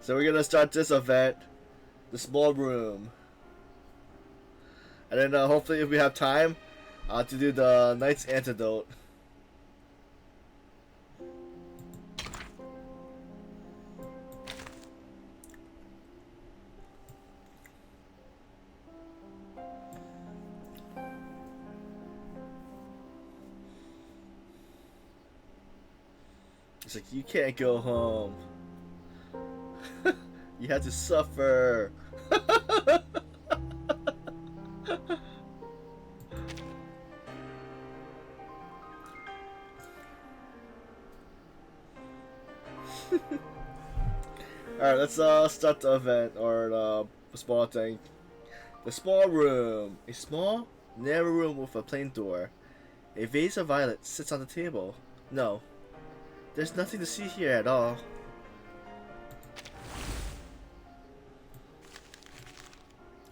So we're gonna start this event, the small room, and then hopefully if we have time, to do the Knight's Antidote. It's like, you can't go home. You had to suffer. Alright, let's start the event, or the small thing. The small room. A small, narrow room with a plain door. A vase of violets sits on the table. No, there's nothing to see here at all.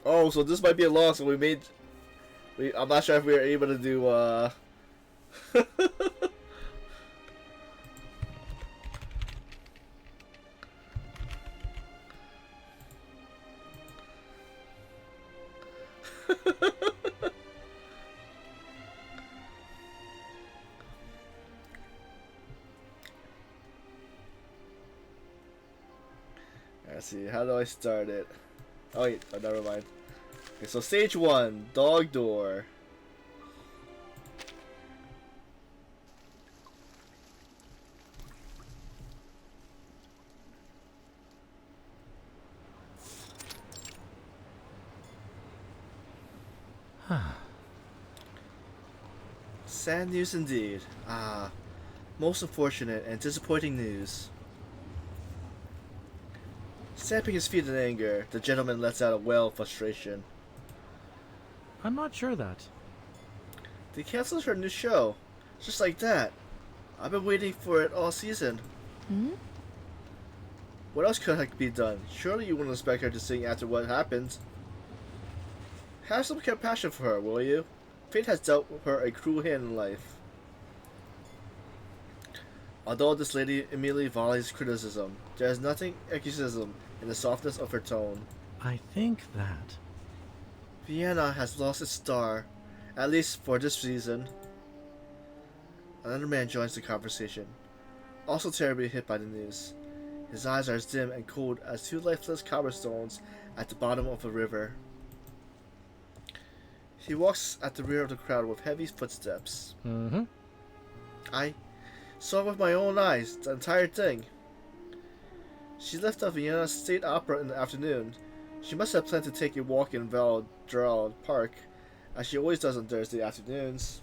Oh, so this might be a loss. So I'm not sure if we were able to do. Let's see. How do I start it? Oh wait, oh, never mind. Okay, so stage 1, dog door. Sad news indeed. Ah, most unfortunate and disappointing news. Stamping his feet in anger, the gentleman lets out a wail of frustration. I'm not sure that. They canceled her new show. Just like that. I've been waiting for it all season. Hmm? What else could be done? Surely you wouldn't expect her to sing after what happened. Have some compassion for her, will you? Fate has dealt her a cruel hand in life. Although this lady immediately volleys criticism, there is nothing accusation in the softness of her tone. I think that... Vienna has lost its star, at least for this season. Another man joins the conversation, also terribly hit by the news. His eyes are as dim and cold as two lifeless cobblestones at the bottom of a river. He walks at the rear of the crowd with heavy footsteps. Mm-hmm. I saw with my own eyes the entire thing. She left the Vienna State Opera in the afternoon. She must have planned to take a walk in Valdral Park, as she always does on Thursday afternoons.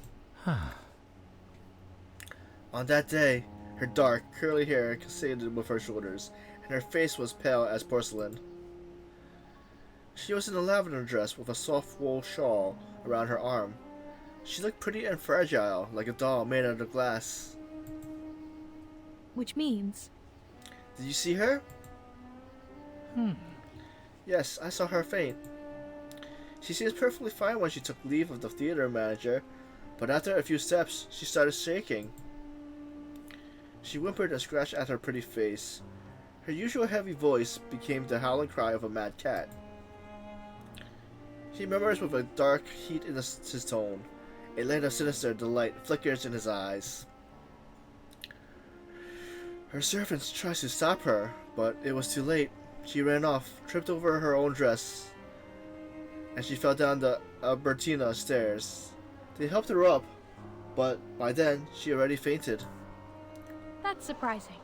On that day, her dark, curly hair cascaded with her shoulders, and her face was pale as porcelain. She was in a lavender dress with a soft wool shawl around her arm. She looked pretty and fragile, like a doll made out of glass. Which means? Did you see her? Yes, I saw her faint. She seems perfectly fine when she took leave of the theater manager, but after a few steps, she started shaking. She whimpered and scratched at her pretty face. Her usual heavy voice became the howling cry of a mad cat. He murmurs with a dark heat in his tone. A light of sinister delight flickers in his eyes. Her servants tried to stop her, but it was too late. She ran off, tripped over her own dress, and she fell down the Albertina stairs. They helped her up, but by then she already fainted. That's surprising.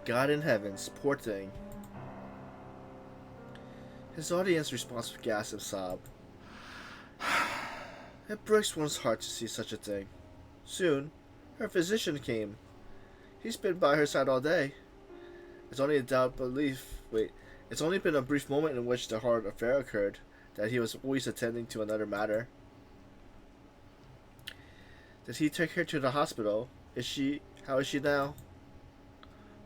God in heavens, poor thing. His audience responds with gasp and sob. It breaks one's heart to see such a thing. Soon, her physician came. He's been by her side all day. It's only it's only been a brief moment in which the hard affair occurred, that he was always attending to another matter. Did he take her to the hospital? How is she now?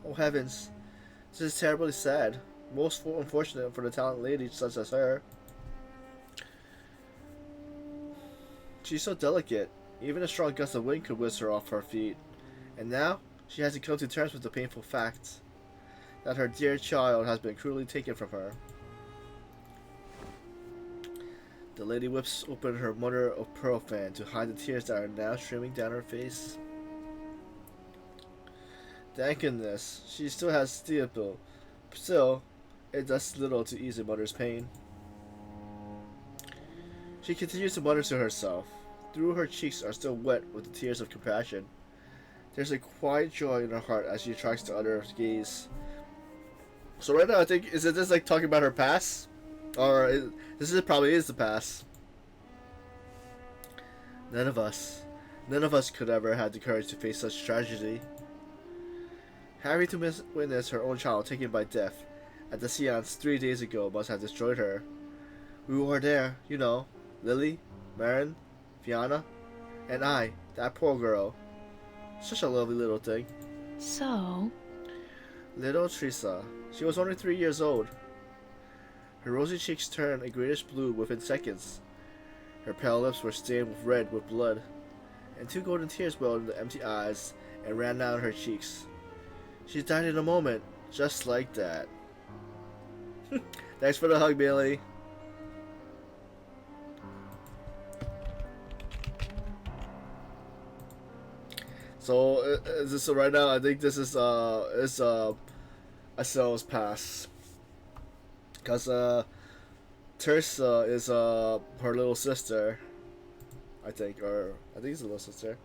Oh heavens, this is terribly sad. Most unfortunate for the talented lady such as her. She's so delicate. Even a strong gust of wind could whisk her off her feet. And now, She has to come to terms with the painful fact that her dear child has been cruelly taken from her. The lady whips open her mother of pearl fan to hide the tears that are now streaming down her face. Thank goodness, she still has steel. Still, it does little to ease her mother's pain. She continues to mutter to herself. Through her cheeks are still wet with the tears of compassion. There's a quiet joy in her heart as she attracts the other's gaze. So right now, I think, is it just like talking about her past? Or probably is the past. None of us could ever have the courage to face such tragedy. Having to witness her own child taken by death at the seance 3 days ago must have destroyed her. We were there, you know, Lily, Marin, Fiona, and I, that poor girl. Such a lovely little thing. So? Little Teresa. She was only 3 years old. Her rosy cheeks turned a greenish blue within seconds. Her pale lips were stained with red with blood, and 2 golden tears welled in the empty eyes and ran down her cheeks. She died in a moment, just like that. Thanks for the hug, Bailey. So right now, I think this is Isolde's pass, cause Teresa is her little sister, I think it's a little sister.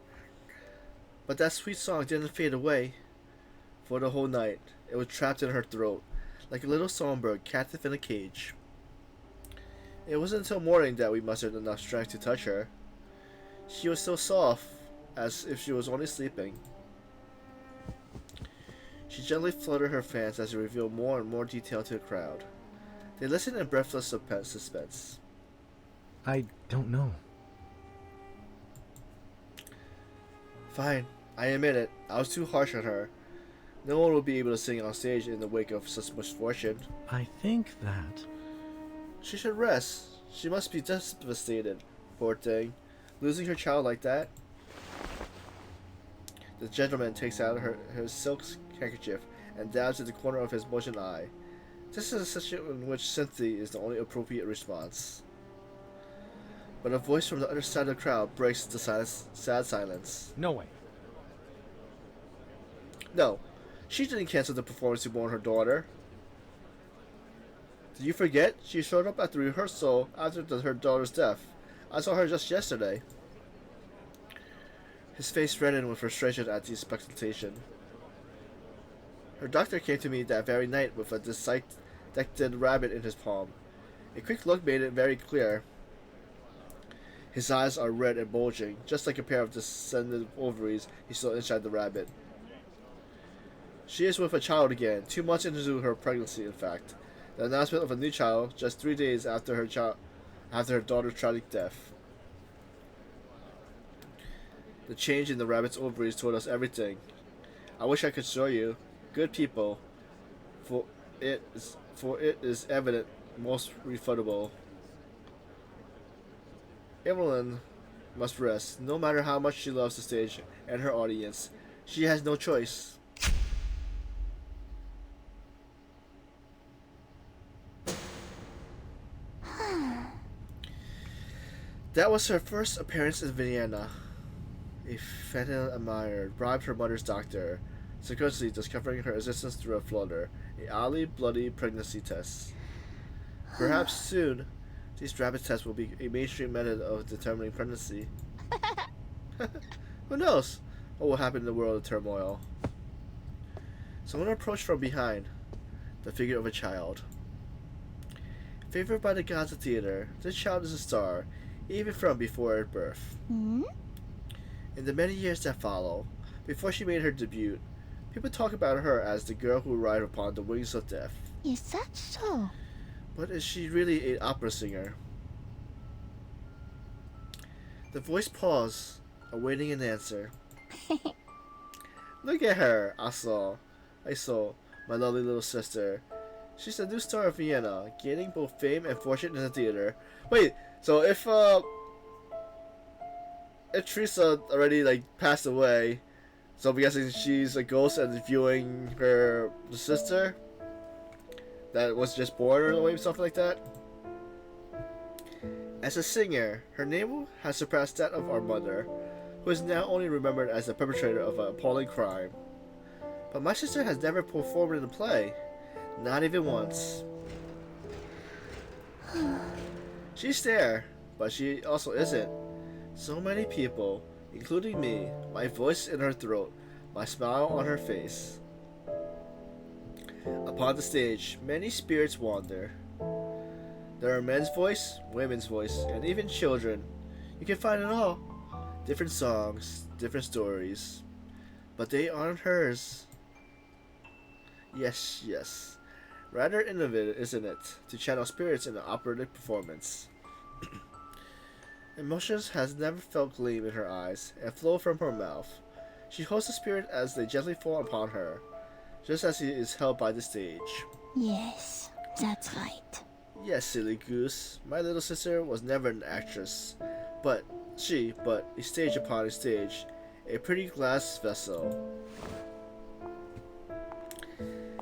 But that sweet song didn't fade away. For the whole night, it was trapped in her throat, like a little songbird captive in a cage. It wasn't until morning that we mustered enough strength to touch her. She was so soft, as if she was only sleeping. She gently fluttered her fans as she revealed more and more detail to the crowd. They listened in breathless suspense. I don't know. Fine, I admit it. I was too harsh on her. No one will be able to sing on stage in the wake of such misfortune. I think that... She should rest. She must be devastated, poor thing. Losing her child like that. The gentleman takes out her silk handkerchief and dabs at the corner of his bloodshot eye. This is a situation in which sympathy is the only appropriate response. But a voice from the other side of the crowd breaks the sad silence. No way. No, she didn't cancel the performance to mourn her daughter. Did you forget? She showed up at the rehearsal after her daughter's death. I saw her just yesterday. His face reddened with frustration at the expectation. Her doctor came to me that very night with a dissected rabbit in his palm. A quick look made it very clear. His eyes are red and bulging, just like a pair of descended ovaries he saw inside the rabbit. She is with a child again, 2 months into her pregnancy, in fact. The announcement of a new child just 3 days after her daughter's tragic death. The change in the rabbit's ovaries told us everything. I wish I could show you. Good people, for it is evident, most refuttable. Evelyn must rest. No matter how much she loves the stage and her audience, she has no choice. That was her first appearance in Vienna. A female admirer bribed her mother's doctor, secretly discovering her existence through a flutter, a oddly bloody pregnancy test. Perhaps soon, these rapid tests will be a mainstream method of determining pregnancy. Who knows what will happen in the world of turmoil? Someone approached from behind, the figure of a child. Favored by the gods of theater, this child is a star, even from before her birth. Hmm? In the many years that follow, before she made her debut, people talk about her as the girl who arrived upon the wings of death. Is that so? But is she really an opera singer? The voice paused, awaiting an answer. Look at her, I saw, my lovely little sister. She's the new star of Vienna, gaining both fame and fortune in the theater. Wait, so if Teresa already passed away, So I'm guessing she's a ghost and viewing her sister that was just born or maybe something like that. As a singer, her name has surpassed that of our mother, who is now only remembered as the perpetrator of an appalling crime. But my sister has never performed in a play, not even once. She's there, but she also isn't. So many people, including me, my voice in her throat, my smile on her face. Upon the stage, many spirits wander. There are men's voice, women's voice, and even children. You can find it all. Different songs, different stories. But they aren't hers. Yes, yes. Rather innovative, isn't it, to channel spirits in an operatic performance. Emotions has never felt gleam in her eyes and flow from her mouth. She holds the spirit as they gently fall upon her, just as he is held by the stage. Yes, that's right. Yes, silly goose. My little sister was never an actress, but a stage upon a stage, a pretty glass vessel.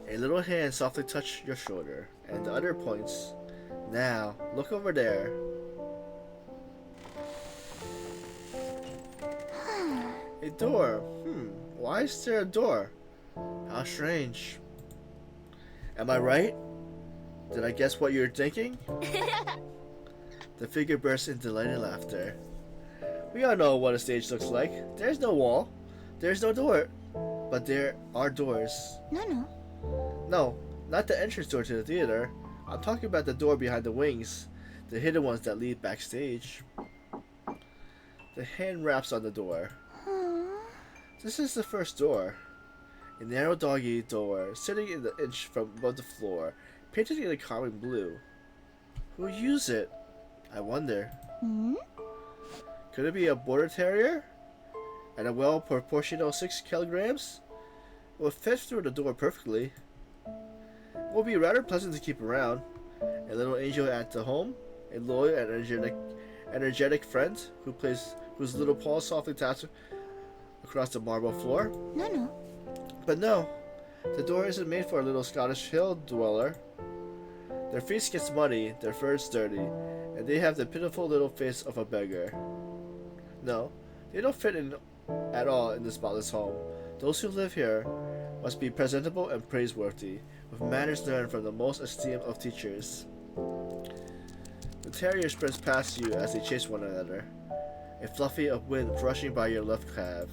A little hand softly touched your shoulder, and the other points. Now, look over there. A door. Why is there a door? How strange. Am I right? Did I guess what you're thinking? The figure burst into delighted laughter. We all know what a stage looks like. There's no wall. There's no door. But there are doors. No. No, not the entrance door to the theater. I'm talking about the door behind the wings. The hidden ones that lead backstage. The hand wraps on the door. This is the first door. A narrow doggy door, sitting in the inch from above the floor, painted in a common blue. Who used it? I wonder. Could it be a border terrier? And a well-proportioned 6 kilograms? It would fit through the door perfectly. It would be rather pleasant to keep around. A little angel at the home, a loyal and energetic friend whose little paw softly taps across the marble floor. No. But no, the door isn't made for a little Scottish hill dweller. Their feet get muddy, their furs dirty, and they have the pitiful little face of a beggar. No, they don't fit in at all in the spotless home. Those who live here must be presentable and praiseworthy, with manners learned from the most esteemed of teachers. The terrier sprints past you as they chase one another, a fluffy of wind brushing by your left calf.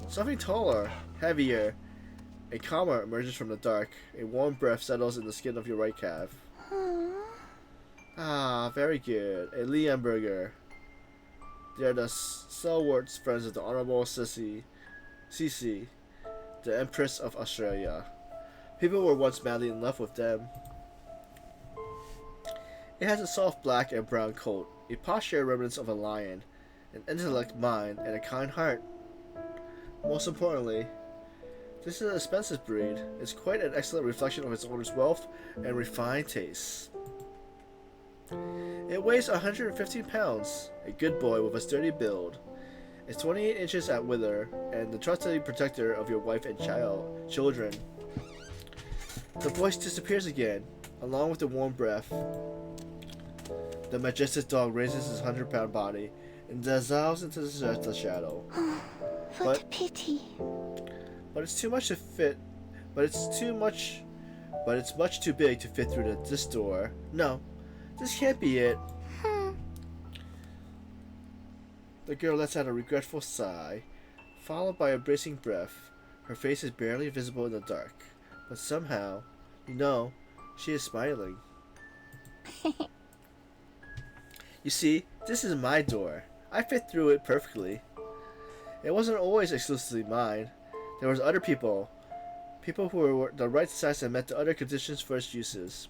Something taller, heavier, and calmer emerges from the dark. A warm breath settles in the skin of your right calf. Ah, very good. A Leonberger. They are the stalwart friends of the Honorable Cece, the Empress of Australia. People were once madly in love with them. It has a soft black and brown coat, a posture remnants of a lion, an intellect mind, and a kind heart. Most importantly, this is an expensive breed. It's quite an excellent reflection of its owner's wealth and refined tastes. It weighs 115 pounds, a good boy with a sturdy build. It's 28 inches at wither, and the trusted protector of your wife and children. The voice disappears again, along with the warm breath. The majestic dog raises his 100-pound body and dissolves into the shadow. What a pity. But it's too much to fit. But it's much too big to fit through this door. No, this can't be it. The girl lets out a regretful sigh, followed by a bracing breath. Her face is barely visible in the dark, but somehow, she is smiling. You see, this is my door. I fit through it perfectly. It wasn't always exclusively mine. There was other people who were the right size and met the other conditions for its uses.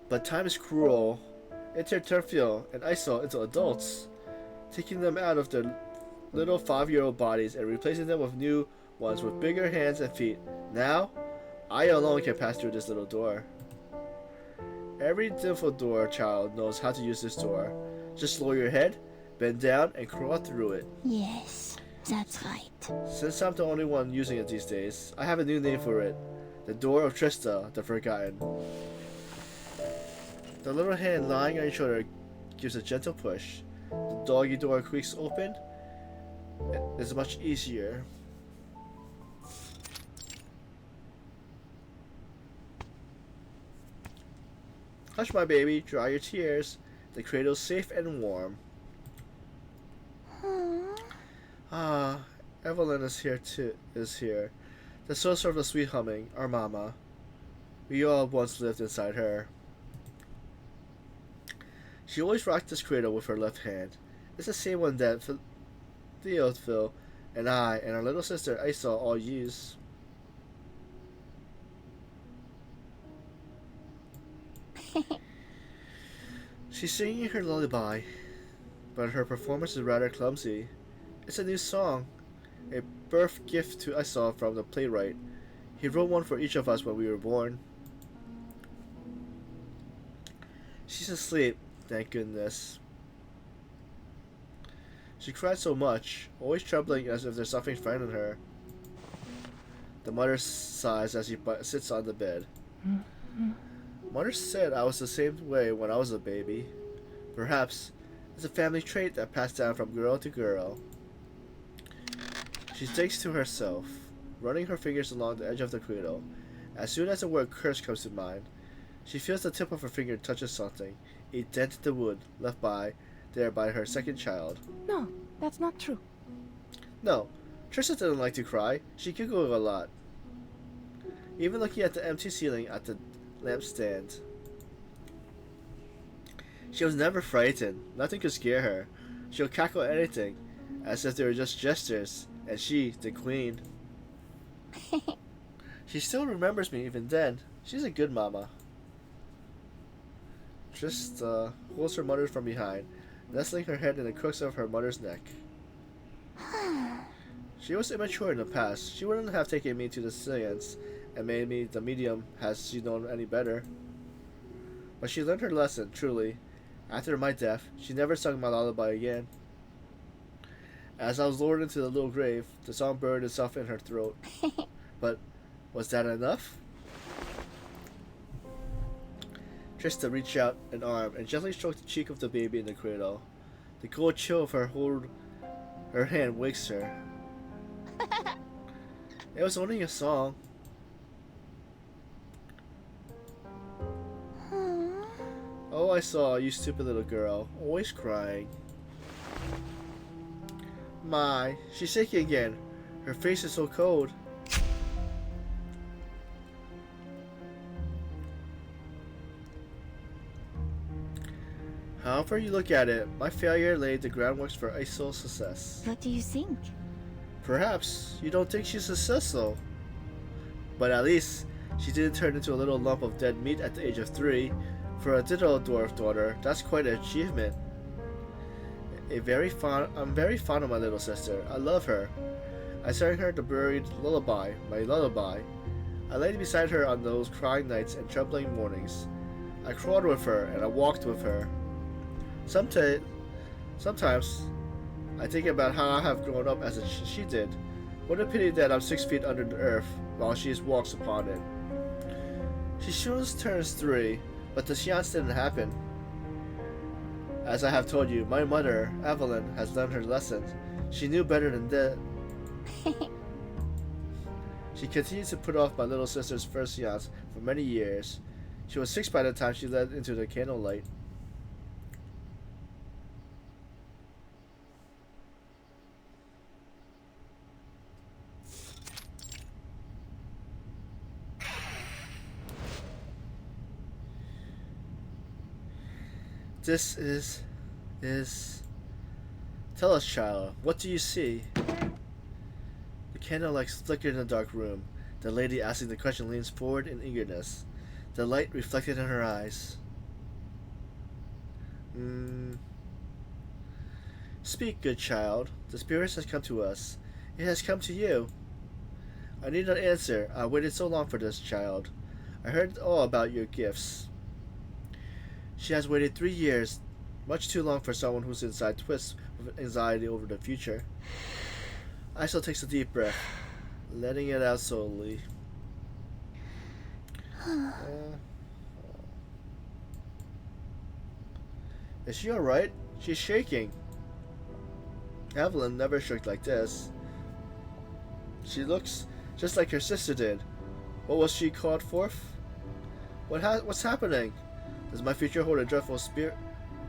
But time is cruel. It turned Terfio and Isolde into adults, taking them out of their little 5-year-old bodies and replacing them with new ones with bigger hands and feet. Now, I alone can pass through this little door. Every Dimfledore child knows how to use this door. Just lower your head, bend down, and crawl through it. Yes, that's right. Since I'm the only one using it these days, I have a new name for it. The Door of Trista, the Forgotten. The little hand lying on your shoulder gives a gentle push. The doggy door creaks open. It's much easier. Hush, my baby, dry your tears. The cradle's safe and warm. Ah, Evelyn is here too. The source of the sweet humming, our mama. We all once lived inside her. She always rocked this cradle with her left hand. It's the same one that Phil and I and our little sister Isolde all use. She's singing her lullaby, but her performance is rather clumsy. It's a new song, a birth gift to Isolde from the playwright. He wrote one for each of us when we were born. She's asleep, thank goodness. She cried so much, always trembling as if there's something frightening her. The mother sighs as he sits on the bed. Mother said I was the same way when I was a baby. Perhaps it's a family trait that passed down from girl to girl. She thinks to herself, running her fingers along the edge of the cradle. As soon as the word curse comes to mind, she feels the tip of her finger touches something, a dent in the wood left there by her second child. No, that's not true. No, Trista didn't like to cry. She giggled a lot. Even looking at the empty ceiling at the lampstand. She was never frightened. Nothing could scare her. She'll cackle at anything, as if they were just gestures, and she, the queen. She still remembers me even then. She's a good mama. Trista holds her mother from behind, nestling her head in the crooks of her mother's neck. She was immature in the past. She wouldn't have taken me to the seance and made me the medium had she known any better. But she learned her lesson, truly. After my death, she never sung my lullaby again. As I was lowered into the little grave, the song buried itself in her throat. But was that enough? Trista reached out an arm and gently stroked the cheek of the baby in the cradle. The cold chill of her hand wakes her. It was only a song. Oh, I saw you, stupid little girl, always crying. My, she's shaking again. Her face is so cold. However you look at it, my failure laid the groundwork for Isolde's success. What do you think? Perhaps you don't think she's successful, but at least she didn't turn into a little lump of dead meat at the age of 3. For a little dwarf daughter, that's quite an achievement. I'm very fond of my little sister. I love her. I sang her the buried lullaby, my lullaby. I laid beside her on those crying nights and troubling mornings. I crawled with her and I walked with her. Sometimes I think about how I have grown up as she did. What a pity that I'm 6 feet under the earth while she walks upon it. She soon turns 3. But the seance didn't happen. As I have told you, my mother, Evelyn, has learned her lessons. She knew better than that. She continued to put off my little sister's first seance for many years. She was 6 by the time she led into the candlelight. This is... Tell us, child, what do you see? The candlelight flickered in the dark room. The lady asking the question leans forward in eagerness. The light reflected in her eyes. Speak, good child. The spirit has come to us. It has come to you. I need an answer. I waited so long for this, child. I heard all about your gifts. She has waited 3 years. Much too long for someone who's inside twists with anxiety over the future. Isolde takes a deep breath, letting it out slowly. Is she alright? She's shaking. Evelyn never shook like this. She looks just like her sister did. What was she called forth? What's happening? Does my future hold a dreadful spirit?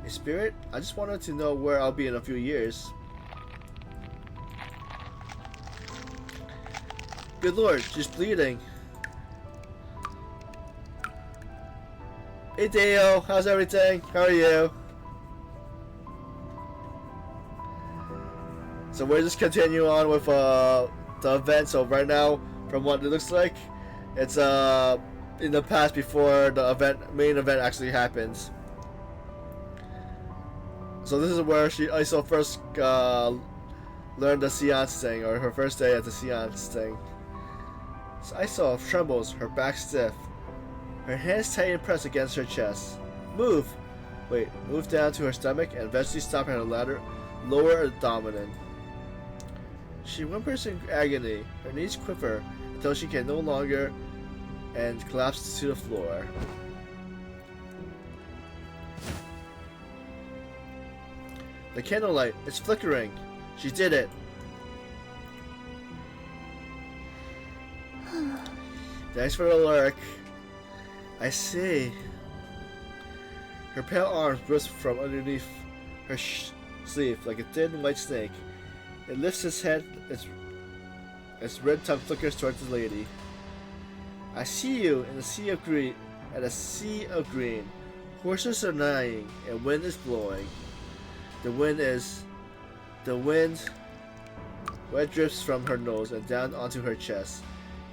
A spirit? I just wanted to know where I'll be in a few years. Good lord, she's bleeding. Hey Deo, how's everything? How are you? So we're just continuing on with the event. So right now, from what it looks like, it's in the past before the main event actually happens. So this is where Isolde first learned the seance thing, or her first day at the seance thing. So Isolde trembles, her back stiff, her hands tight and pressed against her chest. Move! Wait, move down to her stomach and eventually stop at her lower abdomen. She whimpers in agony, her knees quiver until she can no longer, and collapses to the floor. The candlelight, it's flickering. She did it. Thanks for the lurk. I see. Her pale arms burst from underneath her sleeve like a thin white snake. It lifts its head, its red tongue flickers towards the lady. I see you in a sea of green. At a sea of green, horses are neighing and wind is blowing. The wind wet drips from her nose and down onto her chest,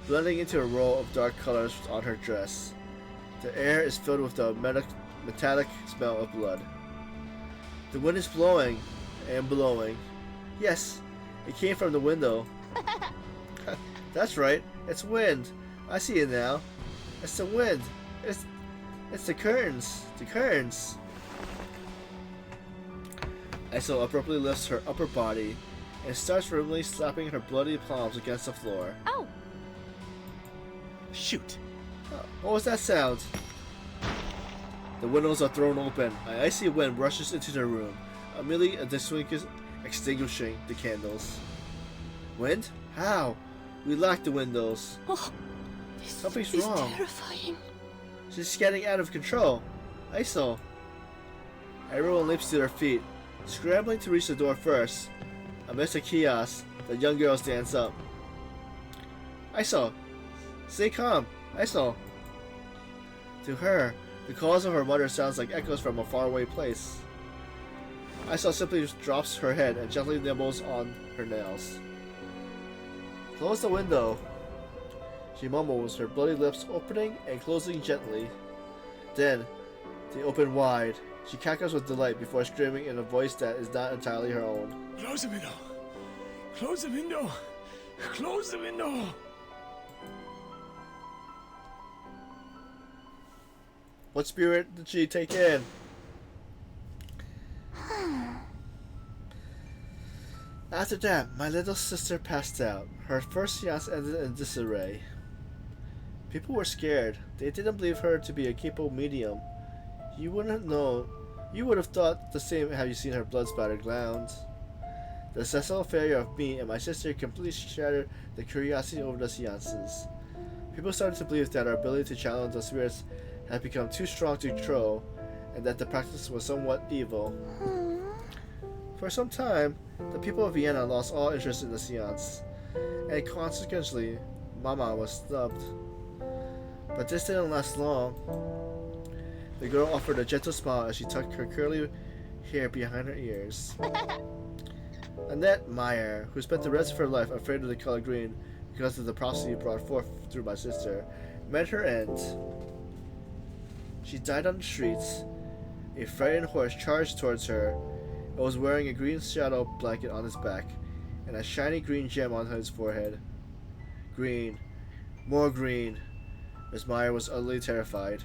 blending into a row of dark colors on her dress. The air is filled with the metallic smell of blood. The wind is blowing and blowing. Yes, it came from the window. That's right, it's wind. I see it now. It's the wind. It's the curtains. The curtains. Isolde abruptly lifts her upper body and starts firmly slapping her bloody palms against the floor. Oh! Shoot! What was that sound? The windows are thrown open. An icy wind rushes into the room, immediately extinguishing the candles. Wind? How? We locked the windows. Oh, Something's this wrong. is terrifying. She's getting out of control. Isolde. Everyone leaps to their feet, scrambling to reach the door first. Amidst the chaos, the young girl stands up. Isolde, stay calm. Isolde. To her, the calls of her mother sounds like echoes from a faraway place. Isolde simply drops her head and gently nibbles on her nails. Close the window. She mumbles, her bloody lips opening and closing gently. Then, they open wide. She cackles with delight before screaming in a voice that is not entirely her own. Close the window! Close the window! Close the window! What spirit did she take in? After that, my little sister passed out. Her first seance ended in disarray. People were scared. They didn't believe her to be a capable medium. You wouldn't know. You would have thought the same had you seen her blood-splattered gowns. The successful failure of me and my sister completely shattered the curiosity over the seances. People started to believe that our ability to challenge the spirits had become too strong to control, and that the practice was somewhat evil. For some time, the people of Vienna lost all interest in the seance, and consequently, Mama was snubbed. But this didn't last long. The girl offered a gentle smile as she tucked her curly hair behind her ears. Annette Meyer, who spent the rest of her life afraid of the color green because of the prophecy brought forth through my sister, met her end. She died on the streets. A frightened horse charged towards her. It was wearing a green shadow blanket on its back, and a shiny green gem on his forehead. Green. More green. Miss Meyer was utterly terrified.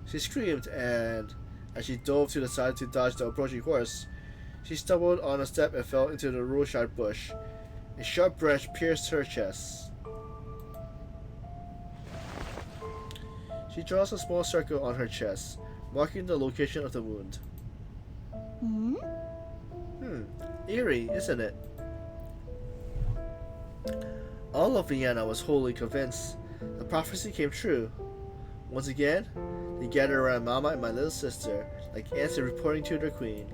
She screamed, and As she dove to the side to dodge the approaching horse, she stumbled on a step and fell into the roadside bush. A sharp branch pierced her chest. She draws a small circle on her chest, marking the location of the wound. Hmm? Eerie, isn't it? All of Vienna was wholly convinced. The prophecy came true. Once again, they gathered around Mama and my little sister, like ants reporting to their queen.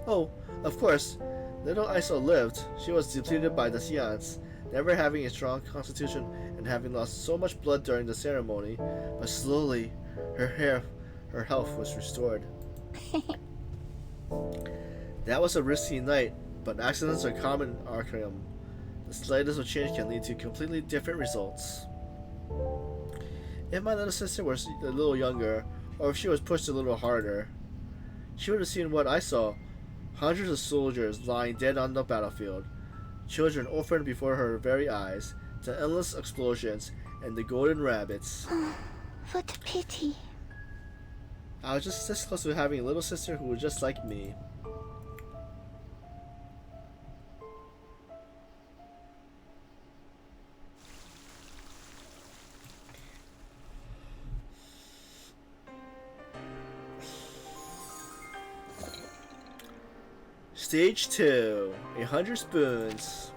Oh, of course, little Isolde lived. She was depleted by the seance, never having a strong constitution and having lost so much blood during the ceremony, but slowly, her health was restored. That was a risky night, but accidents are common in Arkham. The slightest of change can lead to completely different results. If my little sister was a little younger, or if she was pushed a little harder, she would have seen what I saw. Hundreds of soldiers lying dead on the battlefield, children orphaned before her very eyes, the endless explosions, and the golden rabbits. What a pity. I was just this close to having a little sister who was just like me. Stage 2, 100 spoons.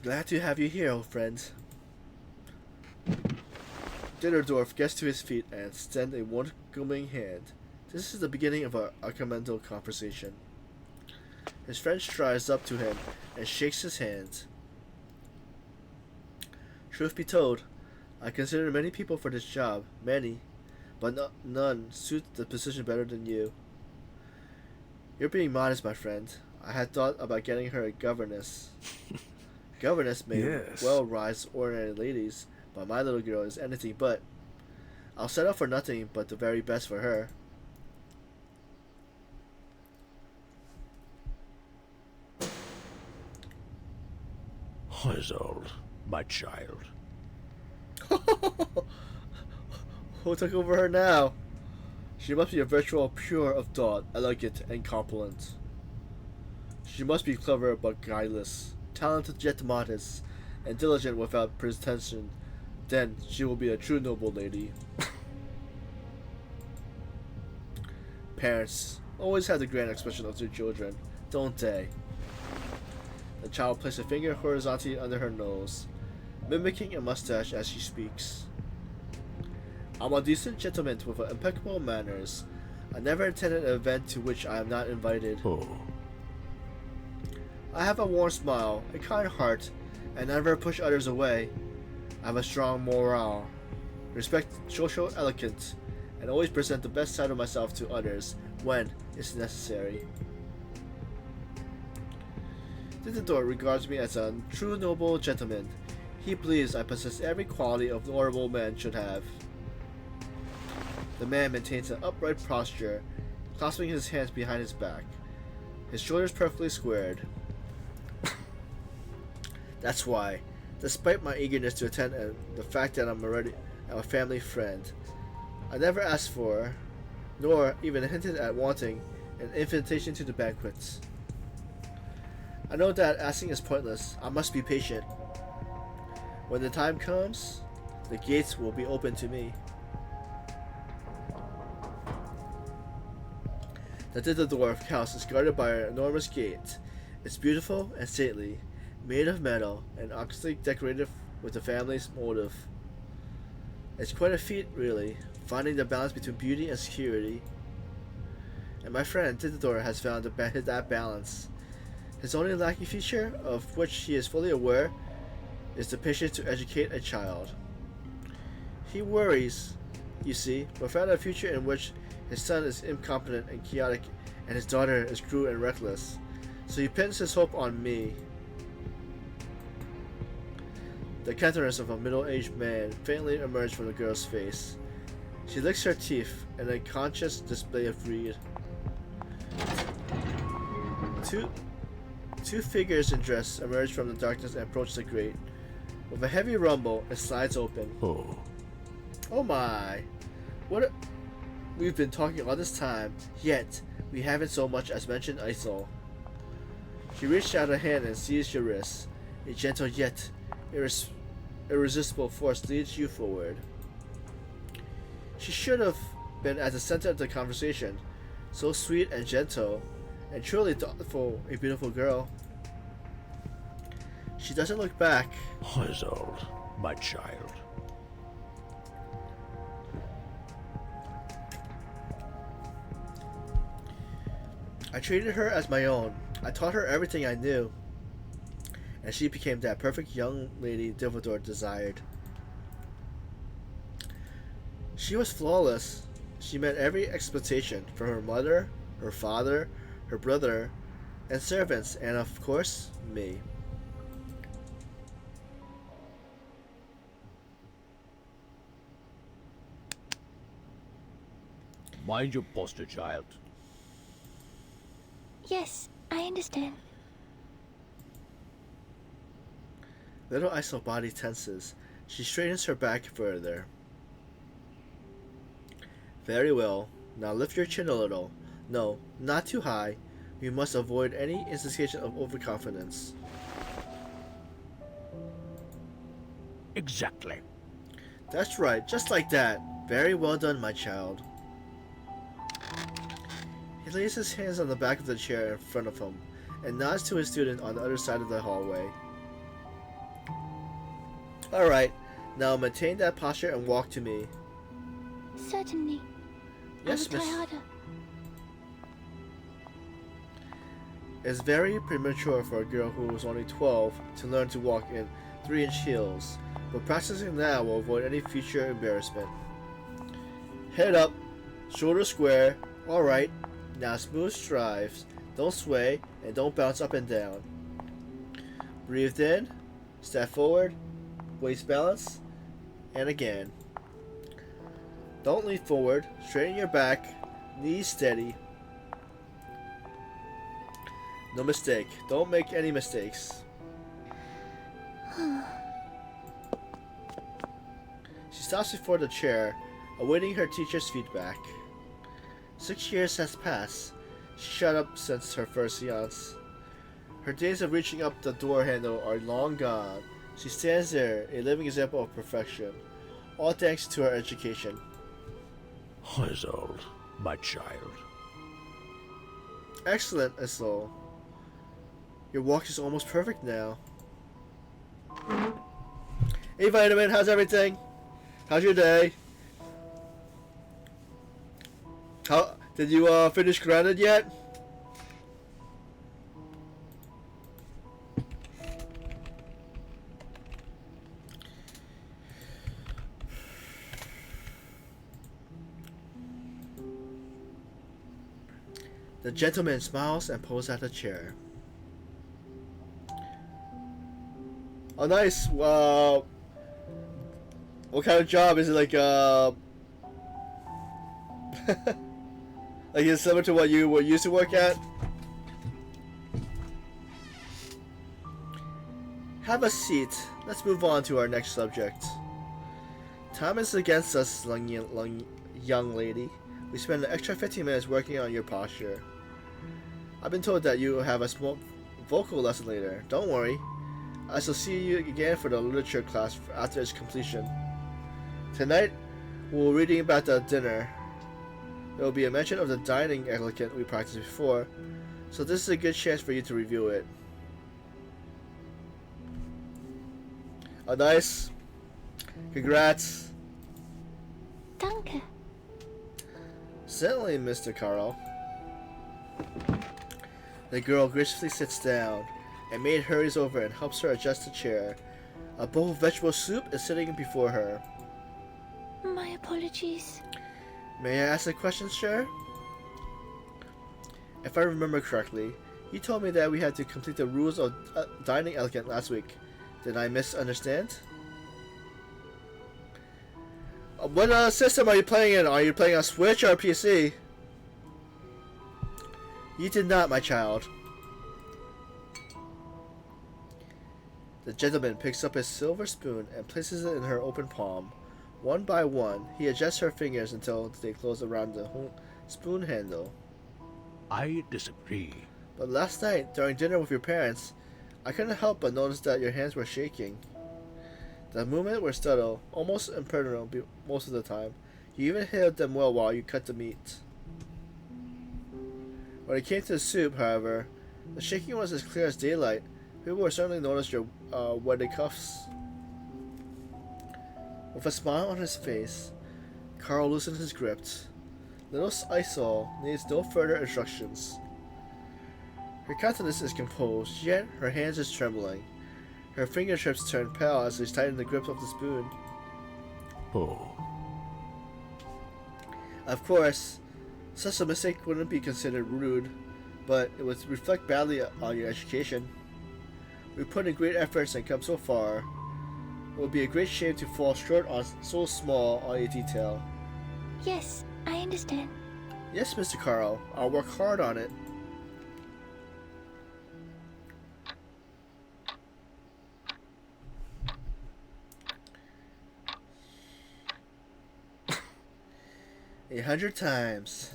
Glad to have you here, old friend. Ditterdorf gets to his feet and extends a welcoming hand. This is the beginning of our Archimental conversation. His friend strides up to him and shakes his hand. Truth be told, I consider many people for this job, many, but none suit the position better than you. You're being modest, my friend. I had thought about getting her a governess. Governess may Yes. well rise ordinary ladies, but my little girl is anything but. I'll set up for nothing but the very best for her. Isolde, my child. Who took over her now? She must be a virtual pure of thought, elegant and corpulent. She must be clever but guileless, talented yet modest, and diligent without pretension. Then she will be a true noble lady. Parents always have the grand expression of their children, don't they? The child placed a finger horizontally under her nose, mimicking a mustache as she speaks. I'm a decent gentleman with impeccable manners. I never attended an event to which I am not invited. Oh. I have a warm smile, a kind heart, and never push others away. I have a strong morale, respect social etiquette, and always present the best side of myself to others when it's necessary. Ditterdorf regards me as a true noble gentleman. He believes I possess every quality a honorable man should have. The man maintains an upright posture, clasping his hands behind his back, his shoulders perfectly squared. That's why, despite my eagerness to attend and the fact that I'm a family friend, I never asked for, nor even hinted at wanting, an invitation to the banquets. I know that asking is pointless. I must be patient. When the time comes, the gates will be open to me. The Ditterdorf house is guarded by an enormous gate. It's beautiful and stately, made of metal and obviously decorated with the family's motive. It's quite a feat, really, finding the balance between beauty and security. And my friend Ditterdorf has found that balance. His only lacking feature, of which he is fully aware, is the patience to educate a child. He worries, you see, without a future in which his son is incompetent and chaotic and his daughter is cruel and reckless, so he pins his hope on me. The countenance of a middle-aged man faintly emerged from the girl's face. She licks her teeth in a conscious display of greed. Two figures in dress emerge from the darkness and approach the grate. With a heavy rumble, it slides open. Oh. Oh my! We've been talking all this time, yet we haven't so much as mentioned Isolde. She reached out a hand and seized your wrist. A gentle yet irresistible force leads you forward. She should have been at the center of the conversation. So sweet and gentle, and truly thoughtful, a beautiful girl. She doesn't look back. Isolde, my child. I treated her as my own. I taught her everything I knew. And she became that perfect young lady Dumbledore desired. She was flawless. She met every expectation from her mother, her father, her brother, and servants, and of course, me. Mind your posture, child. Yes, I understand. Little Isolde's body tenses. She straightens her back further. Very well. Now lift your chin a little. No, not too high. We must avoid any instigation of overconfidence. Exactly. That's right, just like that. Very well done, my child. He lays his hands on the back of the chair in front of him and nods to his student on the other side of the hallway. Alright, now maintain that posture and walk to me. Certainly. Yes, I will try miss. harder. It's very premature for a girl who is only 12 to learn to walk in 3-inch heels, but practicing now will avoid any future embarrassment. Head up, shoulders square. Alright, now smooth strides. Don't sway and don't bounce up and down. Breathe in, step forward, waist balance, and again. Don't lean forward, straighten your back, knees steady. No mistake, don't make any mistakes. She stops before the chair, awaiting her teacher's feedback. 6 years has passed. She shut up since her first seance. Her days of reaching up the door handle are long gone. She stands there, a living example of perfection, all thanks to her education. Isolde, my child. Excellent, Isolde. Your walk is almost perfect now. Hey, Vitamin, how's everything? How's your day? How did you finish Grounded yet? The gentleman smiles and pulls out a chair. Oh, nice. What kind of job is it? Like like it's similar to what you used to work at? Have a seat. Let's move on to our next subject. Time is against us, young lady. We spent an extra 15 minutes working on your posture. I've been told that you have a small vocal lesson later. Don't worry. I shall see you again for the literature class after its completion. Tonight, we'll be reading about the dinner. There will be a mention of the dining etiquette we practiced before, so this is a good chance for you to review it. Oh, nice. Congrats. Danke. Certainly, Mr. Carl. The girl graciously sits down, and maid hurries over and helps her adjust the chair. A bowl of vegetable soup is sitting before her. My apologies. May I ask a question, sir? If I remember correctly, you told me that we had to complete the rules of dining etiquette last week. Did I misunderstand? What system are you playing in? Are you playing on Switch or PC? You did not, my child. The gentleman picks up his silver spoon and places it in her open palm. One by one, he adjusts her fingers until they close around the spoon handle. I disagree. But last night, during dinner with your parents, I couldn't help but notice that your hands were shaking. The movements were subtle, almost imperceptible most of the time. You even held them well while you cut the meat. When it came to the soup, however, the shaking was as clear as daylight. People would certainly notice your wetted cuffs. With a smile on his face, Carl loosened his grip. Little Isolde needs no further instructions. Her countenance is composed, yet her hands is trembling. Her fingertips turn pale as they tighten the grip of the spoon. Oh. Of course, such a mistake wouldn't be considered rude, but it would reflect badly on your education. We put in great efforts and come so far. It would be a great shame to fall short on so small on a detail. Yes, I understand. Yes, Mr. Carl, I'll work hard on it. A 100 times.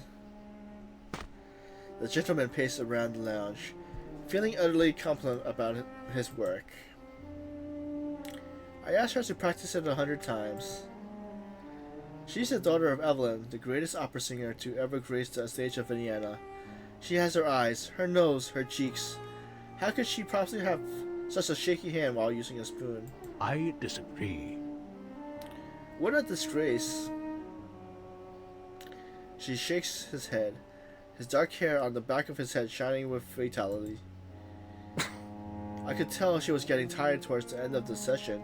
The gentleman paced around the lounge, feeling utterly confident about his work. I asked her to practice it 100 times. She's the daughter of Evelyn, the greatest opera singer to ever grace the stage of Vienna. She has her eyes, her nose, her cheeks. How could she possibly have such a shaky hand while using a spoon? I disagree. What a disgrace. She shakes his head, his dark hair on the back of his head shining with fatality. I could tell she was getting tired towards the end of the session.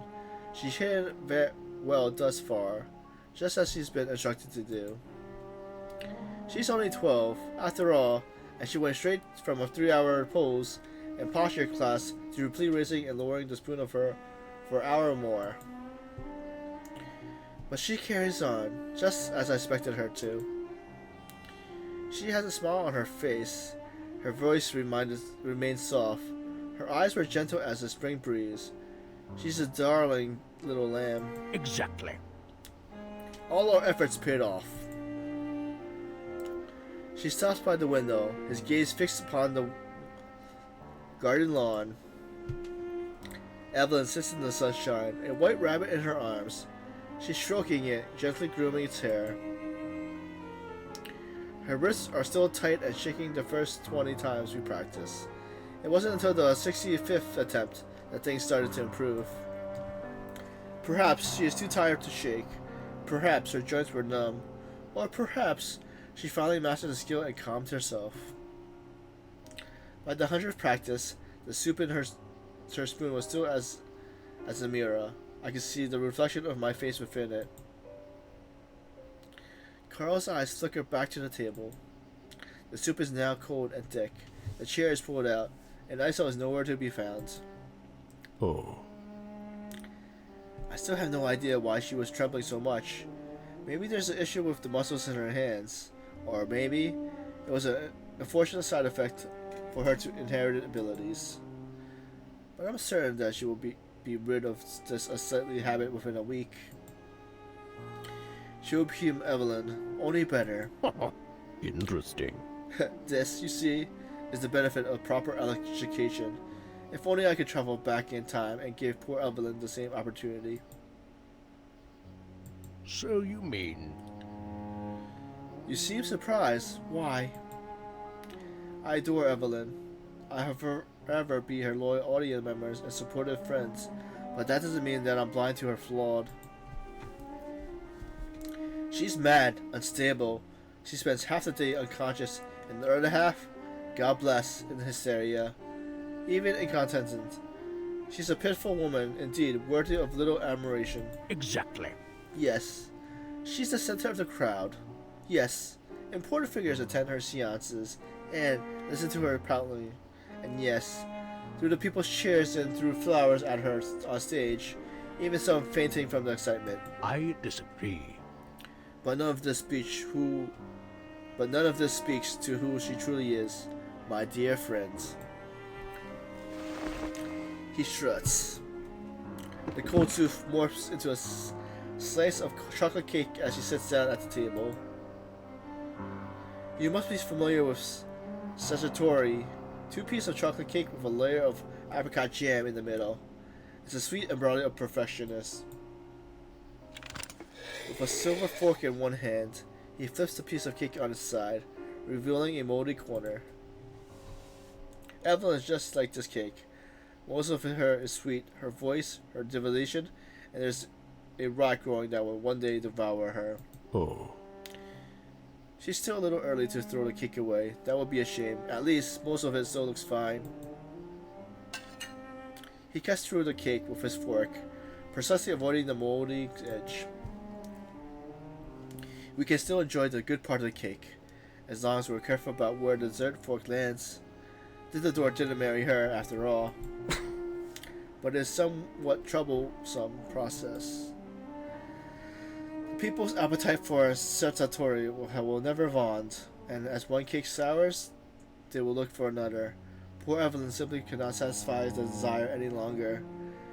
She hit it very well thus far, just as she's been instructed to do. She's only 12, after all, and she went straight from a 3-hour pose and posture class to repeatedly raising and lowering the spoon of her for an hour or more. But she carries on, just as I expected her to. She has a smile on her face. Her voice remains soft. Her eyes were gentle as a spring breeze. She's a darling little lamb. Exactly. All our efforts paid off. She stops by the window, his gaze fixed upon the garden lawn. Evelyn sits in the sunshine, a white rabbit in her arms. She's stroking it, gently grooming its hair. Her wrists are still tight and shaking the first 20 times we practice. It wasn't until the 65th attempt that things started to improve. Perhaps she is too tired to shake. Perhaps her joints were numb. Or perhaps she finally mastered the skill and calmed herself. By the 100th practice, the soup in her spoon was still as a mirror. I could see the reflection of my face within it. Carl's eyes flicker back to the table. The soup is now cold and thick. The chair is pulled out, and Isolde is nowhere to be found. Oh. I still have no idea why she was trembling so much. Maybe there's an issue with the muscles in her hands. Or maybe it was an unfortunate side effect for her inherited abilities. But I'm certain that she will be rid of this unsightly habit within a week. She will become Evelyn, only better. Interesting. This, you see, is the benefit of proper education. If only I could travel back in time and give poor Evelyn the same opportunity. So you mean... You seem surprised. Why? I adore Evelyn. I have forever be her loyal audience members and supportive friends, but that doesn't mean that I'm blind to her flaw. She's mad, unstable. She spends half the day unconscious, and the other half, God bless, in hysteria, even incontinent. She's a pitiful woman, indeed, worthy of little admiration. Exactly. Yes, she's the center of the crowd. Yes, important figures attend her seances and listen to her proudly. And yes, through the people's cheers and through flowers at her on stage, even some fainting from the excitement. I disagree. But none of this speaks to who she truly is, my dear friends. He struts. The cold soup morphs into a slice of chocolate cake as she sits down at the table. You must be familiar with Sagittari, 2 pieces of chocolate cake with a layer of apricot jam in the middle. It's a sweet embroidery of perfectionist. With a silver fork in one hand, he flips the piece of cake on its side, revealing a moldy corner. Evelyn is just like this cake. Most of her is sweet, her voice, her divination, and there's a rot growing that will one day devour her. Oh. She's still a little early to throw the cake away. That would be a shame. At least, most of it still looks fine. He cuts through the cake with his fork, precisely avoiding the moldy edge. We can still enjoy the good part of the cake, as long as we're careful about where the dessert fork lands. Dithador didn't marry her, after all. But it's somewhat troublesome process. People's appetite for Sagittari will never bond, and as one cake sours, they will look for another. Poor Evelyn simply cannot satisfy the desire any longer.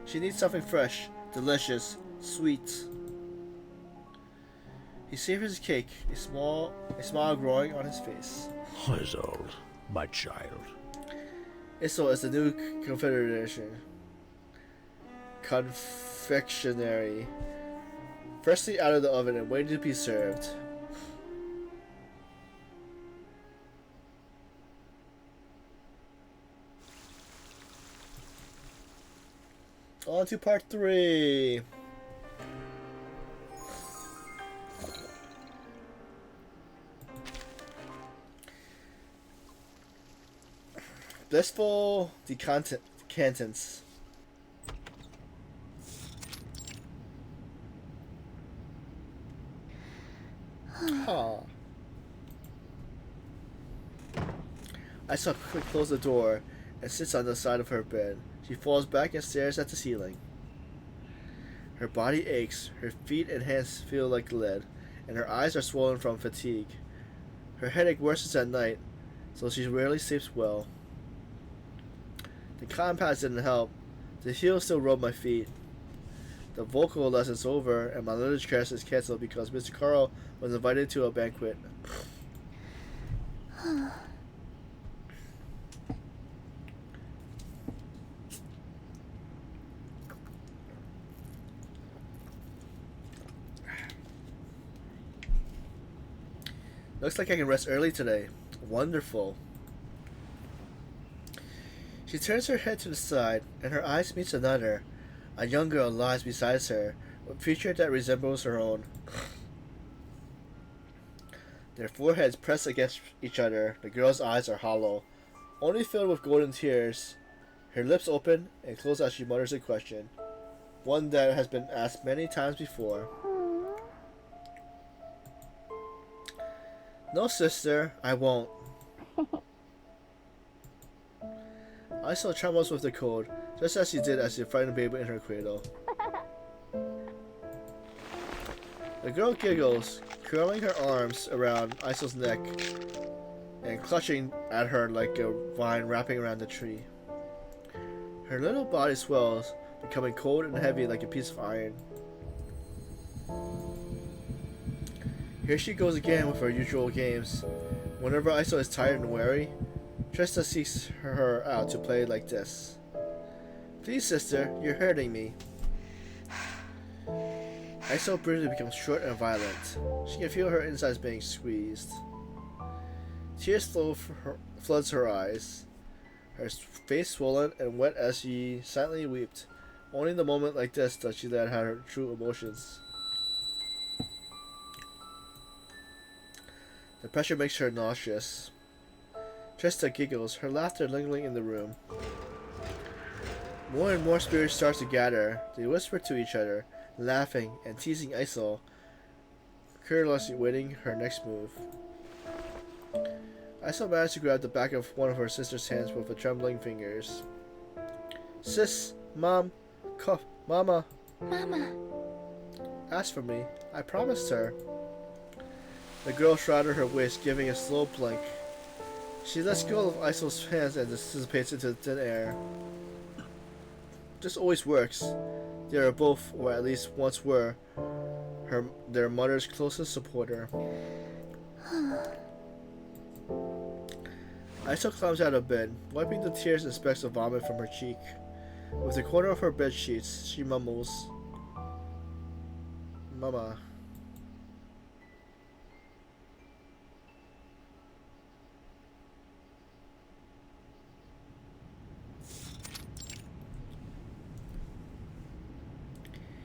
She needs something fresh, delicious, sweet. He savors his cake, a smile growing on his face. Isolde, my child. Isolde is the new confectionery. Freshly out of the oven and waiting to be served. On to part 3. Blissful decantants. Isolde quickly closes the door and sits on the side of her bed. She falls back and stares at the ceiling. Her body aches, her feet and hands feel like lead, and her eyes are swollen from fatigue. Her headache worsens at night, so she rarely sleeps well. The cotton pads didn't help. The heels still rub my feet. The vocal lesson's over, and my literature class is cancelled because Mr. Carl was invited to a banquet. Looks like I can rest early today. Wonderful. She turns her head to the side, and her eyes meet another. A young girl lies beside her, with a feature that resembles her own. Their foreheads press against each other. The girl's eyes are hollow, only filled with golden tears. Her lips open and close as she mutters a question, one that has been asked many times before. No, sister, I won't. Isolde trembles with the cold, just as she did as she frightened the baby in her cradle. The girl giggles, curling her arms around Isolde's neck and clutching at her like a vine wrapping around the tree. Her little body swells, becoming cold and heavy like a piece of iron. Here she goes again with her usual games. Whenever Isolde is tired and weary, Trista seeks her out to play like this. Please, sister, you're hurting me. Isolde briefly becomes short and violent. She can feel her insides being squeezed. Tears floods her eyes. Her face swollen and wet as she silently wept. Only in the moment like this does she let out her true emotions. The pressure makes her nauseous. Trista giggles, her laughter lingering in the room. More and more spirits start to gather. They whisper to each other, laughing and teasing Isolde, carelessly waiting her next move. Isolde managed to grab the back of one of her sister's hands with her trembling fingers. Sis, Mom, Mama. Mama. Ask for me. I promised her. The girl shrouded her waist, giving a slow blink. She lets go of Isolde's hands and dissipates into thin air. This always works. They are both, or at least once were, their mother's closest supporter. Iso climbs out of bed, wiping the tears and specks of vomit from her cheek. With the corner of her bed sheets, she mumbles, "Mama."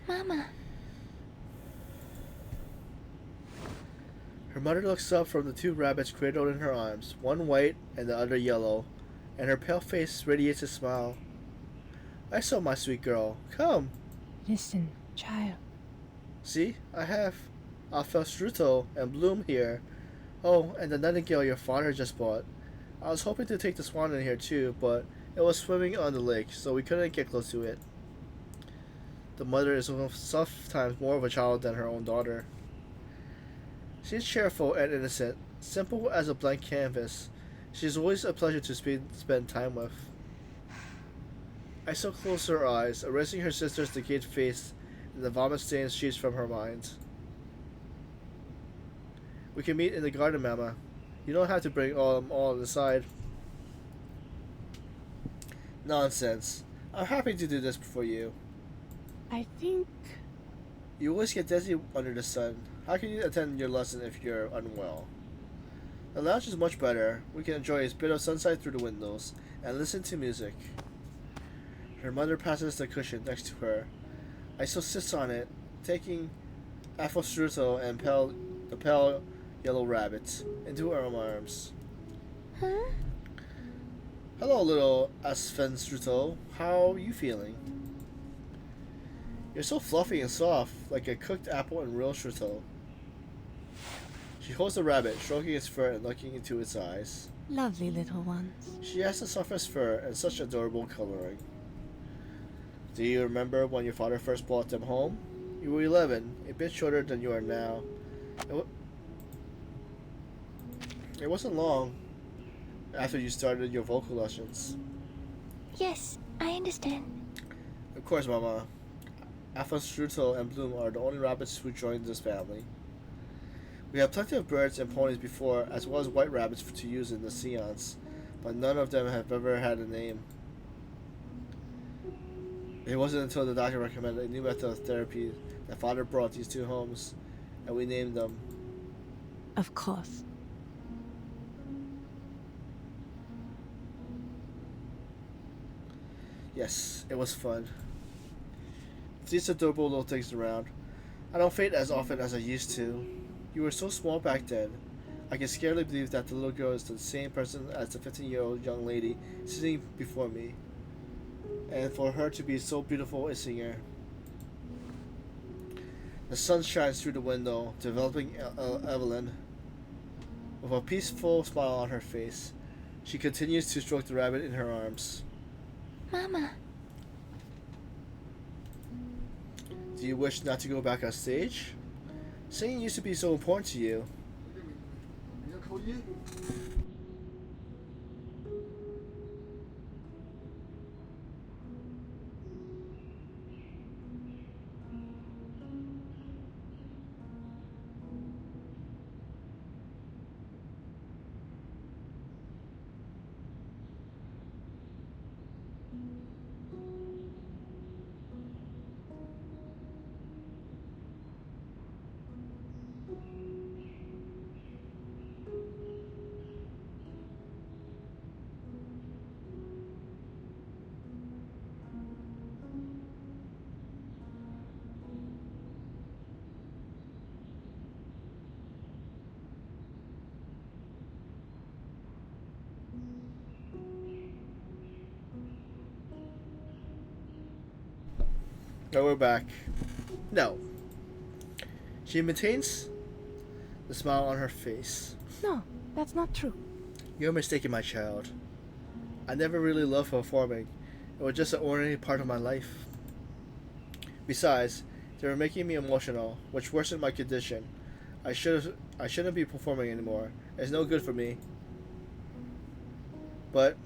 Mama. Her mother looks up from the two rabbits cradled in her arms, one white and the other yellow, and her pale face radiates a smile. "Iso, my sweet girl, come. Listen, child. See, I have Struto and Bloom here. Oh, and the nightingale your father just bought. I was hoping to take the swan in here too, but it was swimming on the lake, so we couldn't get close to it." The mother is sometimes more of a child than her own daughter. She is cheerful and innocent, simple as a blank canvas. She is always a pleasure to spend time with. Iso closes her eyes, erasing her sister's decayed face and the vomit stains sheets from her mind. "We can meet in the garden, Mama. You don't have to bring all inside." "Nonsense. I'm happy to do this for you. I think... You always get dizzy under the sun. How can you attend your lesson if you're unwell? The lounge is much better. We can enjoy a bit of sunshine through the windows and listen to music." Her mother passes the cushion next to her. Iso sits on it, taking Struto and the pale yellow rabbit into her arms. Huh? "Hello, little Struto. How are you feeling?" "You're so fluffy and soft, like a cooked apple in real Struto." She holds the rabbit, stroking its fur and looking into its eyes. Lovely little ones. She has the softest fur and such adorable coloring. "Do you remember when your father first brought them home? You were 11, a bit shorter than you are now. It wasn't long after you started your vocal lessons." Yes, I understand. "Of course, Mama. Strudel and Bloom are the only rabbits who joined this family. We had plenty of birds and ponies before, as well as white rabbits to use in the seance, but none of them have ever had a name. It wasn't until the doctor recommended a new method of therapy that Father brought these two homes, and we named them." Of course. "Yes, it was fun. With these adorable little things around, I don't faint as often as I used to. You were so small back then. I can scarcely believe that the little girl is the same person as the 15-year-old young lady sitting before me, and for her to be so beautiful a singer." The sun shines through the window, developing Evelyn. With a peaceful smile on her face, she continues to stroke the rabbit in her arms. Mama. "Do you wish not to go back on stage? Singing used to be so important to you." Now we're back. No. She maintains the smile on her face. No, that's not true. "You're mistaken, my child. I never really loved performing. It was just an ordinary part of my life. Besides, they were making me emotional, which worsened my condition. I shouldn't be performing anymore. It's no good for me. But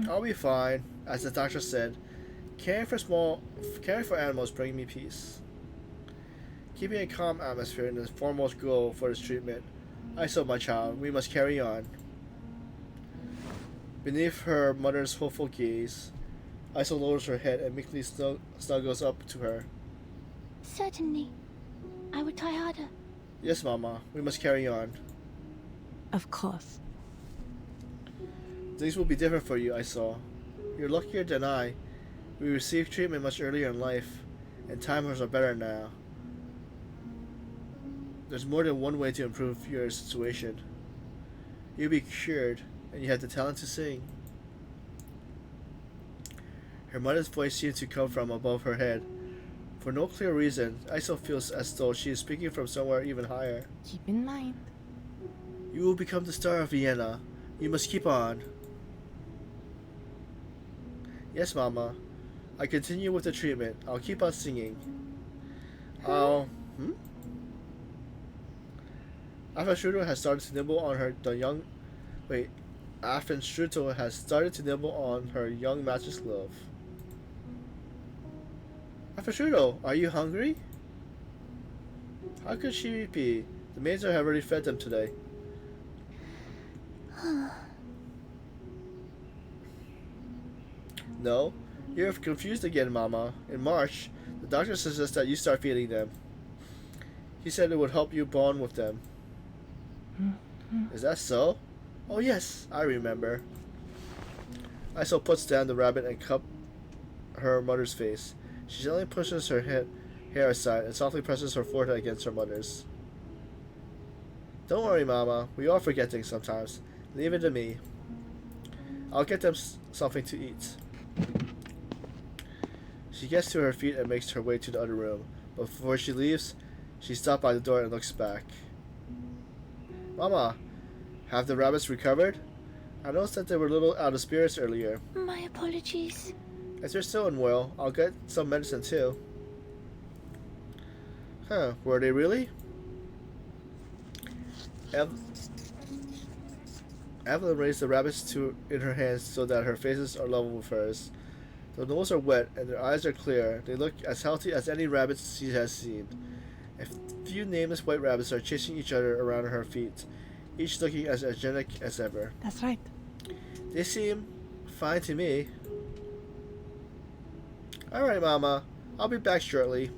I'll be fine, as the doctor said. Caring for animals bring me peace. Keeping a calm atmosphere is the foremost goal for this treatment. Iso, my child, we must carry on. Beneath her mother's hopeful gaze, Iso lowers her head and meekly snuggles up to her. Certainly. I will try harder. Yes, Mama, we must carry on. Of course. Things will be different for you, Iso. You're luckier than I. We received treatment much earlier in life, and timers are better now. There's more than one way to improve your situation. You'll be cured, and you have the talent to sing. Her mother's voice seemed to come from above her head. For no clear reason, Iso feels as though she is speaking from somewhere even higher. Keep in mind. You will become the star of Vienna. You must keep on. Yes, Mama. I continue with the treatment. I'll keep on singing. Afenstrudel has started to nibble on Afenstrudel has started to nibble on her young master's glove. Afenstrudel, are you hungry? How could she be? The maids have already fed them today. No, you're confused again, Mama. In March, the doctor suggests that you start feeding them. He said it would help you bond with them. Is that so? Oh yes, I remember. Iso puts down the rabbit and cups her mother's face. She gently pushes her hair aside and softly presses her forehead against her mother's. Don't worry, Mama. We all forget things sometimes. Leave it to me. I'll get them something to eat. She gets to her feet and makes her way to the other room, but before she leaves, she stops by the door and looks back. Mama, have the rabbits recovered? I noticed that they were a little out of spirits earlier. My apologies. If they're still unwell, I'll get some medicine too. Huh, were they really? Evelyn raised the rabbits in her hands so that her faces are level with hers. Their noses are wet and their eyes are clear. They look as healthy as any rabbits she has seen. A few nameless white rabbits are chasing each other around her feet, each looking as energetic as ever. That's right. They seem fine to me. Alright, Mama. I'll be back shortly.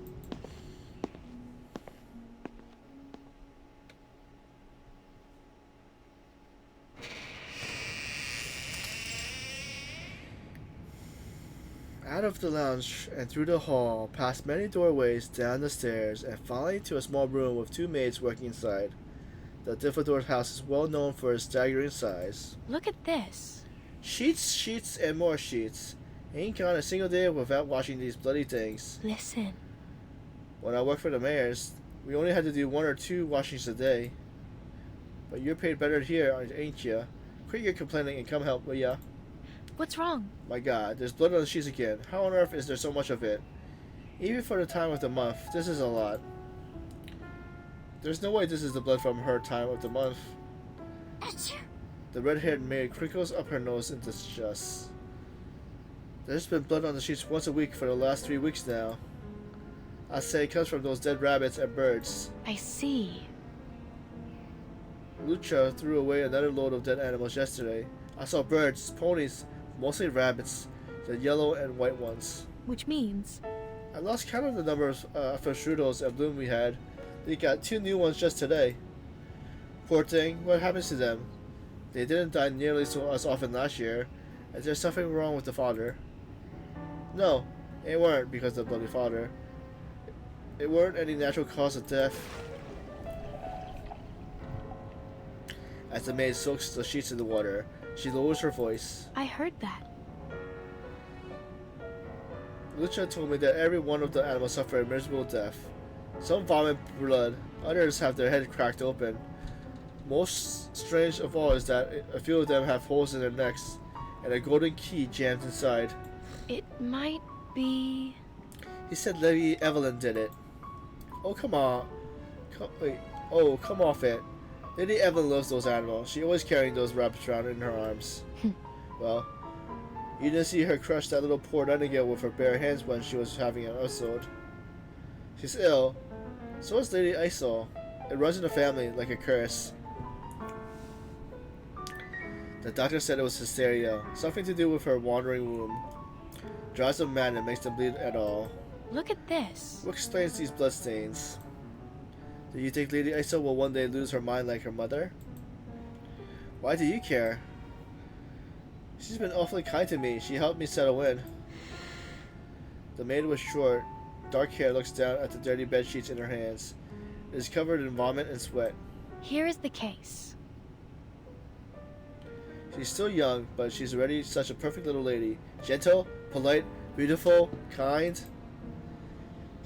Out of the lounge and through the hall, past many doorways, down the stairs, and finally to a small room with two maids working inside. The Diffador house is well known for its staggering size. Look at this. Sheets, sheets, and more sheets. Ain't gone a single day without washing these bloody things. Listen. When I worked for the mayors, we only had to do 1 or 2 washings a day. But you're paid better here, ain't ya? Quit your complaining and come help, will ya? What's wrong? My God, there's blood on the sheets again. How on earth is there so much of it? Even for the time of the month, this is a lot. There's no way this is the blood from her time of the month. Achoo. The red-haired maid crinkles up her nose in disgust. There's been blood on the sheets once a week for the last 3 weeks now. I say it comes from those dead rabbits and birds. I see. Lucha threw away another load of dead animals yesterday. I saw birds, ponies, mostly rabbits, the yellow and white ones. Which means? I lost count of the number of Strudels and Bloom we had. They got 2 new ones just today. Poor thing, what happens to them? They didn't die nearly so as often last year. Is there something wrong with the father? No, it weren't because of the bloody father. It weren't any natural cause of death. As the maid soaks the sheets in the water, she lowers her voice. I heard that. Lucha told me that every one of the animals suffered a miserable death. Some vomit blood, others have their head cracked open. Most strange of all is that a few of them have holes in their necks, and a golden key jammed inside. It might be... He said Lady Evelyn did it. Oh, come on. Come off it. Lady Evelyn loves those animals. She always carrying those rabbits around in her arms. Well, You didn't see her crush that little poor nightingale with her bare hands when she was having an episode. She's ill. So is Lady Isolde. It runs in the family like a curse. The doctor said it was hysteria, something to do with her wandering womb. Drives them mad and makes them bleed at all. Look at this. What explains these bloodstains? Do you think Lady Isolde will one day lose her mind like her mother? Why do you care? She's been awfully kind to me. She helped me settle in. The maid with short, dark hair looks down at the dirty bed sheets in her hands. It is covered in vomit and sweat. Here is the case. She's still young, but she's already such a perfect little lady. Gentle, polite, beautiful, kind.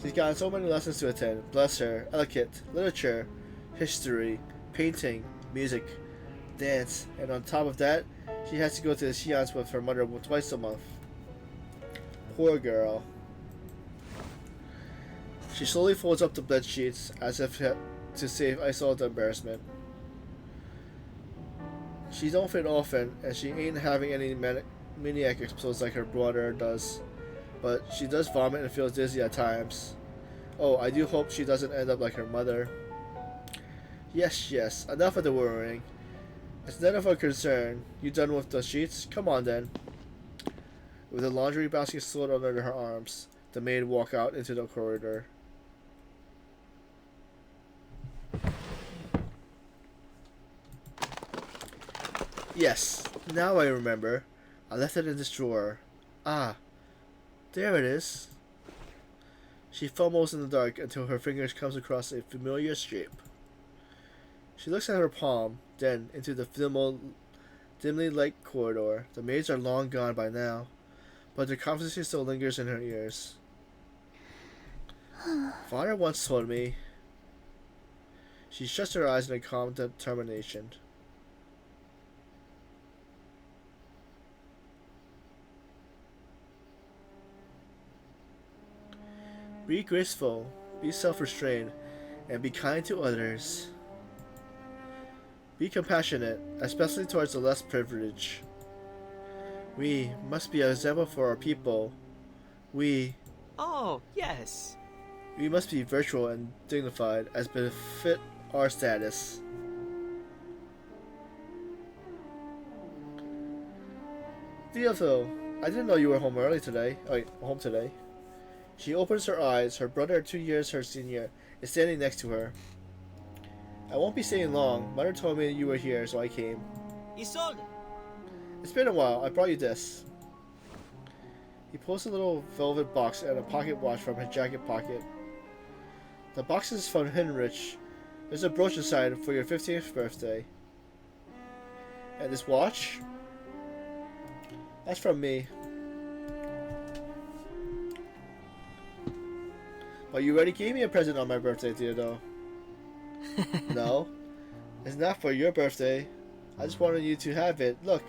She's gotten so many lessons to attend. Bless her. Etiquette, literature, history, painting, music, dance, and on top of that, she has to go to the seance with her mother twice a month. Poor girl. She slowly folds up the bed sheets as if to save Isolde the embarrassment. She don't fit often, and she ain't having any maniac episodes like her brother does. But she does vomit and feels dizzy at times. Oh, I do hope she doesn't end up like her mother. Yes, enough of the worrying. It's none of our concern. You done with the sheets? Come on then. With the laundry basket slid under her arms, the maid walked out into the corridor. Yes, now I remember. I left it in this drawer. Ah, there it is. She fumbles in the dark until her fingers comes across a familiar shape. She looks at her palm, then into the dimly light corridor. The maids are long gone by now, but their conversation still lingers in her ears. Father once told me. She shuts her eyes in a calm determination. Be graceful, be self-restrained, and be kind to others. Be compassionate, especially towards the less privileged. We must be an example for our people. Oh, yes. We must be virtual and dignified as befit our status. Theophil, I didn't know you were home early today. Home today. She opens her eyes. Her brother, 2 years her senior, is standing next to her. I won't be staying long. Mother told me you were here, so I came. Isolde! It's been a while. I brought you this. He pulls a little velvet box and a pocket watch from his jacket pocket. The box is from Heinrich. There's a brooch inside for your 15th birthday. And this watch? That's from me. But you already gave me a present on my birthday, Theodore. No, it's not for your birthday. I just wanted you to have it. Look,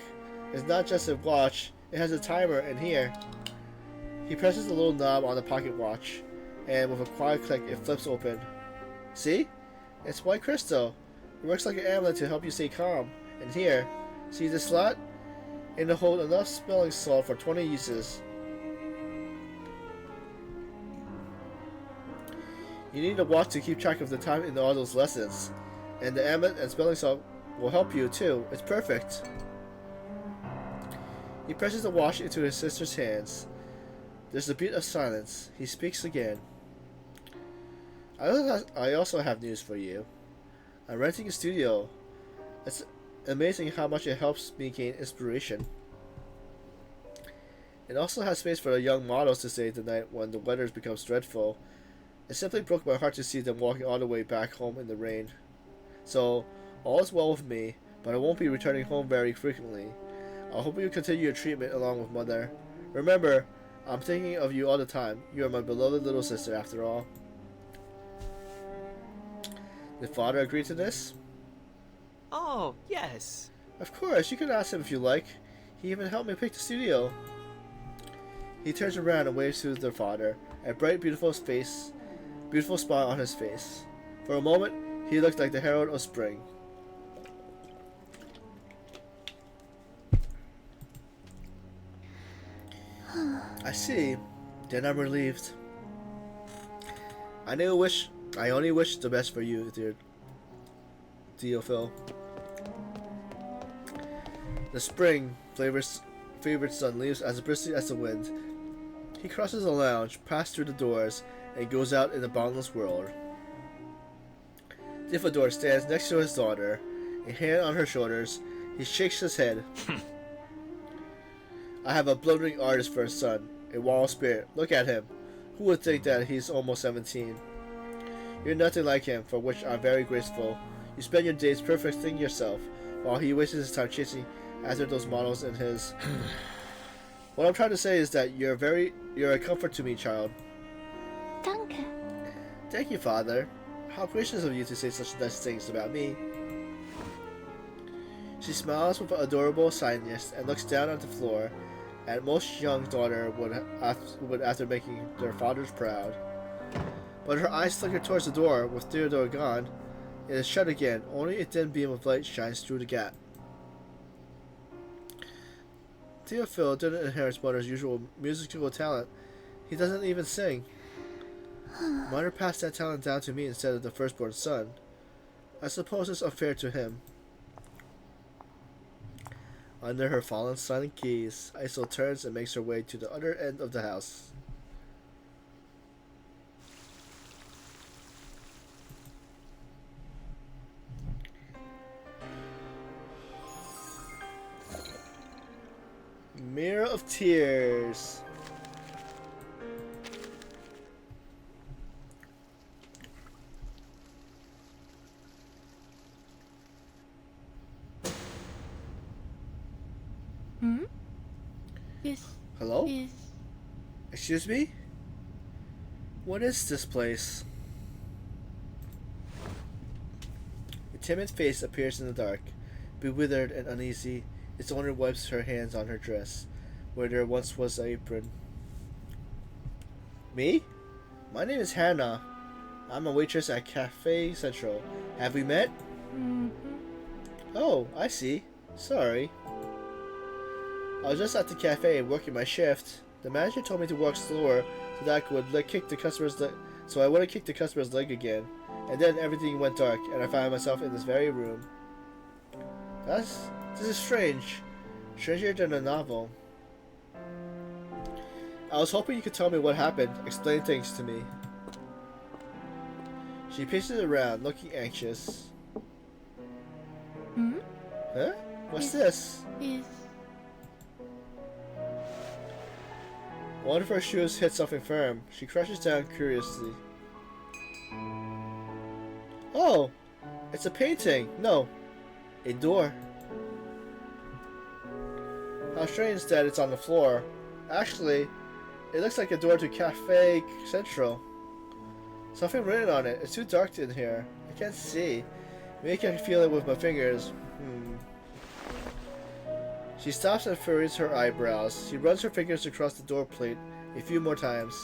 it's not just a watch. It has a timer in here. He presses the little knob on the pocket watch, and with a quiet click, it flips open. See? It's white crystal. It works like an amulet to help you stay calm. And here, see this slot? It'll hold enough smelling salt for 20 uses. You need a watch to keep track of the time in all those lessons. And the amulet and smelling salt will help you too. It's perfect. He presses the watch into his sister's hands. There's a beat of silence. He speaks again. I also have news for you. I'm renting a studio. It's amazing how much it helps me gain inspiration. It also has space for the young models to stay the night when the weather becomes dreadful. It simply broke my heart to see them walking all the way back home in the rain. So, all is well with me, but I won't be returning home very frequently. I hope you continue your treatment along with Mother. Remember, I'm thinking of you all the time. You are my beloved little sister after all. Did Father agree to this? Oh, yes. Of course, you can ask him if you like. He even helped me pick the studio. He turns around and waves to their father, a bright, beautiful smile on his face. For a moment, he looked like the herald of spring. see. Then I'm relieved. I only wish the best for you, dear Theophil. The spring favorite sun leaves as briskly as the wind. He crosses the lounge, passes through the doors, and goes out in the boundless world. Theodore stands next to his daughter, a hand on her shoulders. He shakes his head. I have a blundering artist for a son, a wild spirit. Look at him. Who would think that he's almost 17? You're nothing like him, for which I'm very grateful. You spend your days perfecting yourself, while he wastes his time chasing after those models in his... What I'm trying to say is that you're a comfort to me, child. Danke. Thank you, Father. How gracious of you to say such nice things about me. She smiles with an adorable shyness and looks down on the floor, as most young daughter would after making their fathers proud. But her eyes flicker towards the door. With Theodore gone, it is shut again. Only a thin beam of light shines through the gap. Theophil didn't inherit his mother's usual musical talent. He doesn't even sing. Mother passed that talent down to me instead of the firstborn son. I suppose it's unfair to him. Under her fallen silent gaze, Isolde turns and makes her way to the other end of the house. Mirror of Tears. Hello? Excuse me? What is this place? A timid face appears in the dark, bewildered and uneasy. Its owner wipes her hands on her dress, where there once was an apron. Me? My name is Hannah. I'm a waitress at Cafe Central. Have we met? Oh, I see. Sorry. I was just at the cafe working my shift. The manager told me to work slower so that I would kick the customer's so I wouldn't kick the customer's leg again. And then everything went dark, and I found myself in this very room. This is strange. Stranger than a novel. I was hoping you could tell me what happened, explain things to me. She paces around, looking anxious. Huh? What's this? One of her shoes hits something firm. She crouches down curiously. Oh! It's a painting! No! A door. How strange that it's on the floor. Actually, it looks like a door to Cafe Central. Something written on it. It's too dark in here. I can't see. Maybe I can feel it with my fingers. She stops and furrows her eyebrows. She runs her fingers across the door plate a few more times.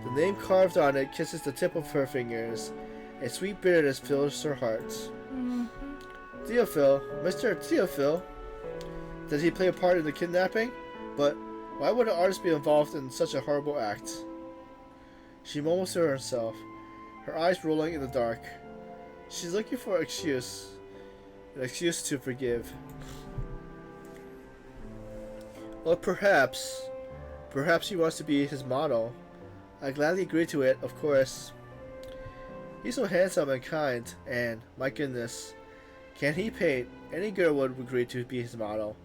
The name carved on it kisses the tip of her fingers. A sweet bitterness fills her heart. Theophil, Mr. Theophil. Did he play a part in the kidnapping? But why would an artist be involved in such a horrible act? She mumbles to herself, her eyes rolling in the dark. She's looking for an excuse to forgive. Or perhaps he wants to be his model. I gladly agree to it, of course. He's so handsome and kind, and, my goodness, can he paint? Any girl would agree to be his model.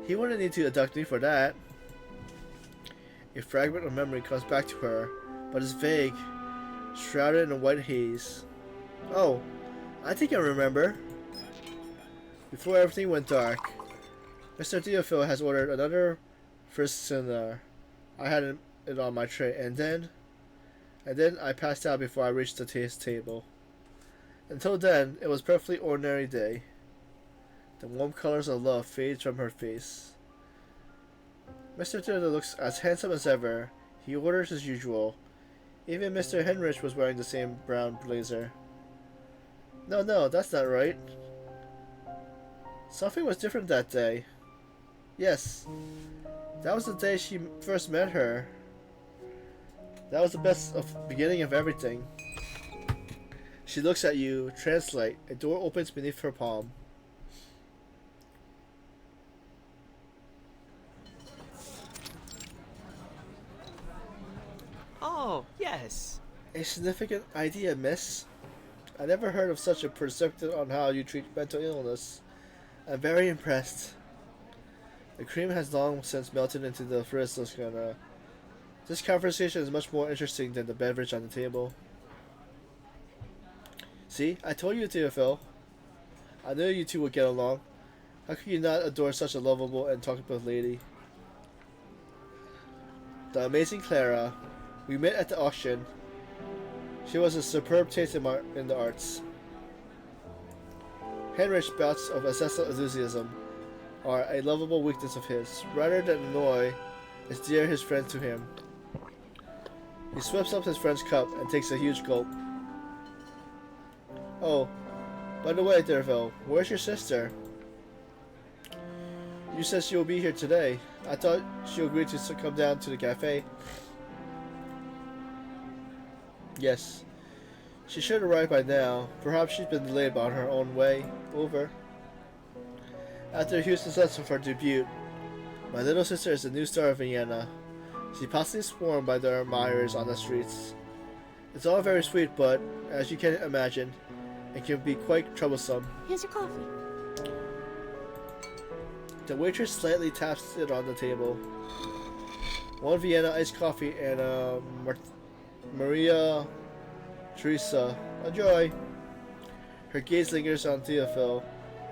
He wouldn't need to abduct me for that. A fragment of memory comes back to her, but it's vague, shrouded in a white haze. Oh, I think I remember. Before everything went dark, Mr. Theophil has ordered another Frisina. I had it on my tray, and then I passed out before I reached the table. Until then, it was a perfectly ordinary day. The warm colors of love fades from her face. Mr. Theodore looks as handsome as ever. He orders as usual. Even Mr. Henrich was wearing the same brown blazer. No, that's not right. Something was different that day. Yes. That was the day she first met her. That was the best of beginning of everything. She looks at you, translate. A door opens beneath her palm. Oh, yes. A significant idea, miss. I never heard of such a perspective on how you treat mental illness. I'm very impressed. The cream has long since melted into the frizz. This conversation is much more interesting than the beverage on the table. See, I told you to, Phil. I knew you two would get along. How could you not adore such a lovable and talkative lady? The amazing Clara. We met at the auction. She was a superb taste in the arts. Heinrich's bouts of excessive enthusiasm are a lovable weakness of his. Rather than annoy, is dear his friend to him. He sweeps up his friend's cup and takes a huge gulp. Oh, by the way, Derville, where's your sister? You said she will be here today. I thought she agreed to come down to the cafe. Yes. She should arrive by now. Perhaps she's been delayed on her own way. Over. After a huge success of her debut, my little sister is the new star of Vienna. She's constantly swarmed by their admirers on the streets. It's all very sweet, but, as you can imagine, it can be quite troublesome. Here's your coffee. The waitress slightly taps it on the table. One Vienna iced coffee and a Maria Teresa. Enjoy. Her gaze lingers on Theophil,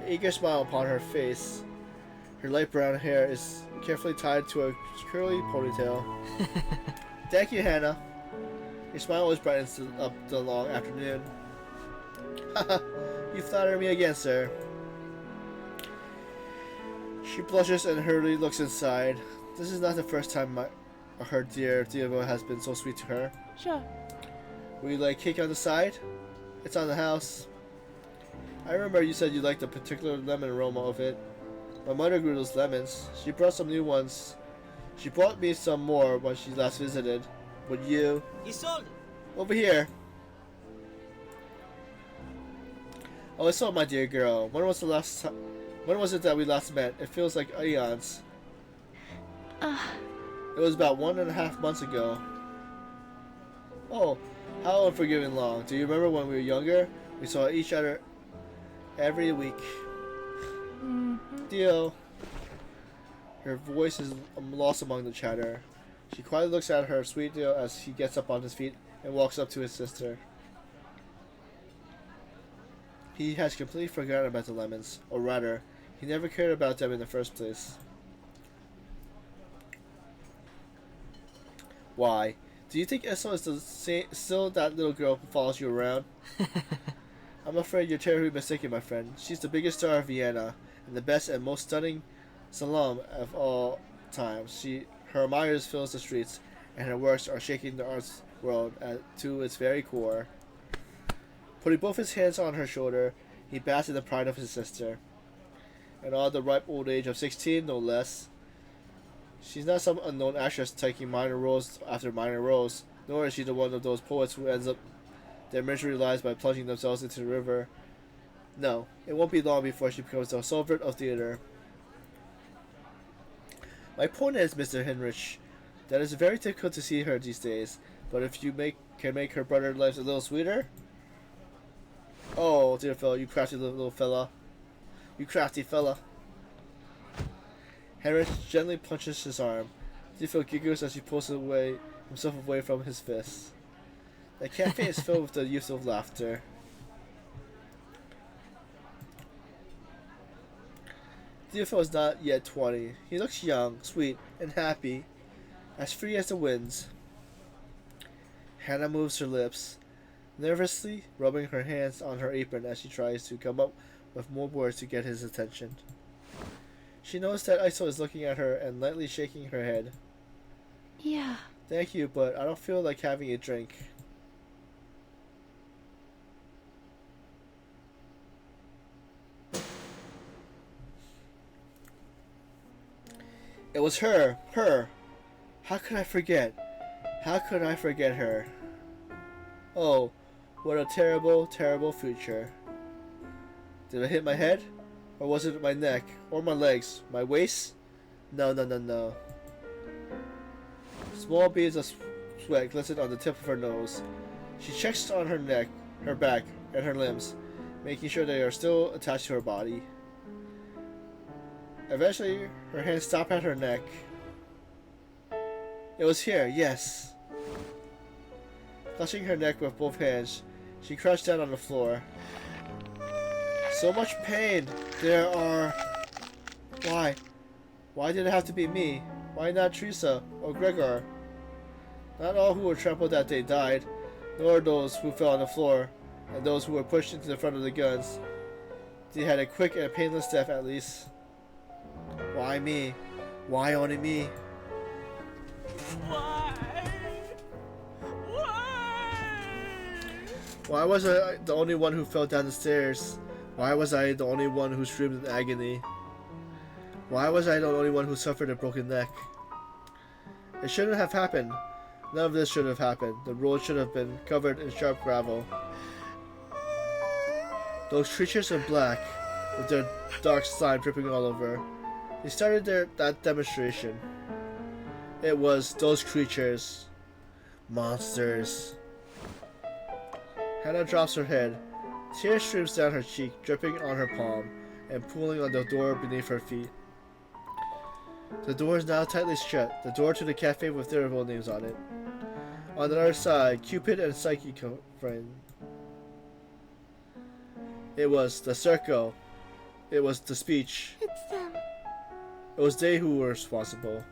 an eager smile upon her face. Her light brown hair is carefully tied to a curly ponytail. Thank you, Hannah. Your smile always brightens up the long afternoon. Haha, you flatter me again, sir. She blushes and hurriedly looks inside. This is not the first time her dear Theophil has been so sweet to her. Sure. Would you like cake on the side? It's on the house. I remember you said you liked the particular lemon aroma of it. My mother grew those lemons. She brought some new ones. She brought me some more when she last visited. Would you? Isolde! Over here. Oh, I saw my dear girl. When was it that we last met? It feels like eons. It was about 1.5 months ago. Oh, how unforgiving long. Do you remember when we were younger? We saw each other every week. Deal. Her voice is lost among the chatter. She quietly looks at her sweet deal as he gets up on his feet and walks up to his sister. He has completely forgotten about the lemons, or rather, he never cared about them in the first place. Why? Do you think Isolde is still that little girl who follows you around? I'm afraid you're terribly mistaken, my friend. She's the biggest star of Vienna, and the best and most stunning salon of all times. Her admirers fill the streets, and her works are shaking the arts world to its very core. Putting both his hands on her shoulder, he basks in the pride of his sister. And all the ripe old age of 16, no less. She's not some unknown actress taking minor roles after minor roles, nor is she the one of those poets who ends up their misery lies by plunging themselves into the river. No, it won't be long before she becomes the Solvert of theater. My point is, Mr. Heinrich, that it's very difficult to see her these days, but if you can make her brother's life a little sweeter... Oh, dear fellow, you crafty little fella. You crafty fella. Heinrich gently punches his arm. Deerfield giggles as he pulls himself away from his fists. The cafe is filled with the youth of laughter. Deerfield is not yet 20. He looks young, sweet, and happy, as free as the winds. Hannah moves her lips, nervously rubbing her hands on her apron as she tries to come up with more words to get his attention. She knows that Isolde is looking at her and lightly shaking her head. Yeah. Thank you, but I don't feel like having a drink. It It was her. Her. How could I forget? How could I forget her? Oh, what a terrible, terrible future. Did I hit my head? Or was it my neck? Or my legs? My waist? No, no, no, no. Small beads of sweat glistened on the tip of her nose. She checks on her neck, her back, and her limbs, making sure they are still attached to her body. Eventually, her hand stopped at her neck. It was here, yes. Clutching her neck with both hands, she crouched down on the floor. So much pain! There are... Why? Why did it have to be me? Why not Teresa or Gregor? Not all who were trampled that day died, nor those who fell on the floor, and those who were pushed into the front of the guns. They had a quick and painless death at least. Why me? Why only me? Why? Why? Why was I the only one who fell down the stairs? Why was I the only one who screamed in agony? Why was I the only one who suffered a broken neck? It shouldn't have happened. None of this should have happened. The road should have been covered in sharp gravel. Those creatures in black, with their dark slime dripping all over, they started that demonstration. It was those creatures. Monsters. Hannah drops her head. Tears streams down her cheek, dripping on her palm, and pooling on the door beneath her feet. The door is now tightly shut, the door to the cafe with their real names on it. On the other side, Cupid and Psyche confront. It was the circle. It was the speech. It's them. It was they who were responsible.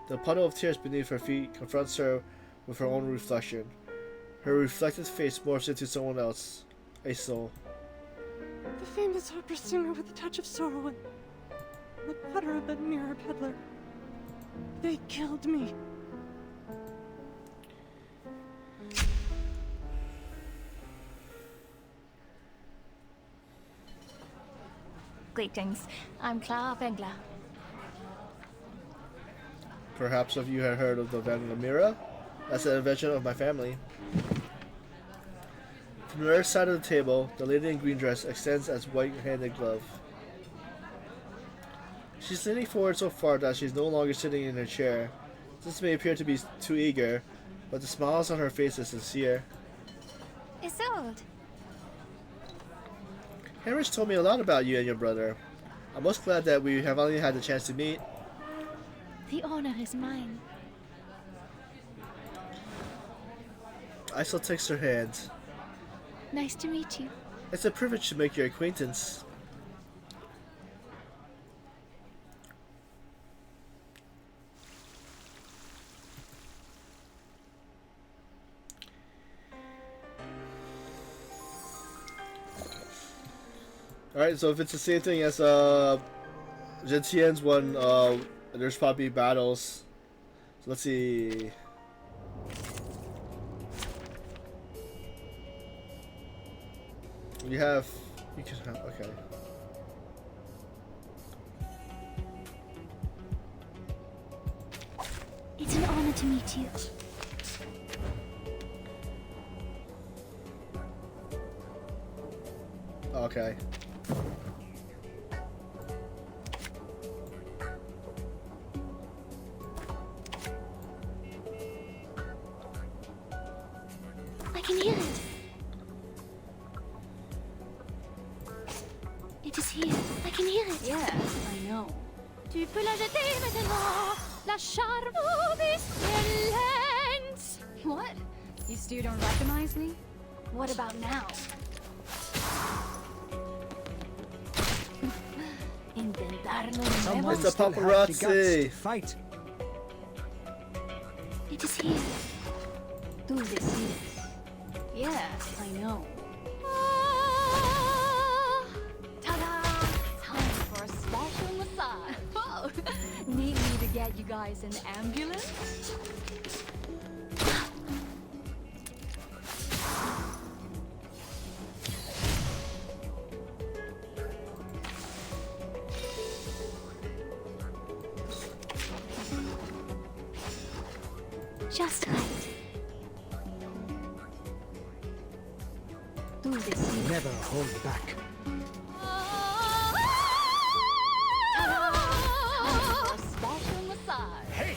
The puddle of tears beneath her feet confronts her with her own reflection. Her reflected face morphs into someone else, a soul. The famous opera singer with a touch of sorrow and the putter of a mirror peddler. They killed me. Greetings. I'm Clara Vengler. Perhaps of you had heard of the Van Mirror? That's an invention of my family. From the other side of the table, the lady in green dress extends a white-handed glove. She's leaning forward so far that she's no longer sitting in her chair. This may appear to be too eager, but the smiles on her face is sincere. Isolde. Heinrich told me a lot about you and your brother. I'm most glad that we have only had the chance to meet. The honor is mine. Isolde takes her hand. Nice to meet you. It's a privilege to make your acquaintance. Alright, so if it's the same thing as Gentien's one, there's probably battles. So let's see. You can have, okay. It's an honor to meet you. Okay. I can hear it. It is here. I can hear it. Yes, I know. Tu peux la jeter maintenant, la charbon excellence. What? You still don't recognize me? What about now? Inventarlo de nuevo. It's the paparazzi. Fight. It is here. Tú decides. Yes, I know. Ah, ta-da! Time for a special massage. Oh, need me to get you guys an ambulance? Just right. Do this. Never hold back. Time for a special massage. Hey!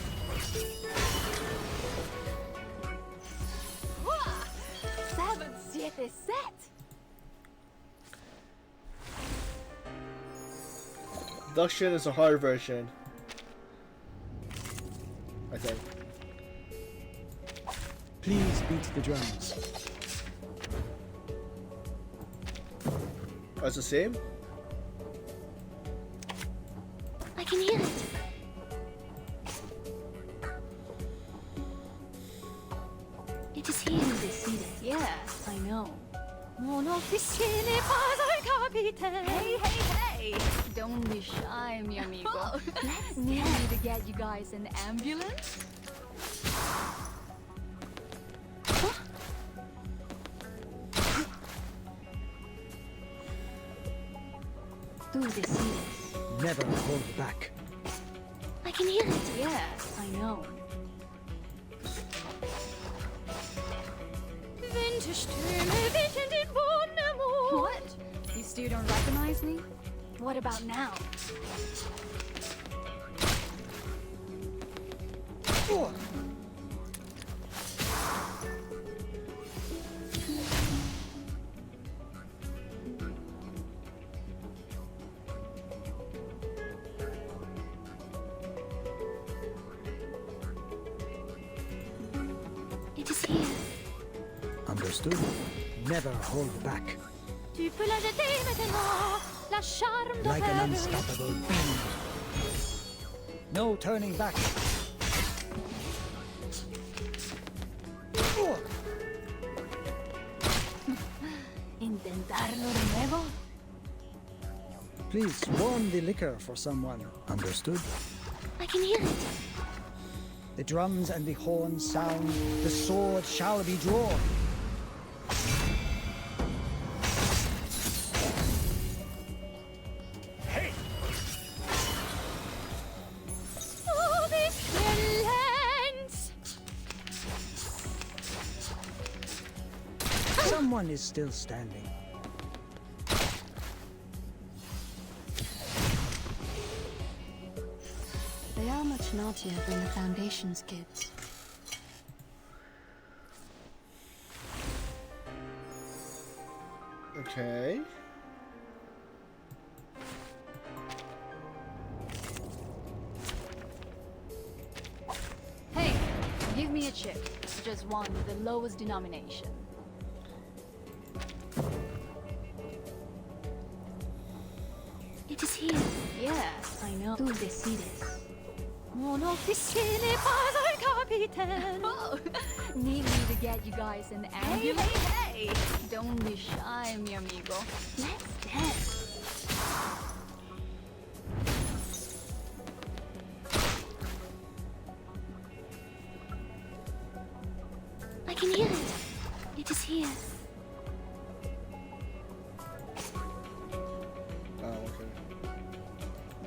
7, 7 set. Induction is a hard version, I think. Please beat the drums. Oh, it's the same? I can hear it. It is here. Yes, I know. Non officine pas capitaine. Hey, hey, hey! Don't be shy, mi amigo. Need me to get you guys an ambulance? Do this. Never hold back. I can hear it. Yes, I know. What? You still don't recognize me? What about now? It is here. Understood? Never hold back. Tu peux la jeter maintenant. La charme Like an d'opéra. unstoppable beam. No turning back. Intentarlo de nuevo? Please warm the liquor for someone. Understood? I can hear it. The drums and the horns sound. The sword shall be drawn. Hey! Oh, this violence. Someone is still standing. They are much naughtier than the Foundation's kids. Okay. Hey, give me a chip. Just one with the lowest denomination. It is here. Yes, I know. Do this. Mon officine pas capitaine. Oh, need me to get you guys an ambulance? Hey, hey, hey! Don't be shy, mi amigo. Let's dance. I can hear it. It is here. Oh, okay.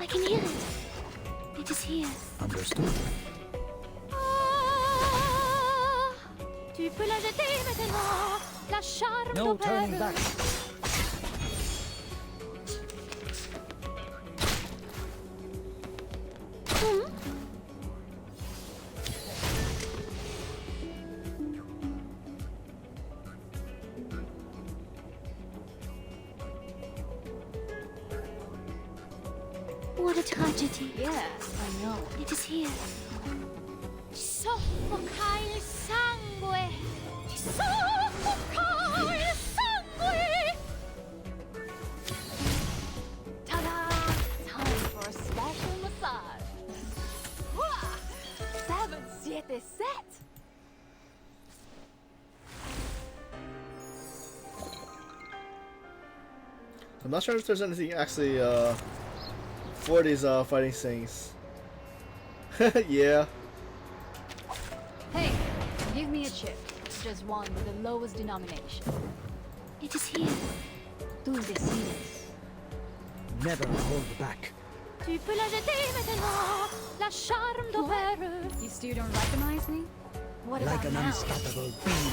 I can hear it. It is here. Understood? Ah, tu peux la jeter maintenant. La charme No d'opéra. turning back. What a tragedy. Yes, I know. It is here. Soffoca il sangue. Soffoca il sangue. Ta-da! Time for a special massage. Wah! 7, 7 set. I'm not sure if there's anything actually for these fighting things. Yeah. Hey, give me a chip. Just one with the lowest denomination. It is here. Do this. Never hold back. Tu peux la jeter maintenant. La charme d'opéra. You still don't recognize me? What like about an now? unstoppable beam.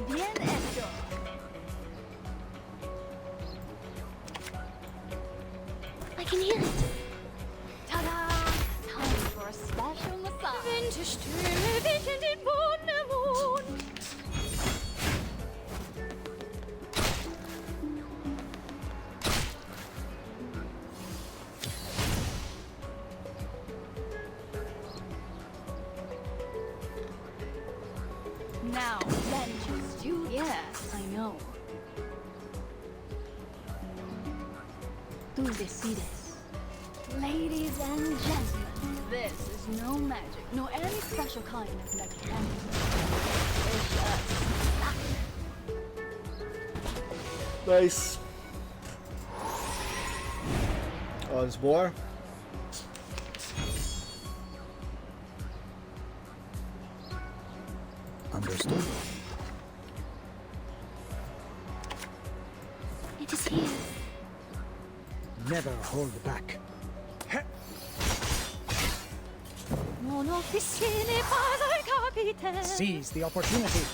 Bien hecho. I can hear it. Ta-da! Time for a special massage. Now, then just you. Yes, I know. Tú decides. Ladies and gentlemen, this is no magic, nor any special kind of mechanism. It's just luck. Nice. Oh, there's more? Understood. It is here. Never hold back. Non officine pas al capitaine. Seize the opportunity.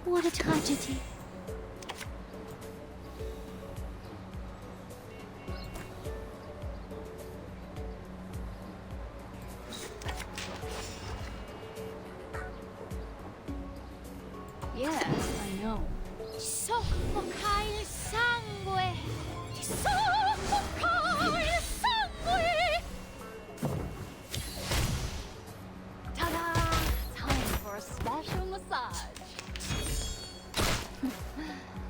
What a tragedy. Yes, I know. Soffoca il sangue! Soffoca il sangue! Ta-da! Time for a special massage.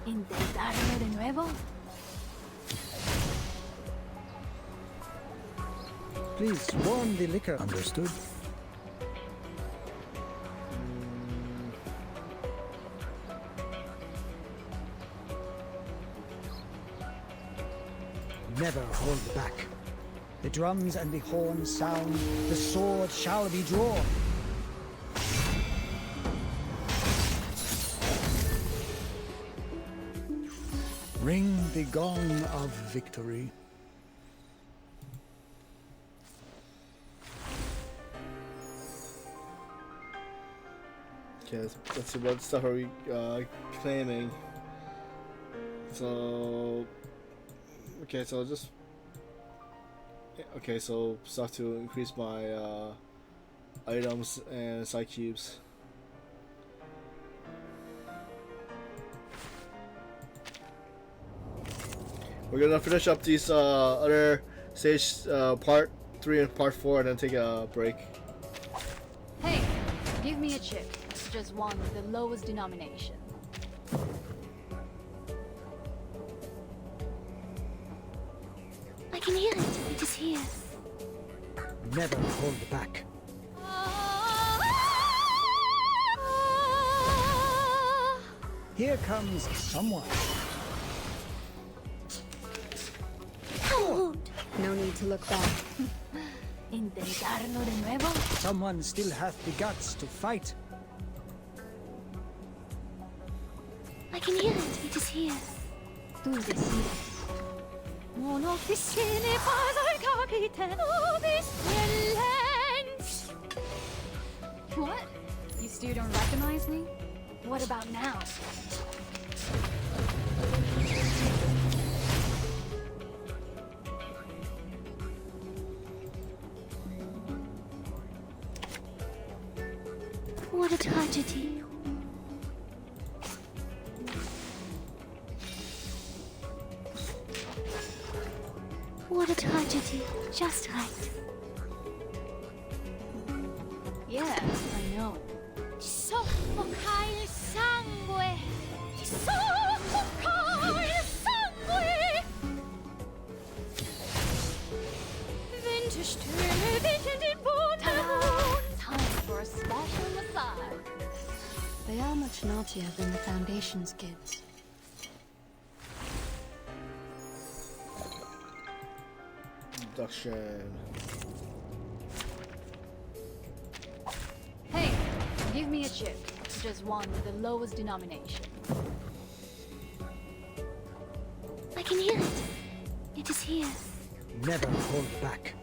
¿Intentarlo de nuevo? Please warm the liquor. Understood. Never hold back. The drums and the horns sound. The sword shall be drawn. Ring the gong of victory. Okay, let's see what stuff are we claiming. So, okay, so just okay, so stuff to increase my items and side cubes. We're gonna finish up these other stage part 3 and part 4 and then take a break. Hey, give me a chip. Just one with the lowest denomination. I can hear it. It is here. Never hold back. Here comes someone. Hold! No need to look back. ¿Intentarlo de nuevo? Someone still hath the guts to fight. I can hear it. It is here. Tú decides. Non officine pas al capitaine. Oh, this relents. What? You still don't recognize me? What about now? What a tragedy. What a tragedy. Just right. Yes, I know. Soffoca il sangue! Soffoca il sangue! flashier than the Foundation's kids. Abduction. Hey, give me a chip. Just one with the lowest denomination. I can hear it. It is here. Never hold back.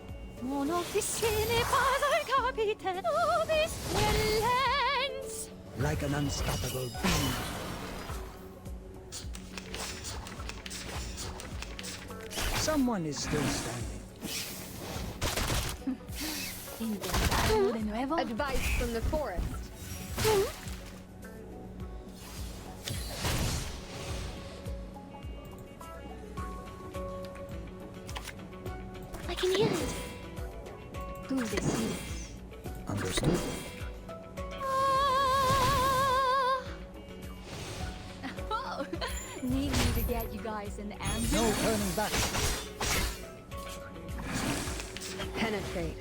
Mon officier n'est pas un capitaine. Oh, this violence! Like an unstoppable beam. Someone is still standing. Intentarlo de nuevo. Advice from the forest. I can hear it. Tú decides. Understood? Oh, need me to get you guys an ambulance? No turning back. Penetrate.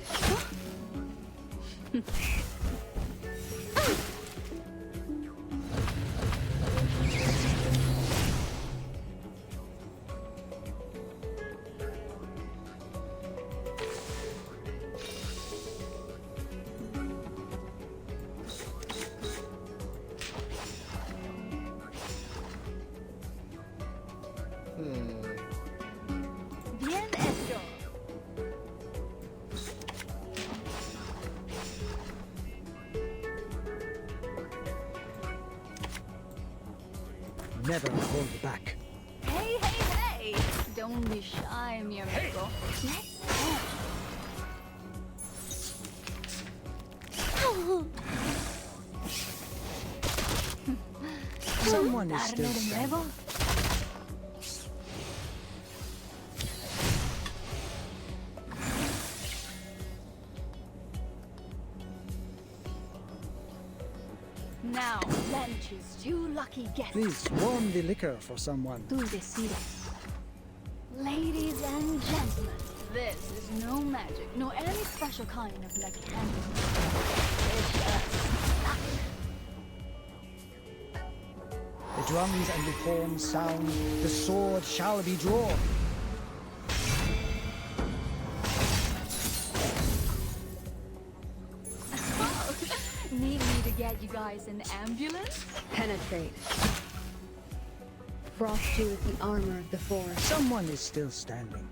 Bien hecho. Never hold back. Hey, hey, hey! Don't be shy, mi amigo. Let's dance. Someone is Darlo still de standing. nuevo. Now, Lenches, you lucky guest. Please warm the liquor for someone. Tú decides. Ladies and gentlemen, this is no magic, nor any special kind of lucky handling. It's just luck. The drums and the horns sound. The sword shall be drawn. Oh, need me to get you guys an ambulance? Penetrate. Frost you with the armor of the forest. Someone is still standing.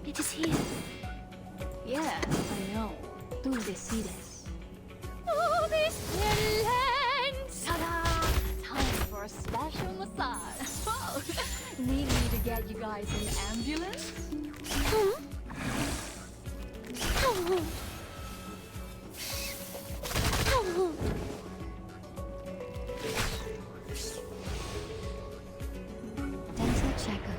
It is here. Yeah, I know. Tú decides. Oh, this violence! Ta-da! Time for a special massage. Oh, need me to get you guys an ambulance? Dental checker.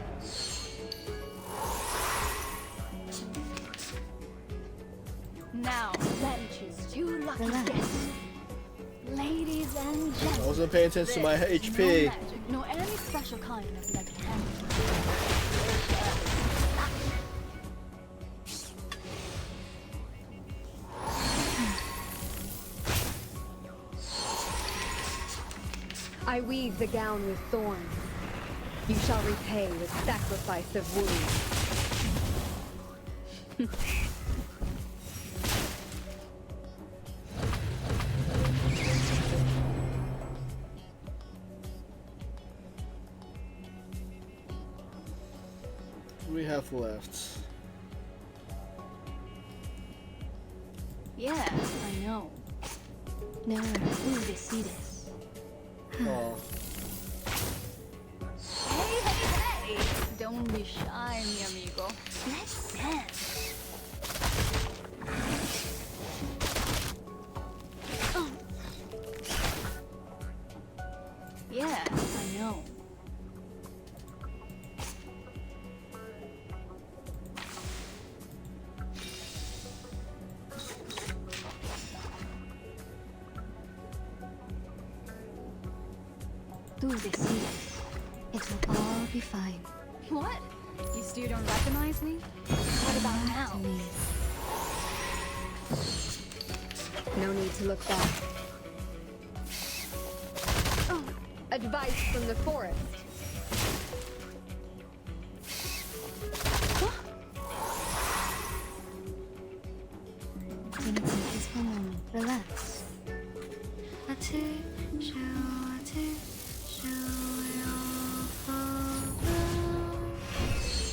Now, Lenches, you lucky guests. Ladies and I gentlemen, wasn't paying attention to my this is HP. no magic, nor any special kind of lucky handling. I weave the gown with thorns. You shall repay with sacrifice of wounds. We have left. Yeah, I know. Now, tú decides. Oh, Hey, hey, hey! Don't be shy, mi amigo. Let's dance. Oh. Yeah, I know. Tú decides. It will all be fine. What? You still don't recognize me? What about now? No need to look back. Oh, advice from the forest. You need some peaceful moment. Relax.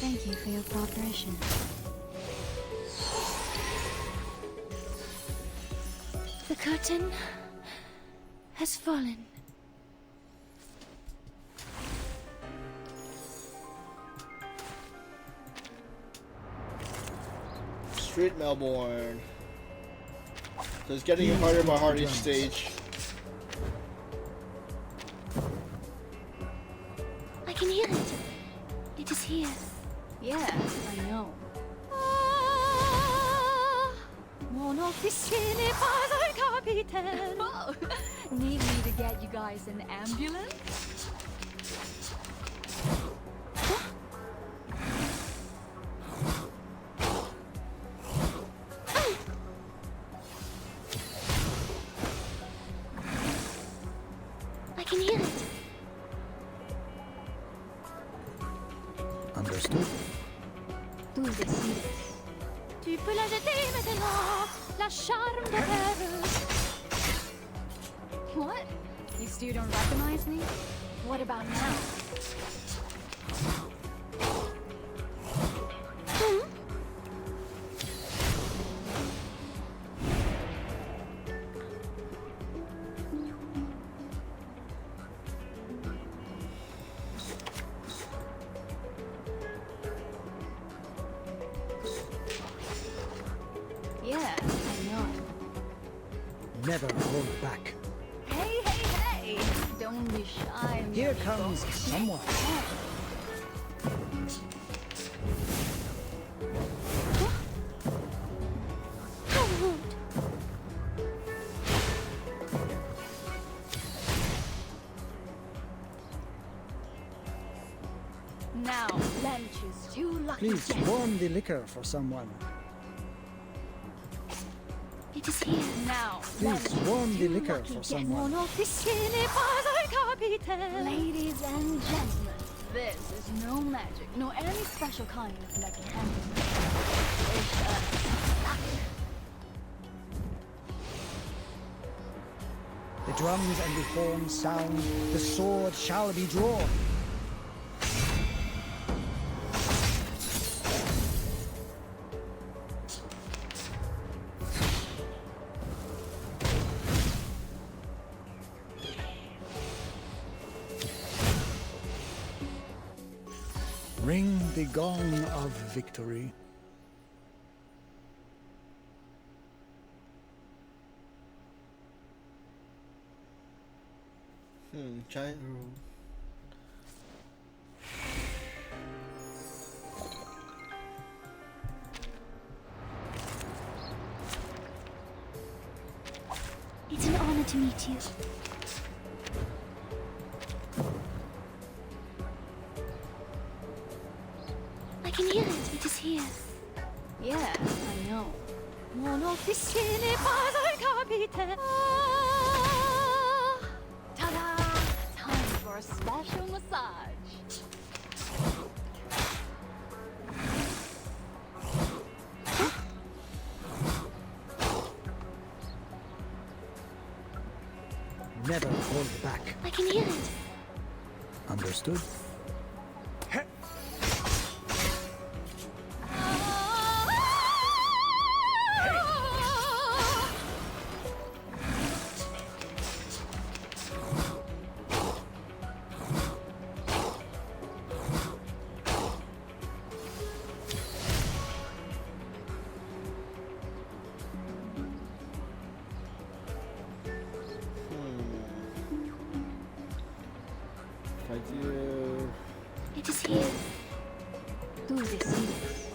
Thank you for your cooperation. The curtain has fallen. Street Melbourne. So it's getting harder by harder each stage. I can hear it. It is here. Yeah, I know. Mon officine pas capitaine. Oh, need me to get you guys an ambulance? I can hear it. Understood. Tú decides. Tu peux la jeter maintenant. La charme de Reverese. What? You still don't recognize me? What about now? Yeah, I know. Never hold back. Hey, hey, hey! Don't be shy. Here amigo. comes someone. Now, Lenches, you lucky Please guest. warm the liquor for someone. It is here. Now, Please Lenches, warm the you liquor lucky for guest. someone. Mon officine pas capitaine. Ladies and gentlemen, this is no magic, nor any special kind of lucky handling. It's luck. The drums and the horns sound. The sword shall be drawn. Ring the gong of victory. Giant room. It's an honor to meet you. I can hear it. It is here. Yeah, I know. Mon officine pas capitaine. Ta-da! Time for a special massage. Never hold back. I can hear it. Understood? If I do... It is here. Tú decides.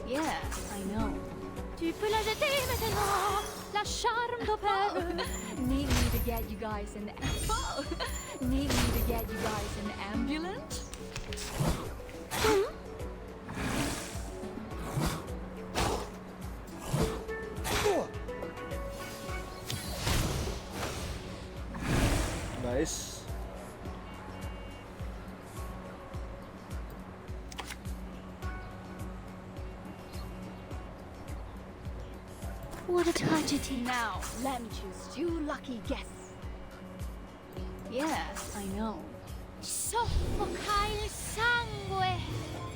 Yeah, I know. Tu peux la jeter maintenant. La charme de Reverese. Need me get you guys an oh, need me to get you guys an ambulance? Nice. What a tragedy. Now, let me choose two lucky guests. Yes, I know. Soffoca il sangue.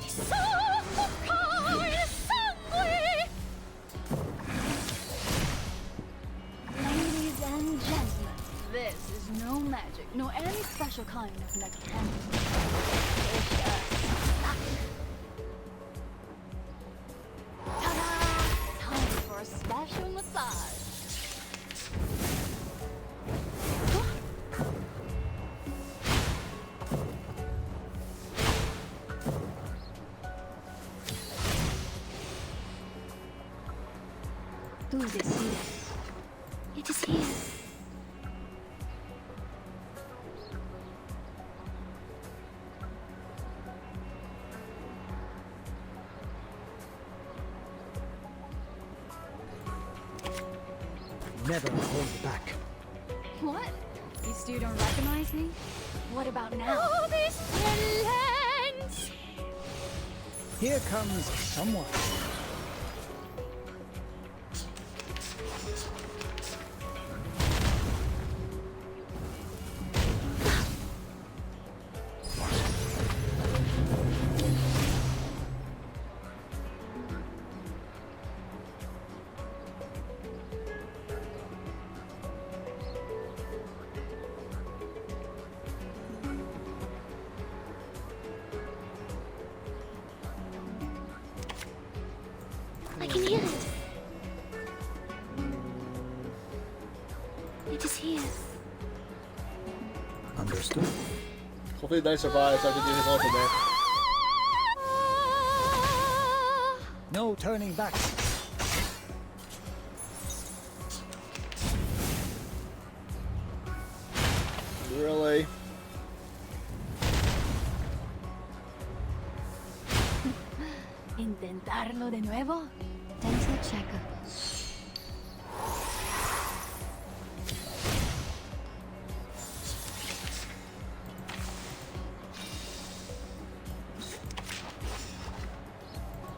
Soffoca il sangue. Ladies and gentlemen, this is no magic, nor any special kind of mechanism. It's just luck. Ta-da! Time for a special massage. Tú decides. It is here. Never hold back. What? You still don't recognize me? What about now? Oh, this talent! Here comes someone. I can hear it. It is here. Understood. Hopefully, Knight survives so I can do his ultimate. No turning back. Really? ¿Intentarlo de nuevo? Dental checker.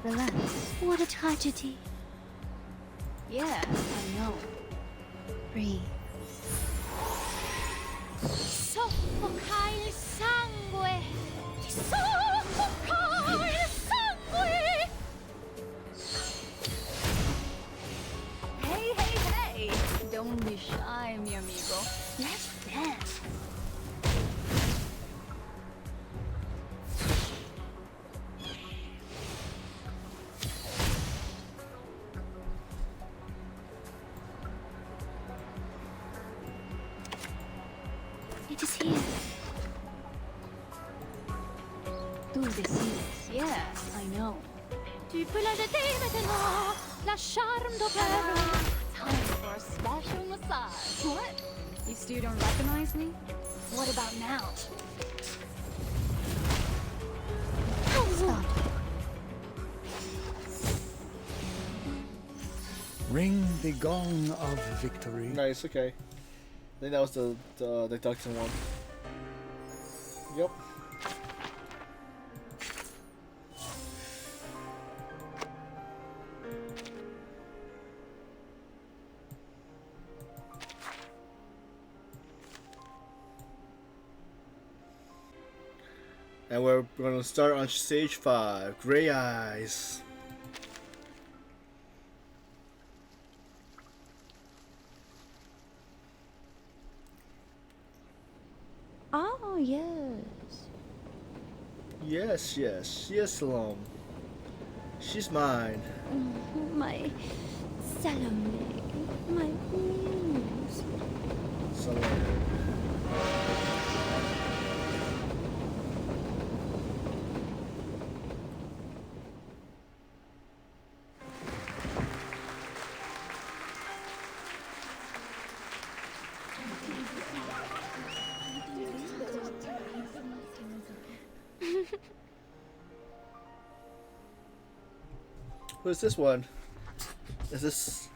Relax. What a tragedy. Yes, I know. Breathe. Soffoca il sangue. Soffoca il sangue. Hey, hey, hey! Don't be shy, mi amigo. Let's dance. It is here. Tú decides. Yes, I know. Tu peux l'ajouter maintenant. La charme d'opéra. Time for a special massage. What? You still don't recognize me? What about now? Stop. Ring the gong of victory. Nice, okay. I think that was the deduction one. Yep. And we're going to start on stage 5, Gray Eyes. Oh, yes. Yes, yes, yes, Salome. She's mine. My Salome. My muse. Salome. Who's this one? Is this...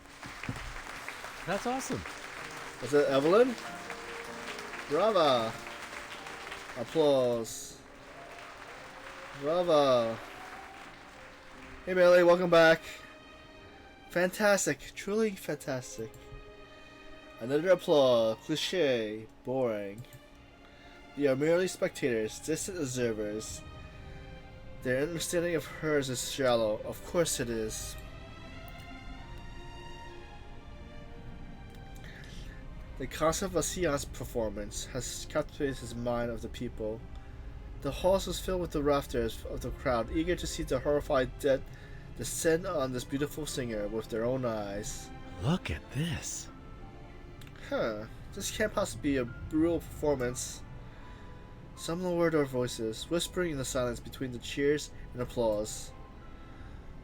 That's awesome. Is it Evelyn? Brava! Applause. Bravo! Hey Melee, welcome back. Fantastic, truly fantastic. Another applause. Cliche. Boring. They are merely spectators, distant observers. Their understanding of hers is shallow. Of course it is. The concept of a seance performance has captivated his mind of the people. The halls was filled with the rafters of the crowd, eager to see the horrified dead descend on this beautiful singer with their own eyes. Look at this. Huh. This can't possibly be a brutal performance. Some lowered their voices, whispering in the silence between the cheers and applause.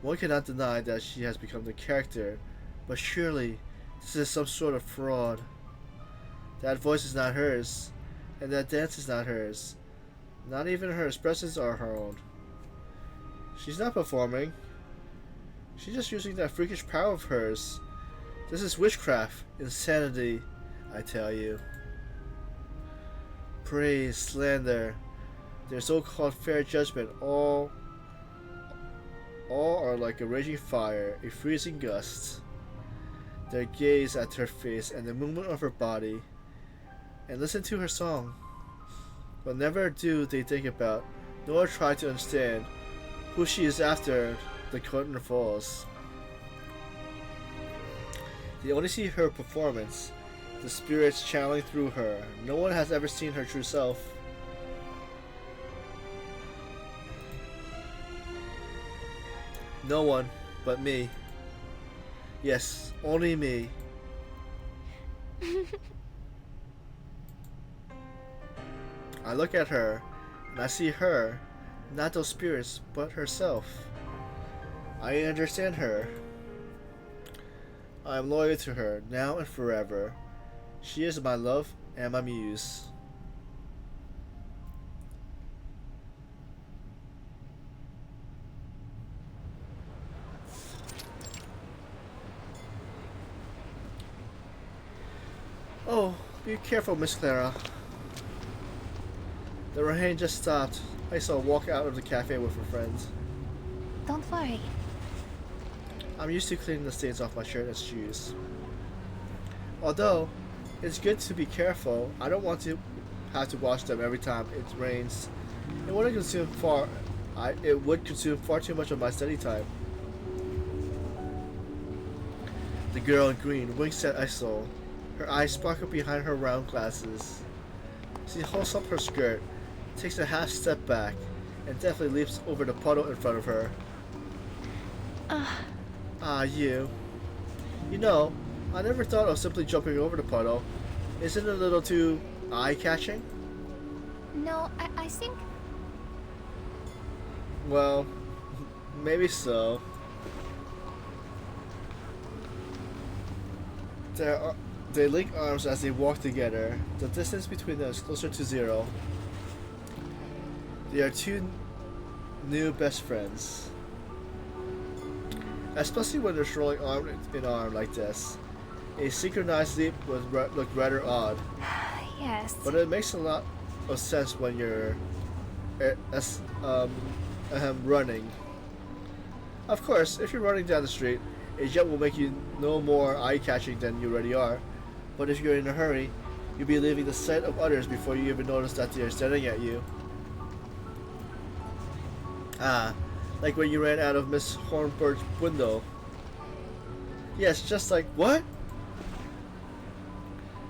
One cannot deny that she has become the character, but surely this is some sort of fraud. That voice is not hers, and that dance is not hers. Not even her expressions are her own. She's not performing. She's just using that freakish power of hers. This is witchcraft, insanity, I tell you. Praise, slander, their so-called fair judgment, all are like a raging fire, a freezing gust. Their gaze at her face and the movement of her body, and listen to her song. But never do they think about, nor try to understand, who she is after the curtain falls. They only see her performance, the spirits channeling through her. No one has ever seen her true self. No one but me. Yes, only me. I look at her, and I see her, not those spirits, but herself. I understand her. I am loyal to her, now and forever. She is my love and my muse. Oh, be careful, Miss Clara. The rain just stopped. I saw her walk out of the cafe with her friends. Don't worry. I'm used to cleaning the stains off my shirt and shoes. Although, it's good to be careful. I don't want to have to wash them every time it rains. It would consume far too much of my study time. The girl in green winks at Isolde. Her eyes sparkle behind her round glasses. She holds up her skirt, takes a half step back, and definitely leaps over the puddle in front of her. You. You know, I never thought of simply jumping over the puddle. Isn't it a little too eye-catching? No, I think... Well, maybe so. They link arms as they walk together. The distance between them is closer to zero. They are two new best friends. Especially when they're strolling arm in arm like this. A synchronized leap would look rather odd. Yes. But it makes a lot of sense when you're running. Of course, if you're running down the street, a jump will make you no more eye-catching than you already are. But if you're in a hurry, you'll be leaving the sight of others before you even notice that they are staring at you. Like when you ran out of Miss Hornbird's window. Yes, just like, what?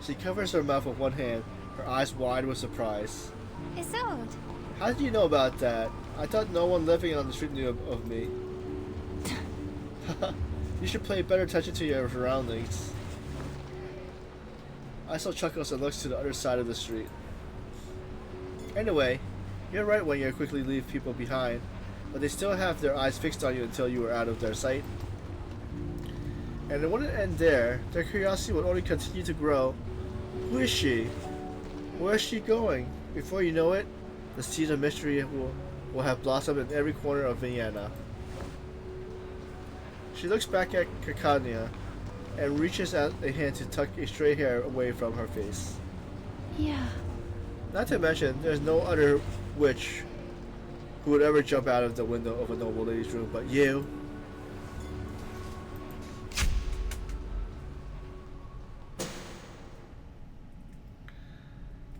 She covers her mouth with one hand, her eyes wide with surprise. Isolde. How did you know about that? I thought no one living on the street knew of me. You should pay better attention to your surroundings. Isolde chuckles and looks to the other side of the street. Anyway, you're right when you quickly leave people behind, but they still have their eyes fixed on you until you are out of their sight. And it wouldn't end there. Their curiosity would only continue to grow. Who is she? Where is she going? Before you know it, the seed of mystery will have blossomed in every corner of Vienna. She looks back at Kakanya and reaches out a hand to tuck a stray hair away from her face. Yeah. Not to mention, there's no other witch who would ever jump out of the window of a noble lady's room but you.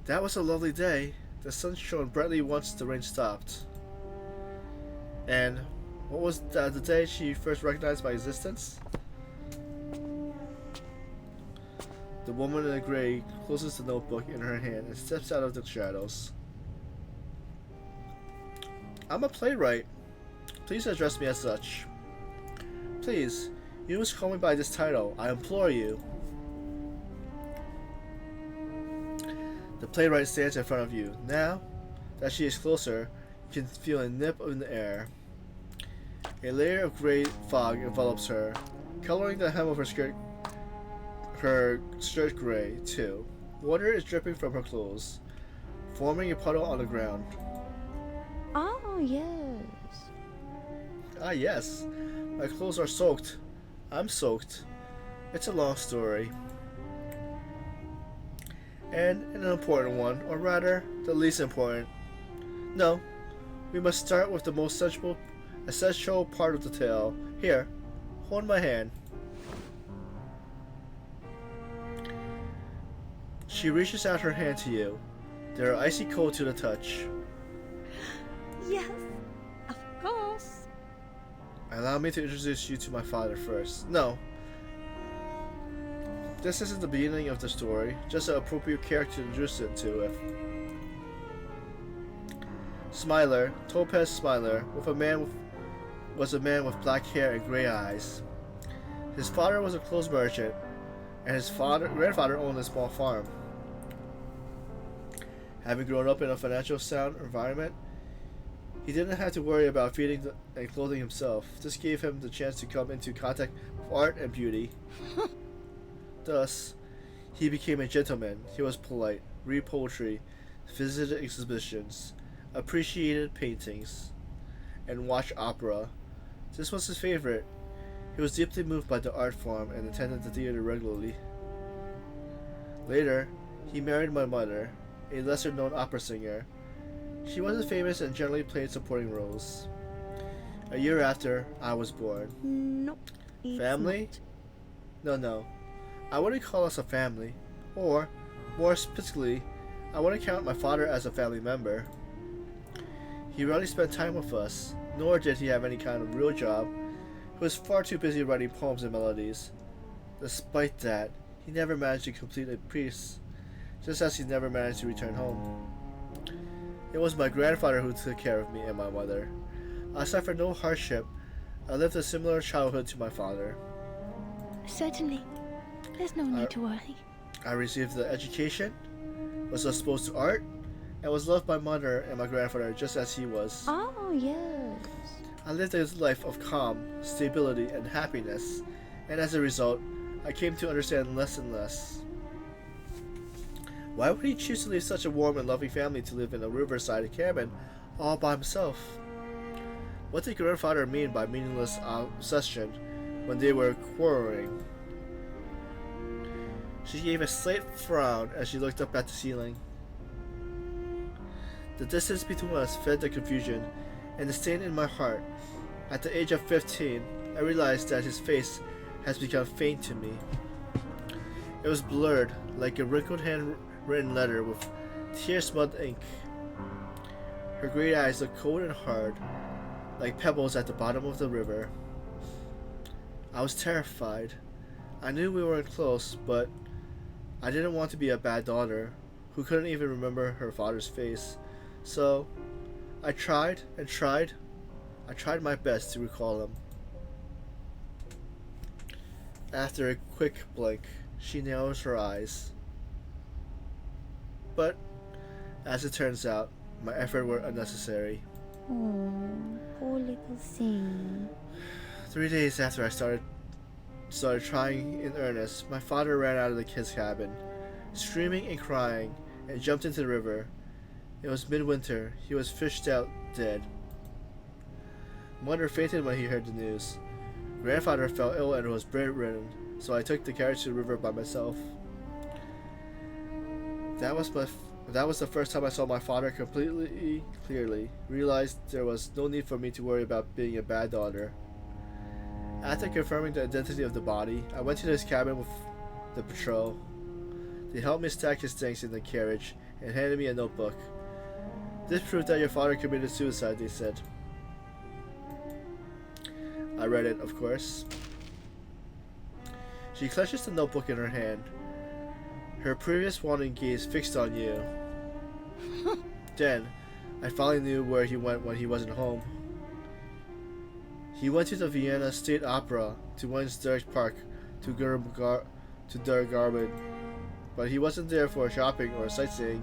That was a lovely day. The sun shone brightly once the rain stopped. And what was the day she first recognized my existence? The woman in the gray closes the notebook in her hand and steps out of the shadows. I'm a playwright. Please address me as such. Please, you must call me by this title. I implore you. The playwright stands in front of you. Now that she is closer, you can feel a nip in the air. A layer of gray fog envelops her, coloring the hem of her skirt gray, too. Water is dripping from her clothes, forming a puddle on the ground. Oh, yes. Ah, yes. My clothes are soaked. I'm soaked. It's a long story. And an important one, or rather, the least important. No, we must start with the most essential part of the tale. Here, hold my hand. She reaches out her hand to you. They are icy cold to the touch. Yes, of course. Allow me to introduce you to my father first. No. This isn't the beginning of the story, just an appropriate character to introduce it to with. Smiler, Topaz Smiler, was a man with black hair and gray eyes. His father was a clothes merchant, and his grandfather owned a small farm. Having grown up in a financial sound environment, he didn't have to worry about feeding and clothing himself. This gave him the chance to come into contact with art and beauty. Thus, he became a gentleman. He was polite, read poetry, visited exhibitions, appreciated paintings, and watched opera. This was his favorite. He was deeply moved by the art form and attended the theater regularly. Later, he married my mother, a lesser-known opera singer. She wasn't famous and generally played supporting roles. A year after, I was born. Nope. Family? No. I wouldn't call us a family. Or, more specifically, I wouldn't count my father as a family member. He rarely spent time with us, nor did he have any kind of real job. He was far too busy writing poems and melodies. Despite that, he never managed to complete a piece, just as he never managed to return home. It was my grandfather who took care of me and my mother. I suffered no hardship. I lived a similar childhood to my father. Certainly. There's no need to worry. I received the education, was exposed to art, and was loved by mother and my grandfather just as he was. Oh, yes. I lived a life of calm, stability, and happiness, and as a result, I came to understand less and less. Why would he choose to leave such a warm and loving family to live in a riverside cabin all by himself? What did grandfather mean by meaningless obsession when they were quarreling? She gave a slight frown as she looked up at the ceiling. The distance between us fed the confusion and the stain in my heart. At the age of 15, I realized that his face has become faint to me. It was blurred, like a wrinkled handwritten letter with tear-smudged ink. Her gray eyes looked cold and hard, like pebbles at the bottom of the river. I was terrified. I knew we weren't close, but I didn't want to be a bad daughter who couldn't even remember her father's face. So, I tried and tried. I tried my best to recall him. After a quick blink, she narrows her eyes. But, as it turns out, my efforts were unnecessary. Oh, poor little thing. 3 days after I started trying in earnest, my father ran out of his cabin, screaming and crying, and jumped into the river. It was midwinter. He was fished out dead. Mother fainted when he heard the news. Grandfather fell ill and was bedridden, so I took the carriage to the river by myself. That was the first time I saw my father completely clearly, realized there was no need for me to worry about being a bad daughter. After confirming the identity of the body, I went to his cabin with the patrol. They helped me stack his things in the carriage and handed me a notebook. This proved that your father committed suicide, they said. I read it, of course. She clutches the notebook in her hand, her previous wanting gaze fixed on you. Then, I finally knew where he went when he wasn't home. He went to the Vienna State Opera, to Wensderg Park, to Der Garben. But he wasn't there for shopping or sightseeing.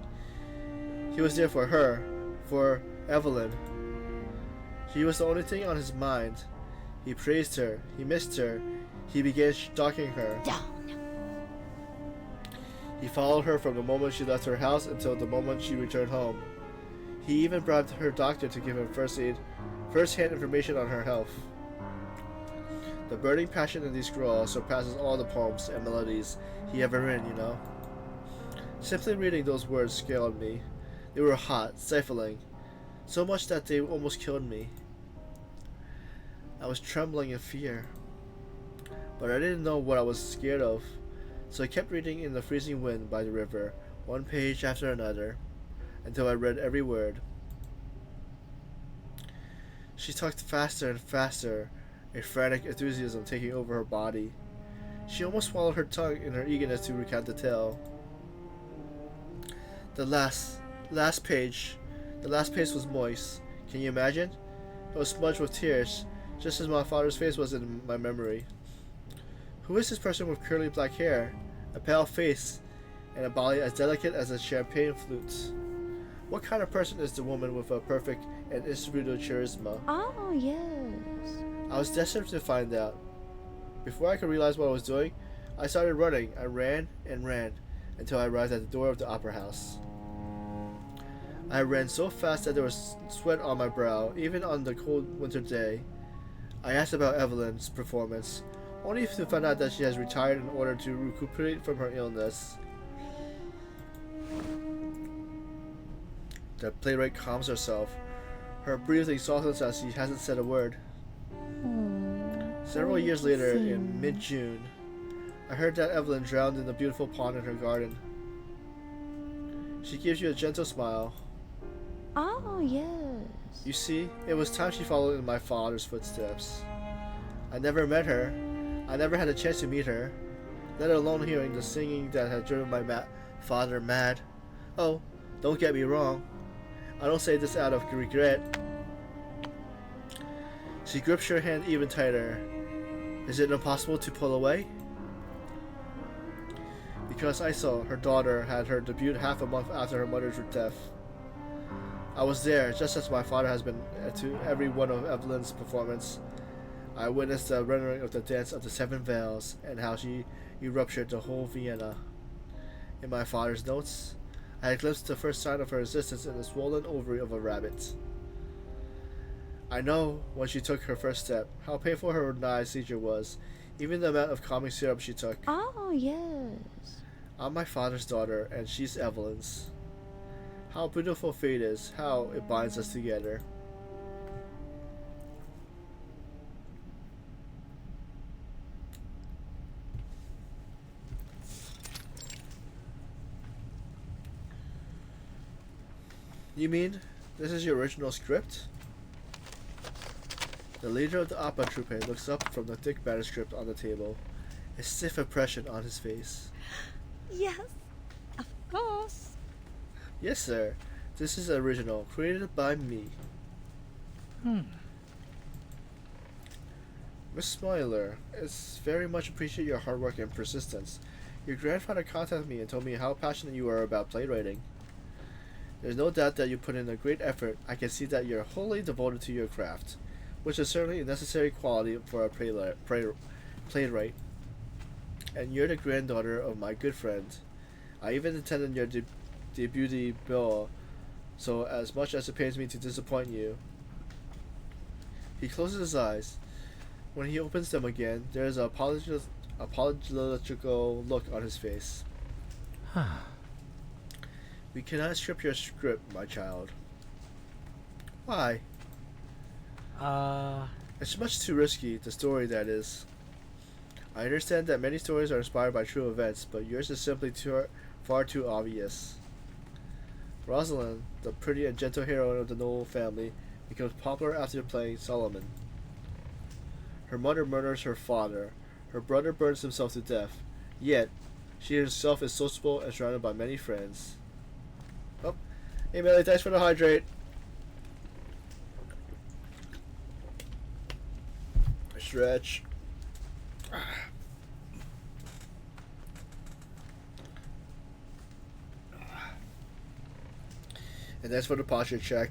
He was there for her, for Evelyn. She was the only thing on his mind. He praised her, he missed her, he began stalking her. He followed her from the moment she left her house until the moment she returned home. He even bribed her doctor to give him first-hand information on her health. The burning passion in these scrolls surpasses all the poems and melodies he ever written, you know. Simply reading those words scalded me. They were hot, stifling, so much that they almost killed me. I was trembling in fear, but I didn't know what I was scared of, so I kept reading in the freezing wind by the river, one page after another, until I read every word. She talked faster and faster, a frantic enthusiasm taking over her body. She almost swallowed her tongue in her eagerness to recount the tale. The last page was moist. Can you imagine? It was smudged with tears, just as my father's face was in my memory. Who is this person with curly black hair, a pale face, and a body as delicate as a champagne flute? What kind of person is the woman with a perfect and indisputable charisma? Oh, yes. I was desperate to find out. Before I could realize what I was doing, I started running. I ran and ran until I arrived at the door of the opera house. I ran so fast that there was sweat on my brow, even on the cold winter day. I asked about Evelyn's performance, only to find out that she has retired in order to recuperate from her illness. The playwright calms herself. Her breathing softens as she hasn't said a word. Several years later, in mid-June, I heard that Evelyn drowned in the beautiful pond in her garden. She gives you a gentle smile. Oh, yes. You see, it was time she followed in my father's footsteps. I never met her. I never had a chance to meet her, let alone hearing the singing that had driven my father mad. Oh, don't get me wrong. I don't say this out of regret. She grips her hand even tighter. Is it impossible to pull away? Because Isolde, her daughter, had her debut half a month after her mother's death. I was there, just as my father has been to every one of Evelyn's performance. I witnessed the rendering of the dance of the Seven Veils and how she ruptured the whole Vienna. In my father's notes, I had glimpsed the first sign of her existence in the swollen ovary of a rabbit. I know, when she took her first step, how painful her denied seizure was, even the amount of calming syrup she took. Oh, yes. I'm my father's daughter, and she's Evelyn's. How beautiful fate is, how it binds us together. You mean, this is your original script? The leader of the opera troupe looks up from the thick manuscript on the table, a stiff impression on his face. Yes, of course. Yes, sir. This is original, created by me. Miss Smiler, it's very much appreciate your hard work and persistence. Your grandfather contacted me and told me how passionate you are about playwriting. There's no doubt that you put in a great effort. I can see that you're wholly devoted to your craft, which is certainly a necessary quality for a playwright. And you're the granddaughter of my good friend. I even attended your debut ball, so as much as it pains me to disappoint you. He closes his eyes. When he opens them again, there is an apological look on his face. We cannot strip your script, my child. Why? It's much too risky, the story that is. I understand that many stories are inspired by true events, but yours is simply far too obvious. Rosalind, the pretty and gentle heroine of the Noel family, becomes popular after playing Solomon. Her mother murders her father. Her brother burns himself to death. Yet, she herself is sociable and surrounded by many friends. Oh, hey Melly, thanks for the hydrate. Stretch. And that's for the posture check.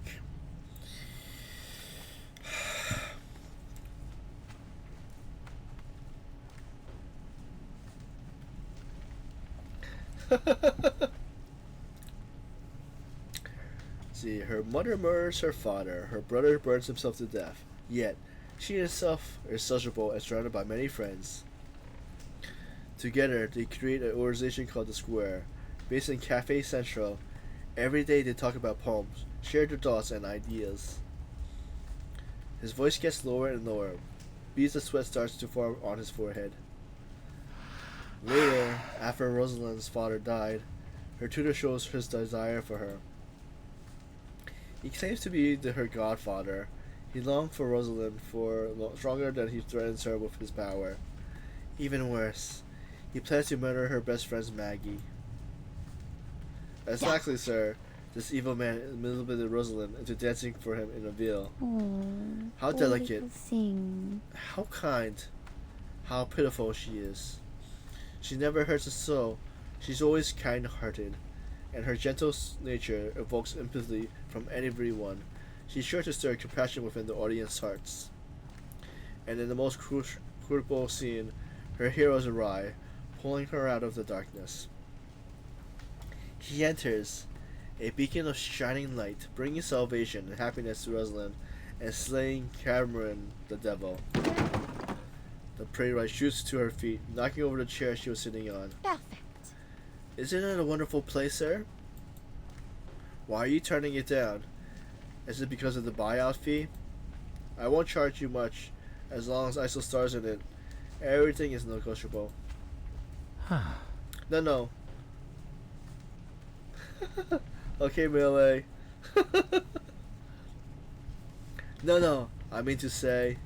See, her mother murders her father, her brother burns himself to death, yet she herself is sociable and surrounded by many friends. Together, they create an organization called The Square, based in Cafe Central. Every day they talk about poems, share their thoughts and ideas. His voice gets lower and lower. Beads of sweat starts to form on his forehead. Later, after Rosalind's father died, her tutor shows his desire for her. He claims to be her godfather. He longed for Rosalind for stronger than he threatens her with his power. Even worse, he plans to murder her best friend Maggie. Exactly, sir. This evil man manipulated Rosalind into dancing for him in a veil. How delicate, how kind, how pitiful she is. She never hurts a soul. She's always kind-hearted, and her gentle nature evokes empathy from everyone. She's sure to stir compassion within the audience's hearts. And in the most crucial scene, her heroes arrive, pulling her out of the darkness. He enters, a beacon of shining light, bringing salvation and happiness to Rosalind, and slaying Cameron the devil. The playwright shoots to her feet, knocking over the chair she was sitting on. Perfect. Isn't it a wonderful play, sir? Why are you turning it down? Is it because of the buyout fee? I won't charge you much, as long as Isolde stars in it. Everything is negotiable. No. Okay, Melee. No, I mean to say...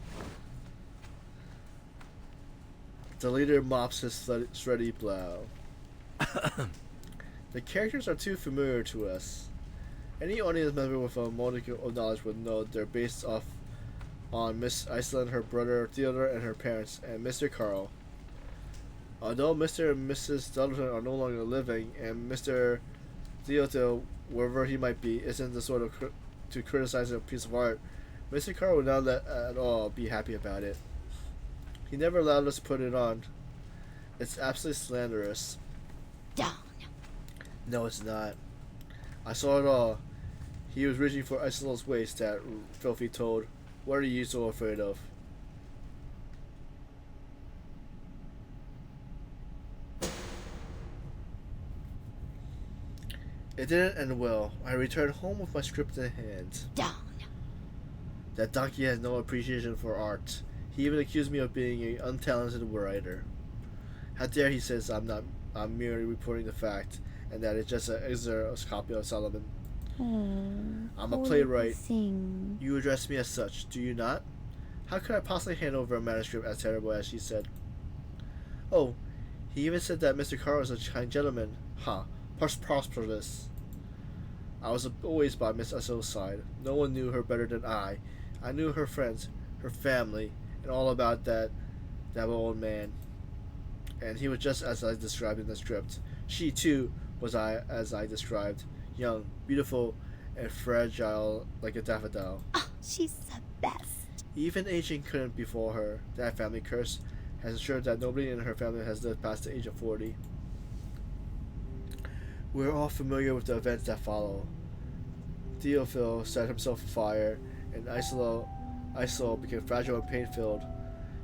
The leader mops his sweaty brow. The characters are too familiar to us. Any audience member with a modicum of knowledge would know they're based off on Miss Isolde, her brother Theodore, and her parents, and Mr. Carl. Although Mr. and Mrs. Dalton are no longer living, and Mr. Theodore, wherever he might be, isn't the sort of to criticize a piece of art, Mr. Carl would not at all be happy about it. He never allowed us to put it on. It's absolutely slanderous. Down. No, it's not. I saw it all. He was reaching for Isolde's waist, that filthy toad. What are you so afraid of? It didn't end well. I returned home with my script in hand. Down. That donkey has no appreciation for art. He even accused me of being an untalented writer. How dare he says I'm merely reporting the fact, and that it's just a copy of Solomon. I'm a playwright. You address me as such, do you not? How could I possibly hand over a manuscript as terrible as she said? Oh, he even said that Mr. Carl is a kind gentleman. Ha, prosperous. I was always by Miss Isolde's side. No one knew her better than I. I knew her friends, her family, and all about that old man. And he was just as I described in the script. She, too, was as I described. Young, beautiful, and fragile like a daffodil. Oh, she's the best. Even aging couldn't befall her. That family curse has ensured that nobody in her family has lived past the age of 40. We're all familiar with the events that follow. Theophil set himself afire, and Isolde became fragile and pain-filled.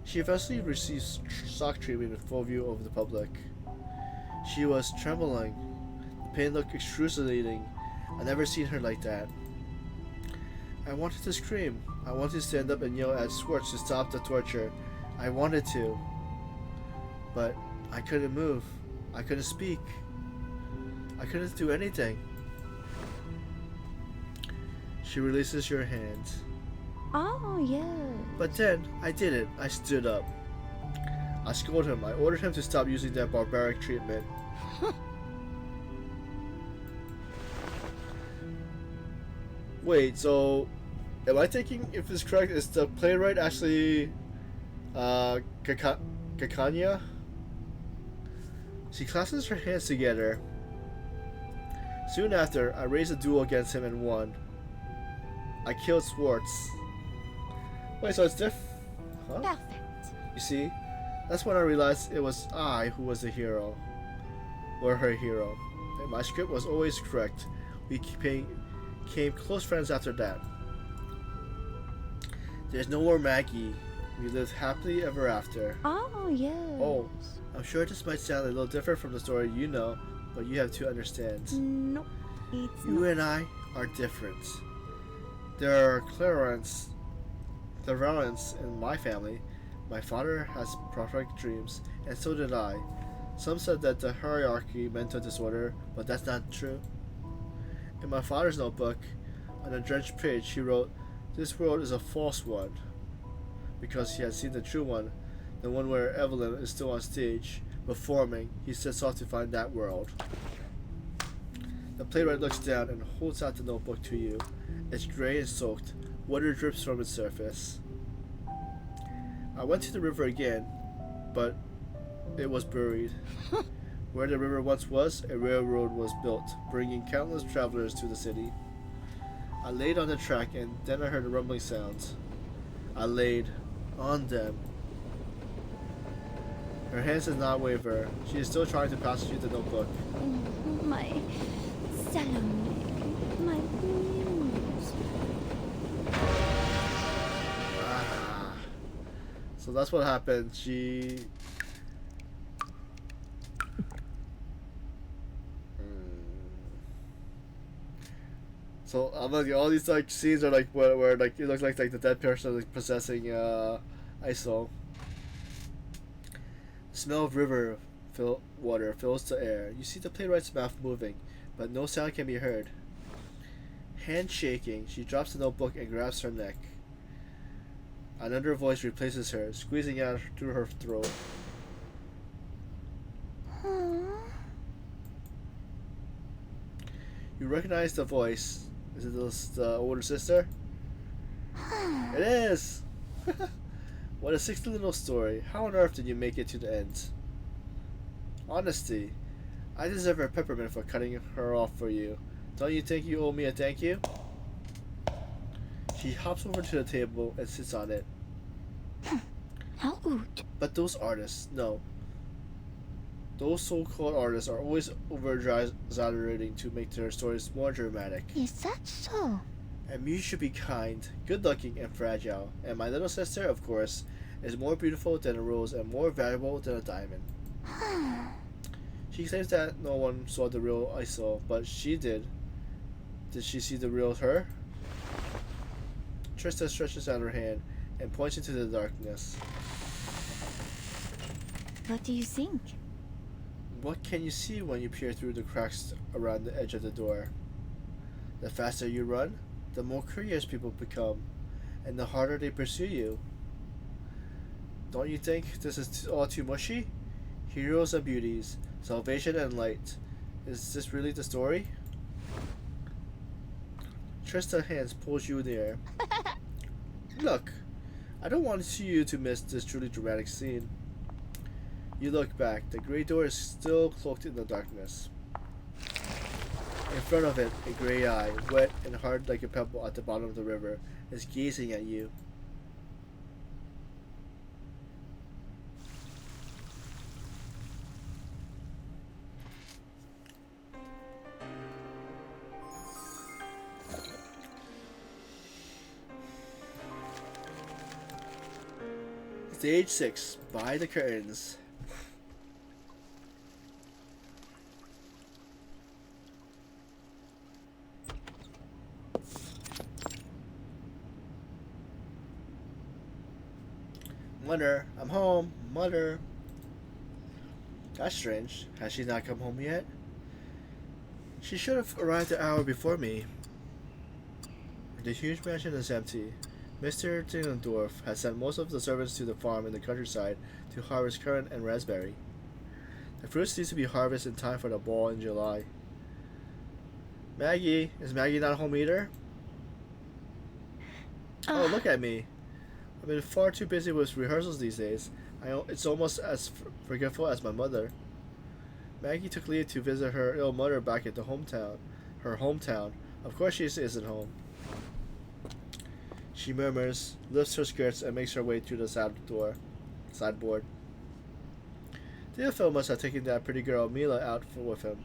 She eventually received shock treatment in full view of the public. She was trembling. The pain looked excruciating. I'd never seen her like that. I wanted to scream. I wanted to stand up and yell at Schwartz to stop the torture. I wanted to. But I couldn't move. I couldn't speak. I couldn't do anything. She releases your hand. Oh, yes. But then, I did it. I stood up. I scolded him. I ordered him to stop using that barbaric treatment. Wait, so am I thinking, if it's correct, is the playwright actually Kakanya? She clasps her hands together. Soon after, I raised a duel against him and won. I killed Schwartz. Wait, so it's different? Huh? Perfect. You see? That's when I realized it was I who was the hero. Or her hero. And my script was always correct. We became close friends after that. There's no more Maggie. We lived happily ever after. Oh, yes. Oh, I'm sure this might sound a little different from the story you know, but you have to understand. No, it's You not. and I are different. There are clairvoyants in my family. My father has prophetic dreams, and so did I. Some said that the hierarchy meant a disorder, but that's not true. In my father's notebook, on a drenched page, he wrote, "This world is a false one," because he had seen the true one, the one where Evelyn is still on stage, performing. He sets off to find that world. The playwright looks down and holds out the notebook to you. It's gray and soaked. Water drips from its surface. I went to the river again, but it was buried. Where the river once was, a railroad was built, bringing countless travelers to the city. I laid on the track, and then I heard a rumbling sound. I laid on them. Her hands did not waver. She is still trying to prosecute the notebook. My Salome, my muse. Ah. So that's what happened. She... So I'm like, all these like scenes are like where like it looks like the dead person like possessing Isolde. The smell of river water fills the air. You see the playwright's mouth moving, but no sound can be heard. Hand shaking, she drops the notebook and grabs her neck. Another voice replaces her, squeezing out through her throat. You recognize the voice. Is it the older sister? It is! What a sickly little story. How on earth did you make it to the end? Honesty. I deserve a peppermint for cutting her off for you. Don't you think you owe me a thank you? She hops over to the table and sits on it. How rude. But those artists, no. Those so-called artists are always over-exaggerating to make their stories more dramatic. Is that so? And you should be kind, good-looking, and fragile. And my little sister, of course, is more beautiful than a rose and more valuable than a diamond. She claims that no one saw the real Isolde, but she did. Did she see the real her? Trista stretches out her hand and points into the darkness. What do you think? What can you see when you peer through the cracks around the edge of the door? The faster you run, the more curious people become, and the harder they pursue you. Don't you think this is all too mushy? Heroes and beauties, salvation and light. Is this really the story? Trista's hands pulls you near. Look, I don't want you to miss this truly dramatic scene. You look back. The gray door is still cloaked in the darkness. In front of it, a gray eye, wet and hard like a pebble at the bottom of the river, is gazing at you. Stage 6, By the Curtains. Mother, I'm home. Mother. That's strange. Has she not come home yet? She should have arrived an hour before me. The huge mansion is empty. Mr. Dingendorf has sent most of the servants to the farm in the countryside to harvest currant and raspberry. The fruits need to be harvested in time for the ball in July. Maggie, is Maggie not home either? Oh, look at me. I've been far too busy with rehearsals these days. It's almost as forgetful as my mother. Maggie took leave to visit her ill mother back at her hometown. Of course she isn't home. She murmurs, lifts her skirts, and makes her way through the sideboard. Theophil must have taken that pretty girl Mila out with him.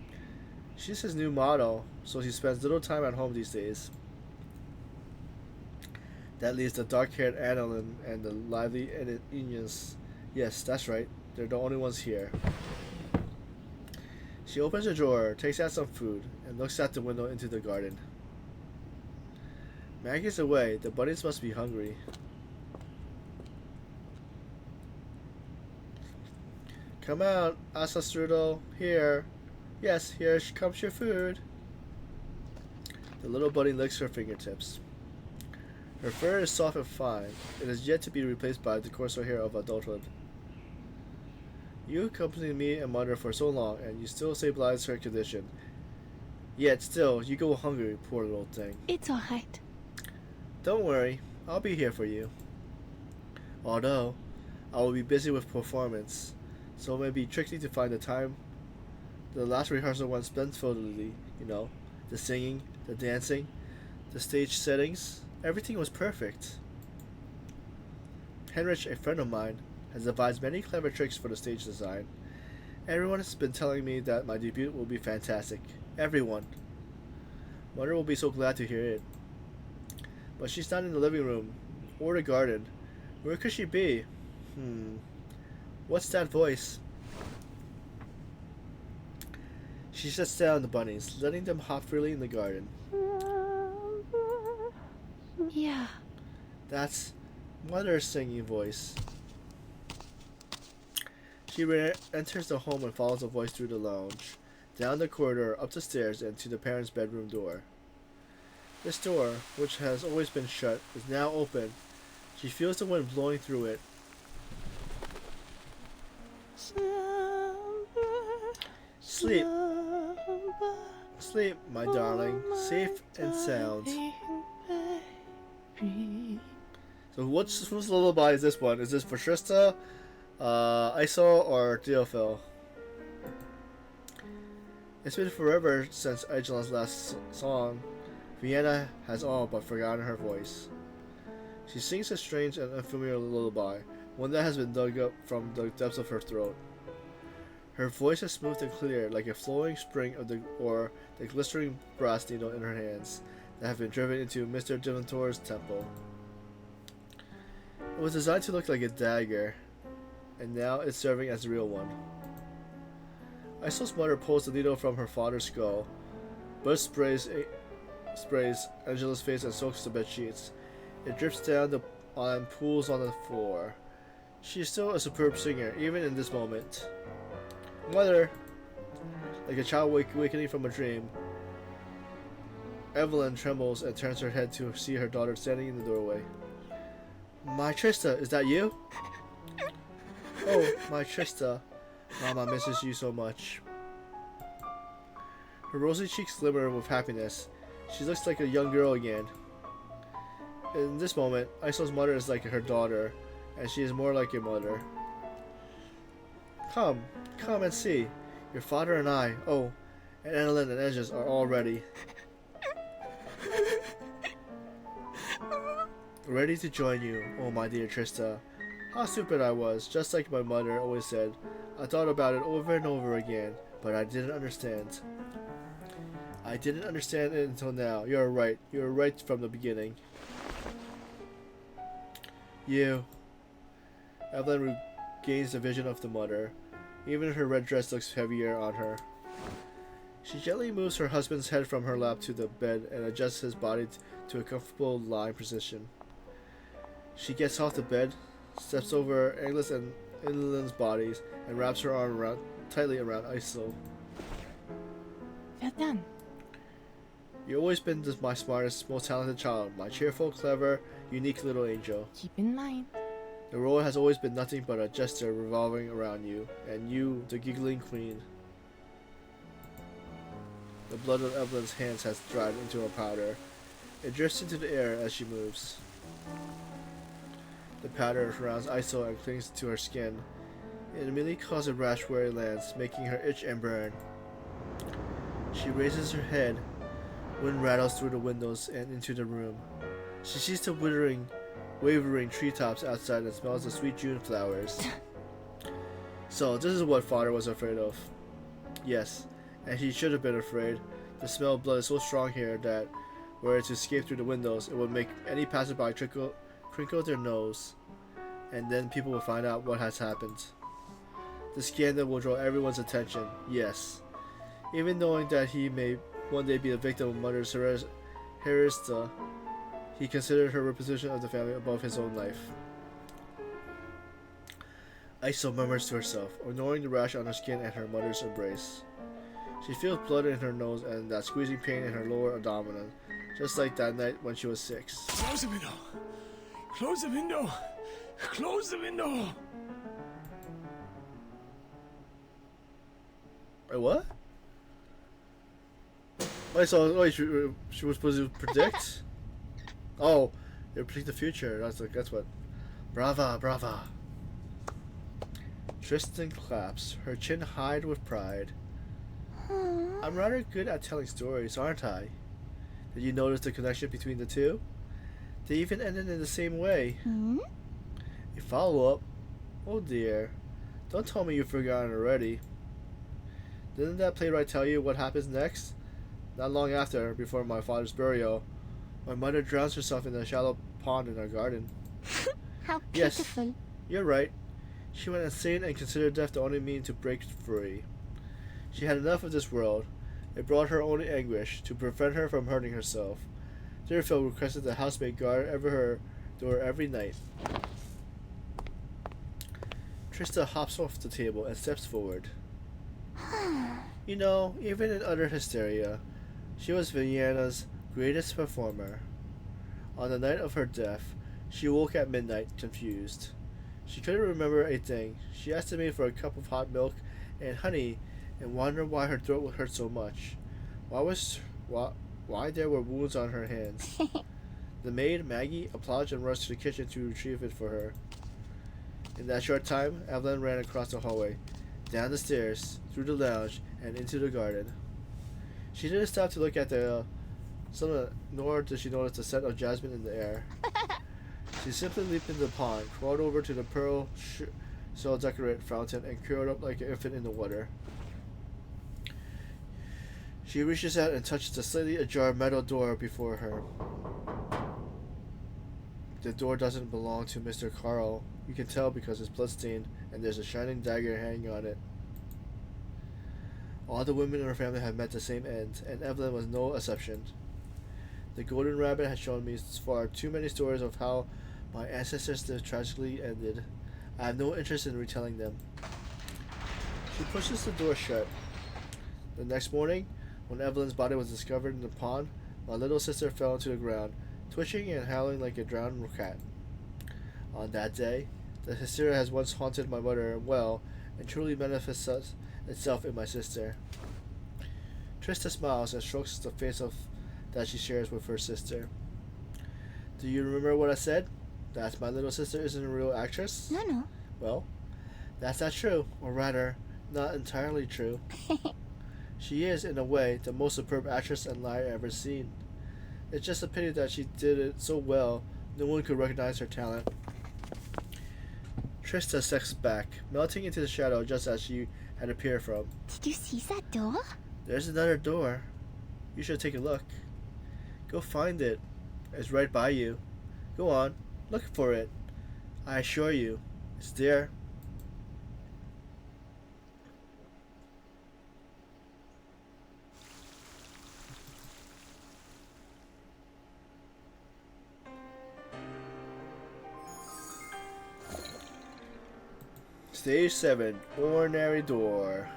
She's his new model, so he spends little time at home these days. That leaves the dark-haired Annalyn and the lively Ines. Yes, that's right. They're the only ones here. She opens a drawer, takes out some food, and looks out the window into the garden. Maggie's away. The bunnies must be hungry. Come out, Asa Strudel. Here. Yes, here comes your food. The little bunny licks her fingertips. Her fur is soft and fine. It is yet to be replaced by the coarser hair of adulthood. You accompanied me and mother for so long, and you still stabilize her condition. Yet still, you go hungry, poor little thing. It's alright. Don't worry, I'll be here for you. Although, I will be busy with performance, so it may be tricky to find the time. The last rehearsal went splendidly, you know. The singing, the dancing, the stage settings, everything was perfect. Heinrich, a friend of mine, has devised many clever tricks for the stage design. Everyone has been telling me that my debut will be fantastic. Everyone. Mother will be so glad to hear it. But she's not in the living room, or the garden. Where could she be? What's that voice? She sets down the bunnies, letting them hop freely in the garden. Yeah. That's Mother's singing voice. She enters the home and follows the voice through the lounge, down the corridor, up the stairs, and to the parents' bedroom door. This door, which has always been shut, is now open. She feels the wind blowing through it. Sleep. Sleep, my darling. Safe and sound. So whose lullaby is this one? Is this for Trista, Isolde, or Theophil? It's been forever since Isolde's last song. Vienna has all but forgotten her voice. She sings a strange and unfamiliar lullaby, one that has been dug up from the depths of her throat. Her voice is smooth and clear, like a flowing spring or the glistening brass needle in her hands that have been driven into Mr. Deventor's temple. It was designed to look like a dagger, and now it's serving as a real one. Isolde's mother pulls the needle from her father's skull, but sprays Angela's face and soaks the bed sheets. It drips down and pools on the floor. She is still a superb singer, even in this moment. Mother! Like a child awakening from a dream, Evelyn trembles and turns her head to see her daughter standing in the doorway. My Trista, is that you? Oh, my Trista. Mama misses you so much. Her rosy cheeks glimmer with happiness. She looks like a young girl again. In this moment, Isolde's mother is like her daughter, and she is more like a mother. Come and see. Your father and I, and Annalyn and Edges are all ready. Ready to join you, oh my dear Trista. How stupid I was, just like my mother always said. I thought about it over and over again, but I didn't understand. I didn't understand it until now. You're right from the beginning. You Evelyn regains the vision of the mother. Even her red dress looks heavier on her. She gently moves her husband's head from her lap to the bed and adjusts his body to a comfortable lying position. She gets off the bed, steps over Agnes and Inland's bodies, and wraps her arm tightly around Isolde. Well done. You've always been my smartest, most talented child, my cheerful, clever, unique little angel. Keep in mind. The world has always been nothing but a jester revolving around you, and you, the giggling queen. The blood of Evelyn's hands has dried into a powder. It drifts into the air as she moves. The powder surrounds Isolde and clings to her skin. It immediately causes a rash where it lands, making her itch and burn. She raises her head. Wind rattles through the windows and into the room. She sees the wavering treetops outside and smells the sweet June flowers. So, this is what father was afraid of. Yes, and he should have been afraid. The smell of blood is so strong here that, were it to escape through the windows, it would make any passerby crinkle their nose. And then people will find out what has happened. The scandal will draw everyone's attention, yes. Even knowing that he may one day be the victim of Mother's Reverese, he considered her reposition of the family above his own life. Isolde murmurs to herself, ignoring the rash on her skin and her mother's embrace. She feels blood in her nose and that squeezing pain in her lower abdomen, just like that night when she was 6. Close the window. Close the window. Close the window. Wait, what? Wait, so she was supposed to predict? Oh, they predict the future. That's what. Brava, brava. Tristan claps, her chin high with pride. I'm rather good at telling stories, aren't I? Did you notice the connection between the two? They even ended in the same way. A follow-up? Oh dear. Don't tell me you've forgotten already. Didn't that playwright tell you what happens next? Not long after, before my father's burial, my mother drowns herself in a shallow pond in our garden. How Yes, pitiful. you're right. She went insane and considered death the only means to break free. She had enough of this world. It brought her only anguish, to prevent her from hurting herself. Deerfield requested the housemaid guard her door every night. Trista hops off the table and steps forward. You know, even in utter hysteria, she was Vienna's greatest performer. On the night of her death, she woke at midnight, confused. She couldn't remember a thing. She asked me for a cup of hot milk and honey, and wondered why her throat would hurt so much. Why there were wounds on her hands. The maid, Maggie, applauded and rushed to the kitchen to retrieve it for her. In that short time, Evelyn ran across the hallway, down the stairs, through the lounge, and into the garden. She didn't stop to look at the sun, nor did she notice the scent of jasmine in the air. She simply leaped into the pond, crawled over to the pearl shell decorated fountain, and curled up like an infant in the water. She reaches out and touches the slightly ajar metal door before her. The door doesn't belong to Mr. Carl. You can tell because it's bloodstained and there's a shining dagger hanging on it. All the women in her family have met the same end, and Evelyn was no exception. The Golden Rabbit has shown me far too many stories of how my ancestors tragically ended. I have no interest in retelling them. She pushes the door shut. The next morning, when Evelyn's body was discovered in the pond, my little sister fell to the ground, twitching and howling like a drowned cat. On that day, the hysteria has once haunted my mother well and truly manifests itself in my sister. Trista smiles and strokes the face that she shares with her sister. Do you remember what I said? That my little sister isn't a real actress? No. Well, that's not true, or rather, not entirely true. She is, in a way, the most superb actress and liar ever seen. It's just a pity that she did it so well, no one could recognize her talent. Trista steps back, melting into the shadow just as she had appeared from. Did you see that door? There's another door. You should take a look. Go find it. It's right by you. Go on, look for it. I assure you, It's there. Stage 7, ordinary door.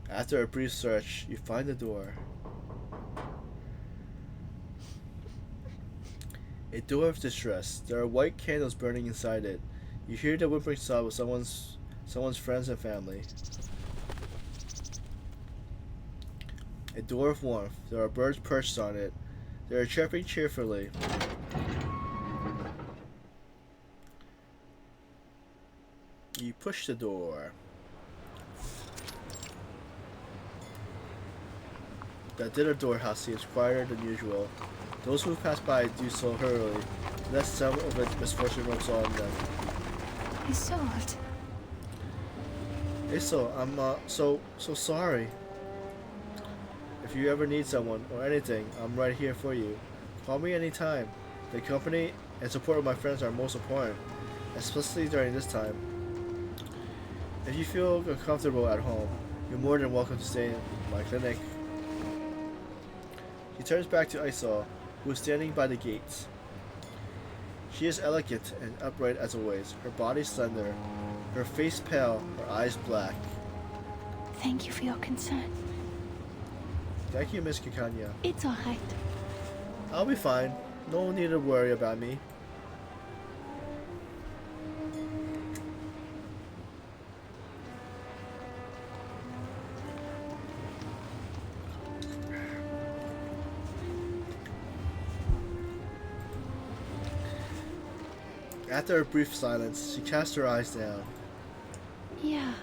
After a brief search, you find the door. A door of distress. There are white candles burning inside it. You hear the whimpering sob of someone's friends and family. A door of warmth. There are birds perched on it. They are chirping cheerfully. You push the door. The dinner doorhouse seems quieter than usual. Those who pass by do so hurriedly, lest some of its misfortune rubs on them. Isolde. Iso, I'm so sorry. If you ever need someone or anything, I'm right here for you. Call me anytime. The company and support of my friends are most important, especially during this time. If you feel uncomfortable at home, you're more than welcome to stay in my clinic. He turns back to Isolde, who is standing by the gates. She is elegant and upright as always, her body slender, her face pale, her eyes black. Thank you for your concern. Thank you, Miss Kikanya. It's alright. I'll be fine. No need to worry about me. After a brief silence, she cast her eyes down. Yeah.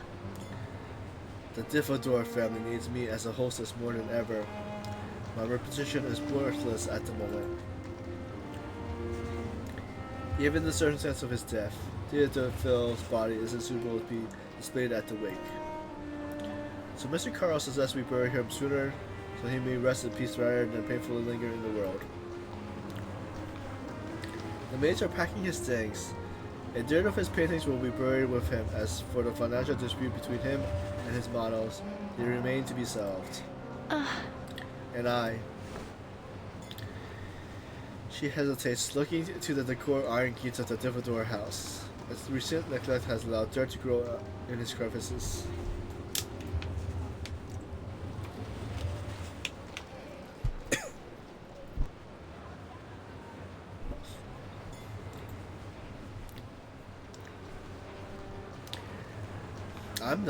The Diffador family needs me as a hostess more than ever. My reputation is worthless at the moment. Given the circumstance of his death, Theodor's body isn't suitable to be displayed at the wake. So Mr. Carl suggests we bury him sooner so he may rest in peace rather than painfully linger in the world. The maids are packing his things. A dearth of his paintings will be buried with him, as for the financial dispute between him and his models, they remain to be solved. And I. She hesitates, looking to the decor iron gates of the Diffador house. Its recent neglect has allowed dirt to grow up in its crevices. I'm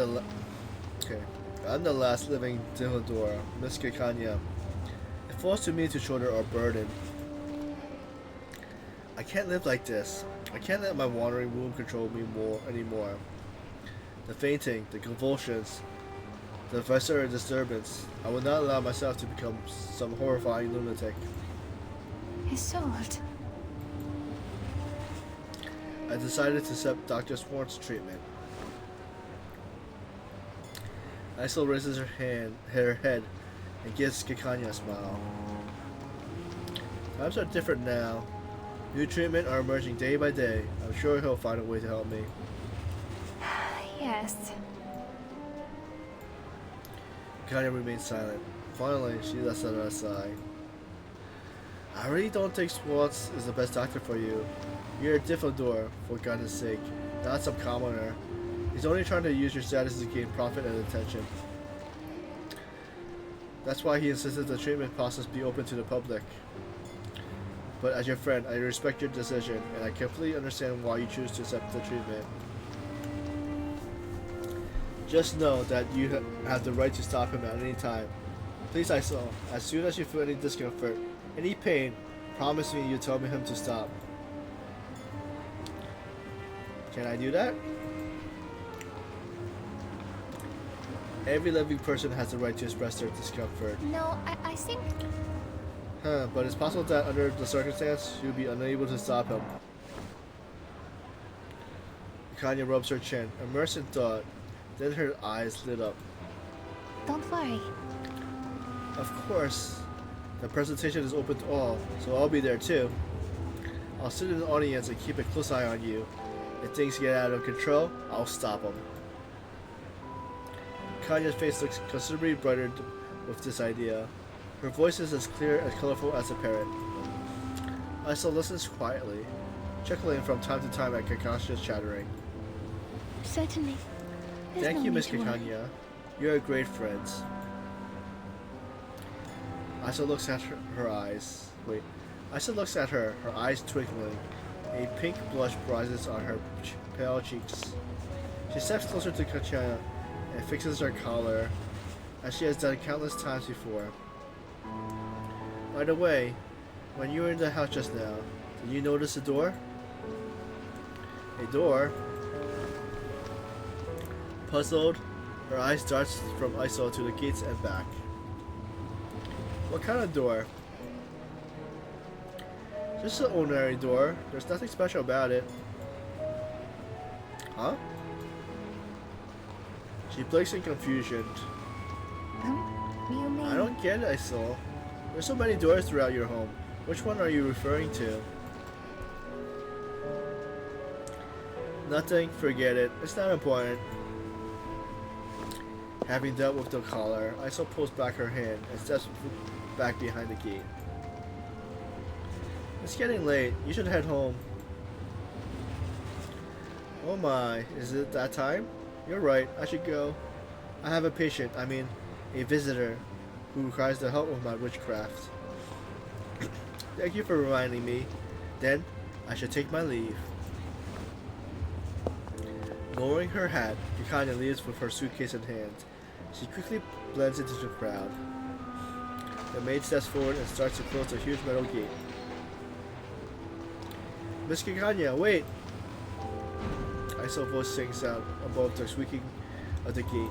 the last living Diffador, Miss Kikanya. It falls to me to shoulder our burden. I can't live like this. I can't let my wandering womb control me anymore. The fainting, the convulsions, the visceral disturbance. I will not allow myself to become some horrifying lunatic. Isolde. I decided to accept Dr. Swartz's treatment. Isolde raises her head, and gives Kikanya a smile. Times are different now. New treatment are emerging day by day. I'm sure he'll find a way to help me. Yes. Kikanya remains silent. Finally, she lets out a sigh. I really don't think Swartz is the best doctor for you. You're a Diffador, for goodness sake, not some commoner. He's only trying to use your status to gain profit and attention. That's why he insisted the treatment process be open to the public. But as your friend, I respect your decision, and I completely understand why you choose to accept the treatment. Just know that you have the right to stop him at any time. Please, Isolde, as soon as you feel any discomfort, any pain, promise me you'll tell me him to stop. Can I do that? Every living person has the right to express their discomfort. No, I think... But it's possible that under the circumstance, you'll be unable to stop him. Kanya rubs her chin, immersed in thought. Then her eyes lit up. Don't worry. Of course. The presentation is open to all, so I'll be there too. I'll sit in the audience and keep a close eye on you. If things get out of control, I'll stop them. Kanya's face looks considerably brighter with this idea. Her voice is as clear and colorful as a parrot. Isolde listens quietly, chuckling from time to time at Kakashi's chattering. Certainly. There's Thank no you, need Miss to worry. Kakanya. You're a great friend. Isolde looks at her eyes. Wait. Isolde looks at her eyes twinkling. A pink blush rises on her pale cheeks. She steps closer to Kakanya and fixes her collar, as she has done countless times before. By the way, when you were in the house just now, did you notice a door? A door? Puzzled, her eyes darts from Isolde to the gates and back. What kind of door? Just an ordinary door. There's nothing special about it. Huh? She blinks in confusion. You mean... I don't get it, Isolde. There's so many doors throughout your home. Which one are you referring to? Nothing. Forget it. It's not important. Having dealt with the collar, Isolde pulls back her hand and steps back behind the gate. It's getting late. You should head home. Oh my, is it that time? You're right, I should go. I have a patient, a visitor, who requires the help of my witchcraft. Thank you for reminding me. Then, I should take my leave. Lowering her hat, Kakanya leaves with her suitcase in hand. She quickly blends into the crowd. The maid steps forward and starts to close the huge metal gate. Miss Kakanya, wait! Isolde's voice sings out above the squeaking of the gate.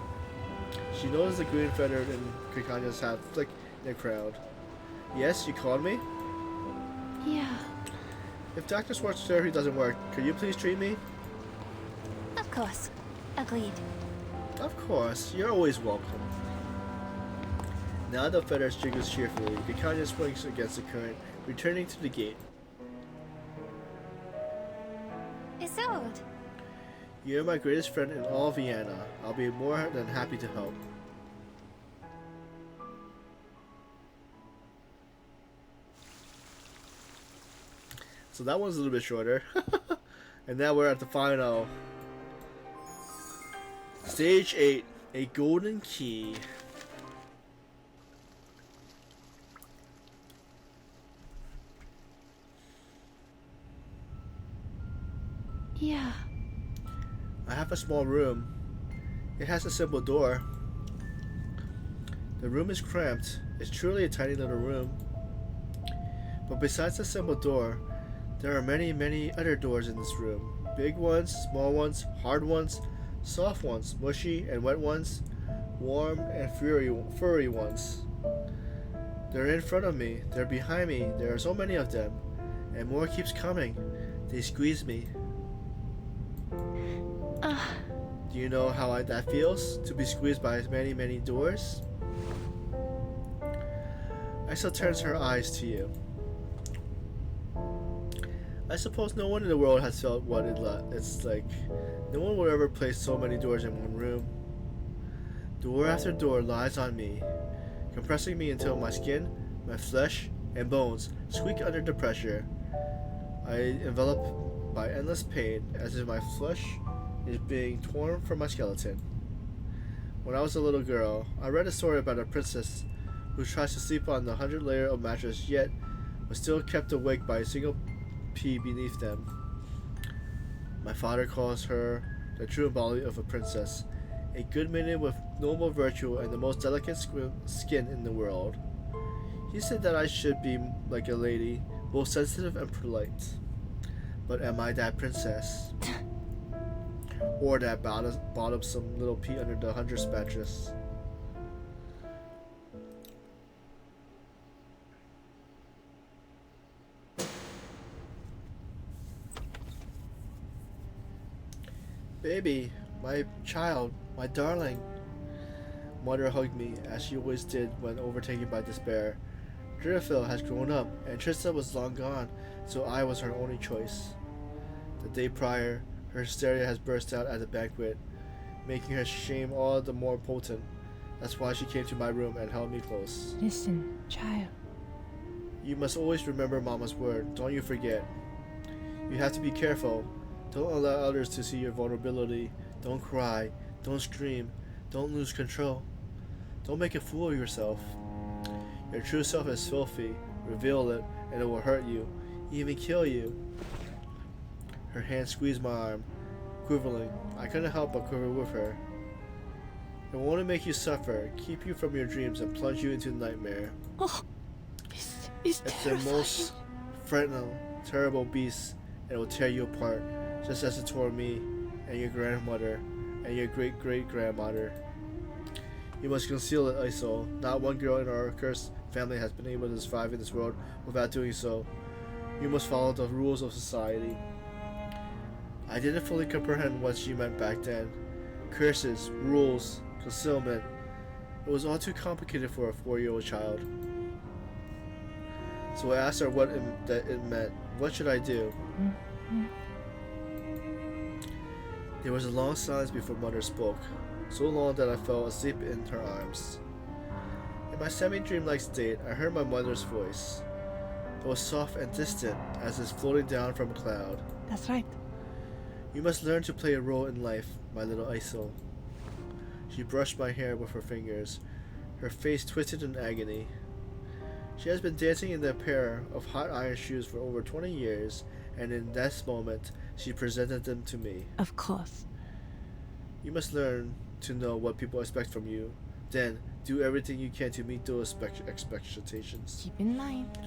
She notices the green feather in Kakanya's hat flick in the crowd. Yes, you called me? Yeah, If Dr. Schwartz's therapy doesn't work, could you please treat me? of course. Agreed. Of course, you're always welcome. Now the feathers jiggles cheerfully. Kakanya swings against the current, returning to the gate. Isolde! You're my greatest friend in all Vienna. I'll be more than happy to help. So that one's a little bit shorter. And now we're at the final. Stage 8, a golden key. Yeah. I have a small room. It has a simple door. The room is cramped. It's truly a tiny little room. But besides the simple door, there are many, many other doors in this room. Big ones, small ones, hard ones, soft ones, mushy and wet ones, warm and furry ones. They're in front of me. They're behind me. There are so many of them. And more keeps coming. They squeeze me. Do you know how that feels? To be squeezed by many, many doors? Isolde turns her eyes to you. I suppose no one in the world has felt what it's like. No one will ever place so many doors in one room. Door after door lies on me, compressing me until my skin, my flesh, and bones squeak under the pressure. I enveloped by endless pain, as if my flesh is being torn from my skeleton. When I was a little girl, I read a story about a princess who tries to sleep on the 100 layer of mattress, yet was still kept awake by a single pea beneath them. My father calls her the true embodiment of a princess, a good maiden with noble virtue and the most delicate skin in the world. He said that I should be like a lady, both sensitive and polite. But am I that princess? Or that bottomsome little pea under the 100th mattress? Baby, my child, my darling. Mother hugged me, as she always did when overtaken by despair. Driftfield has grown up, and Trista was long gone, so I was her only choice. The day prior, her hysteria has burst out at the banquet, making her shame all the more potent. That's why she came to my room and held me close. Listen, child. You must always remember Mama's word, don't you forget. You have to be careful. Don't allow others to see your vulnerability. Don't cry. Don't scream. Don't lose control. Don't make a fool of yourself. Your true self is filthy. Reveal it, and it will hurt you, even kill you. Her hand squeezed my arm, quivering. I couldn't help but quiver with her. It will only make you suffer, keep you from your dreams, and plunge you into nightmare. Oh, it's It's the most frightening, terrible beast, and it will tear you apart, just as it tore me, and your grandmother, and your great-great-grandmother. You must conceal it, Isolde. Not one girl in our cursed family has been able to survive in this world without doing so. You must follow the rules of society. I didn't fully comprehend what she meant back then. Curses, rules, concealment. It was all too complicated for a 4-year-old child. So I asked her what it meant. What should I do? There was a long silence before Mother spoke, so long that I fell asleep in her arms. In my semi-dreamlike state, I heard my mother's voice. It was soft and distant, as if floating down from a cloud. That's right. You must learn to play a role in life, my little Isolde. She brushed my hair with her fingers, her face twisted in agony. She has been dancing in a pair of hot iron shoes for over 20 years, and in that moment, she presented them to me. Of course. You must learn to know what people expect from you. Then, do everything you can to meet those expectations. Keep in mind.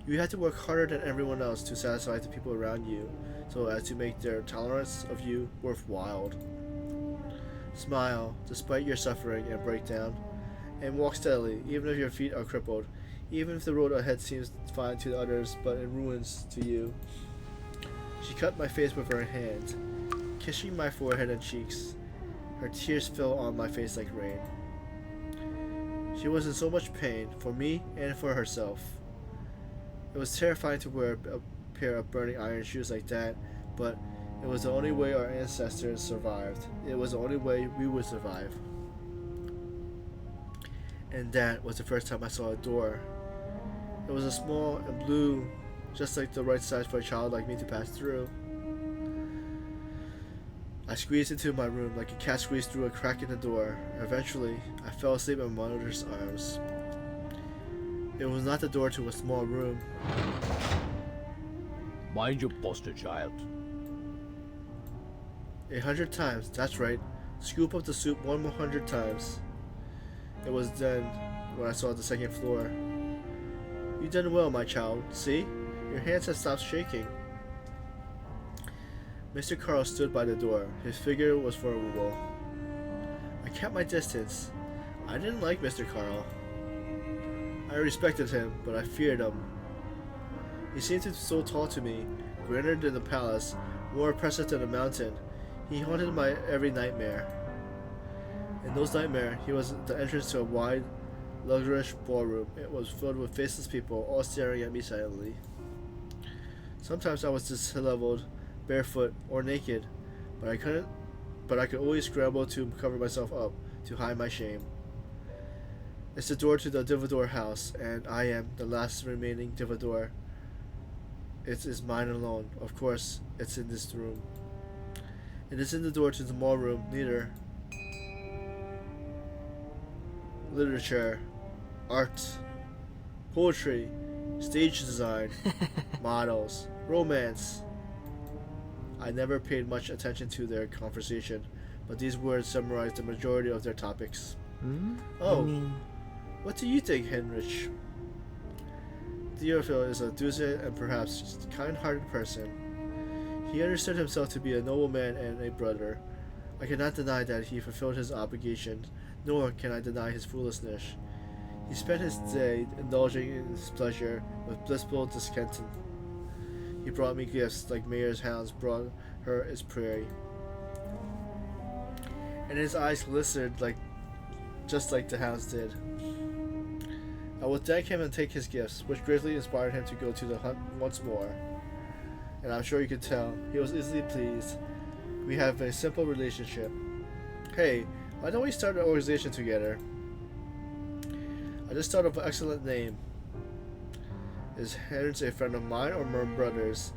You have to work harder than everyone else to satisfy the people around you, so as to make their tolerance of you worthwhile. Smile, despite your suffering and breakdown, and walk steadily, even if your feet are crippled, even if the road ahead seems fine to others, but in ruins to you. She cut my face with her hand, kissing my forehead and cheeks. Her tears fell on my face like rain. She was in so much pain, for me and for herself. It was terrifying to wear a pair of burning iron shoes like that, but it was the only way our ancestors survived. It was the only way we would survive. And that was the first time I saw a door. It was a small and blue, just like the right size for a child like me to pass through. I squeezed into my room like a cat squeezed through a crack in the door. Eventually, I fell asleep in my mother's arms. It was not the door to a small room. Mind your posture, child. 100 times, that's right. Scoop up the soup 100 times. It was then when I saw the second floor. You done well, my child. See? Your hands have stopped shaking. Mr. Carl stood by the door. His figure was formidable. I kept my distance. I didn't like Mr. Carl. I respected him, but I feared him. He seemed so tall to me, grander than the palace, more oppressive than a mountain. He haunted my every nightmare. In those nightmares, he was the entrance to a wide, luxurious ballroom. It was filled with faceless people, all staring at me silently. Sometimes I was disheveled, barefoot, or naked, but I could always scramble to cover myself up, to hide my shame. It's the door to the Divador house, and I am the last remaining Divador. It is mine alone. Of course, it's in this room. It is in the door to the small room, neither. Literature, art, poetry, stage design, models, romance. I never paid much attention to their conversation, but these words summarize the majority of their topics. Oh, what do you think, Heinrich? Theophil is a decent and perhaps kind-hearted person. He understood himself to be a noble man and a brother. I cannot deny that he fulfilled his obligations, nor can I deny his foolishness. He spent his day indulging in his pleasure with blissful discontent. He brought me gifts like Mayor's hounds brought her his prey. And his eyes glistened like just like the hounds did. I would thank him and take his gifts, which greatly inspired him to go to the hunt once more. And I'm sure you could tell, he was easily pleased. We have a simple relationship. Hey, why don't we start an organization together? I just thought of an excellent name. Is Hans a friend of mine or my brother's?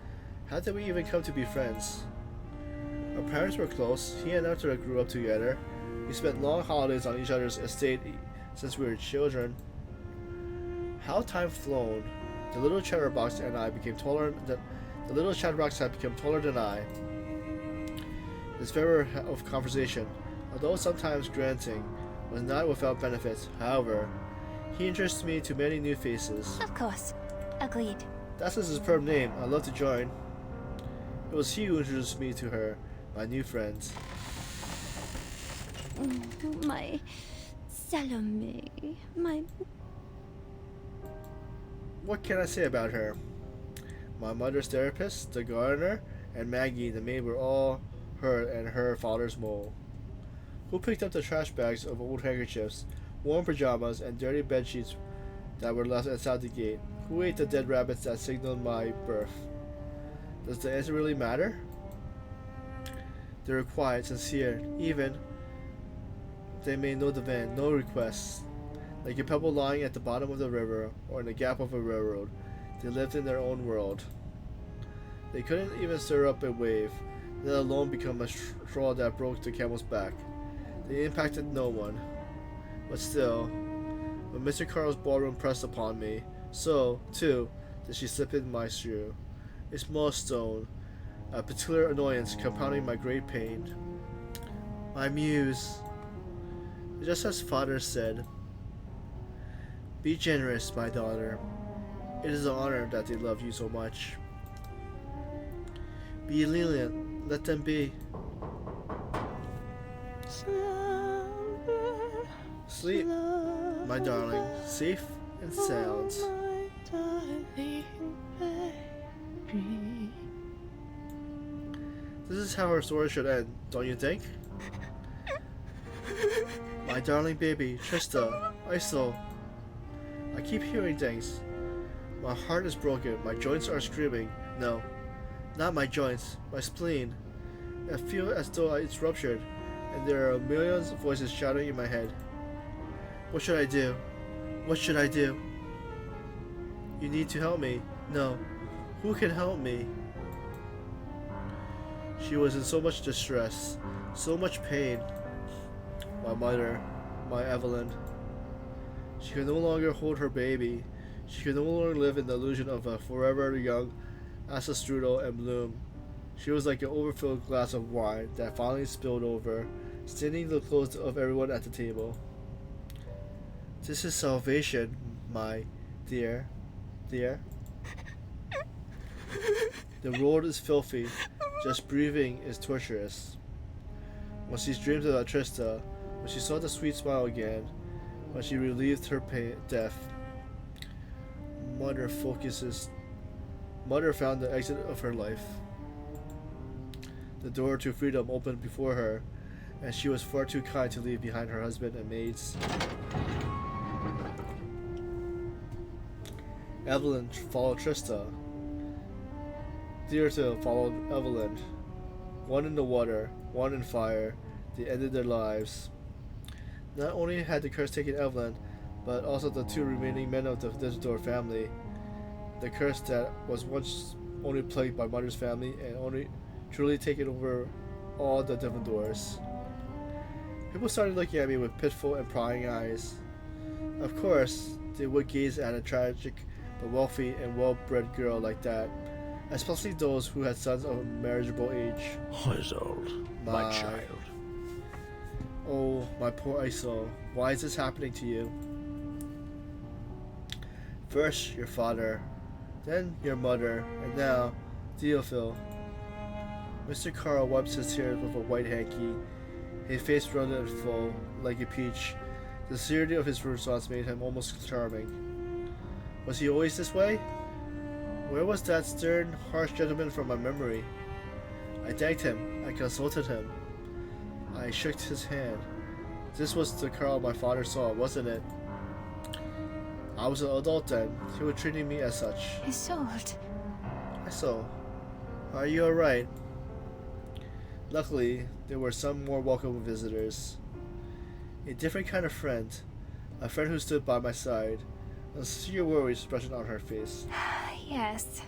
How did we even come to be friends? Our parents were close. He and Arthur grew up together. We spent long holidays on each other's estate since we were children. How time flown. The little chatterbox and I became taller than the little chatterbox had become taller than I. This favor of conversation, although sometimes granting, was not without benefits. However, he introduced me to many new faces. Of course. Agreed. That's his superb name. I'd love to join. It was he who introduced me to her, my new friends. My Salome. My... What can I say about her? My mother's therapist, the gardener, and Maggie, the maid, were all her and her father's mole. Who picked up the trash bags of old handkerchiefs, worn pajamas, and dirty bedsheets that were left outside the gate? Who ate the dead rabbits that signaled my birth? Does the answer really matter? They were quiet, sincere, even they made no demand, no requests. Like a pebble lying at the bottom of the river or in the gap of a railroad, they lived in their own world. They couldn't even stir up a wave, let alone become a straw that broke the camel's back. They impacted no one. But still, when Mr. Carl's ballroom pressed upon me, so, too, did she slip in my shoe. A small stone, a particular annoyance compounding my great pain. My muse. Just as father said, be generous, my daughter. It is an honor that they love you so much. Be lenient, let them be. Sleep, my darling, safe and sound. This is how her story should end, don't you think? My darling baby, Trista, Isolde. I keep hearing things. My heart is broken, my joints are screaming. No, not my joints, my spleen. I feel as though it's ruptured, and there are millions of voices shouting in my head. What should I do? What should I do? You need to help me. No. Who can help me? She was in so much distress, so much pain. My mother, my Evelyn. She could no longer hold her baby. She could no longer live in the illusion of a forever young Assastrudel and bloom. She was like an overfilled glass of wine that finally spilled over, staining the clothes of everyone at the table. This is salvation, my dear. Dear? The road is filthy. Just breathing is torturous. When she dreamed about Trista, when she saw the sweet smile again, when she relieved her death, Mother found the exit of her life. The door to freedom opened before her, and she was far too kind to leave behind her husband and maids. Evelyn followed Trista. Deirdre followed Evelyn. One in the water, one in fire. They ended their lives. Not only had the curse taken Evelyn, but also the two remaining men of the Dizdor family. The curse that was once only plagued by Mother's family and only truly taken over all the Dizdors. People started looking at me with pitiful and prying eyes. Of course, they would gaze at a tragic but wealthy and well-bred girl like that, especially those who had sons of marriageable age. Isolde, my child. Oh, my poor Isolde, why is this happening to you? First, your father, then your mother, and now, Theophil. Mr. Carl wipes his tears with a white hanky, his face rounded and full, like a peach. The sincerity of his response made him almost charming. Was he always this way? Where was that stern, harsh gentleman from my memory? I thanked him. I consulted him. I shook his hand. This was the Carl my father saw, wasn't it? I was an adult then. He was treating me as such. Isolde. So, are you alright? Luckily, there were some more welcome visitors. A different kind of friend. A friend who stood by my side. A sincere worry expression on her face. Yes.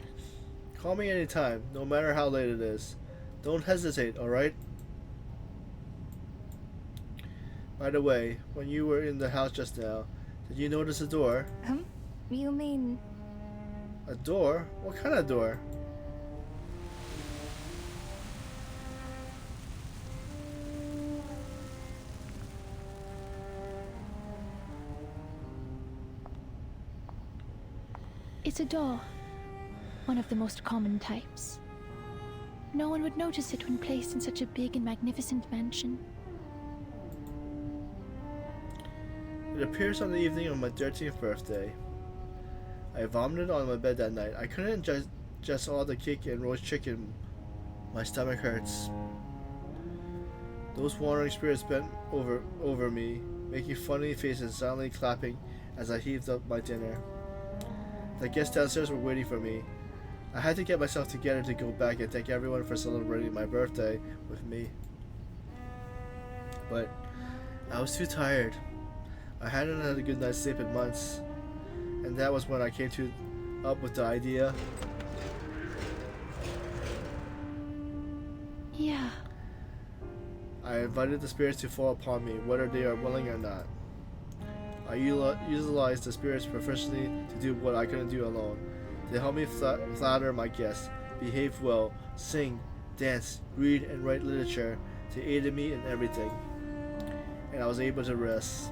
Call me anytime, no matter how late it is. Don't hesitate, alright? By the way, when you were in the house just now, did you notice a door? You mean... A door? What kind of door? It's a door. One of the most common types. No one would notice it when placed in such a big and magnificent mansion. It appears on the evening of my 13th birthday. I vomited on my bed that night. I couldn't digest all the cake and roast chicken. My stomach hurts. Those wandering spirits bent over me, making funny faces and silently clapping as I heaved up my dinner. The guests downstairs were waiting for me. I had to get myself together to go back and thank everyone for celebrating my birthday with me. But I was too tired. I hadn't had a good night's sleep in months. And that was when I came up with the idea. Yeah. I invited the spirits to fall upon me, whether they are willing or not. I utilized the spirits professionally to do what I couldn't do alone. They helped me flatter my guests, behave well, sing, dance, read, and write literature. They aided me in everything. And I was able to rest.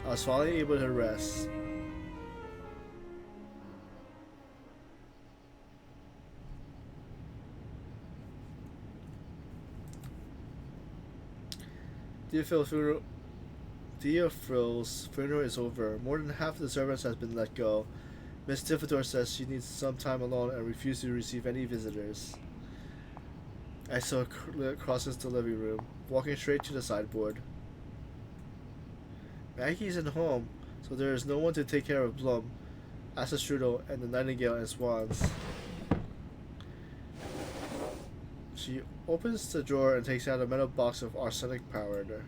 I was finally able to rest. Theophil's funeral is over. More than half of the servants has been let go. Miss Tifidor says she needs some time alone and refuses to receive any visitors. Isolde crosses the living room, walking straight to the sideboard. Maggie isn't home, so there is no one to take care of Blum, Strudel, and the Nightingale and Swans. She opens the drawer and takes out a metal box of arsenic powder.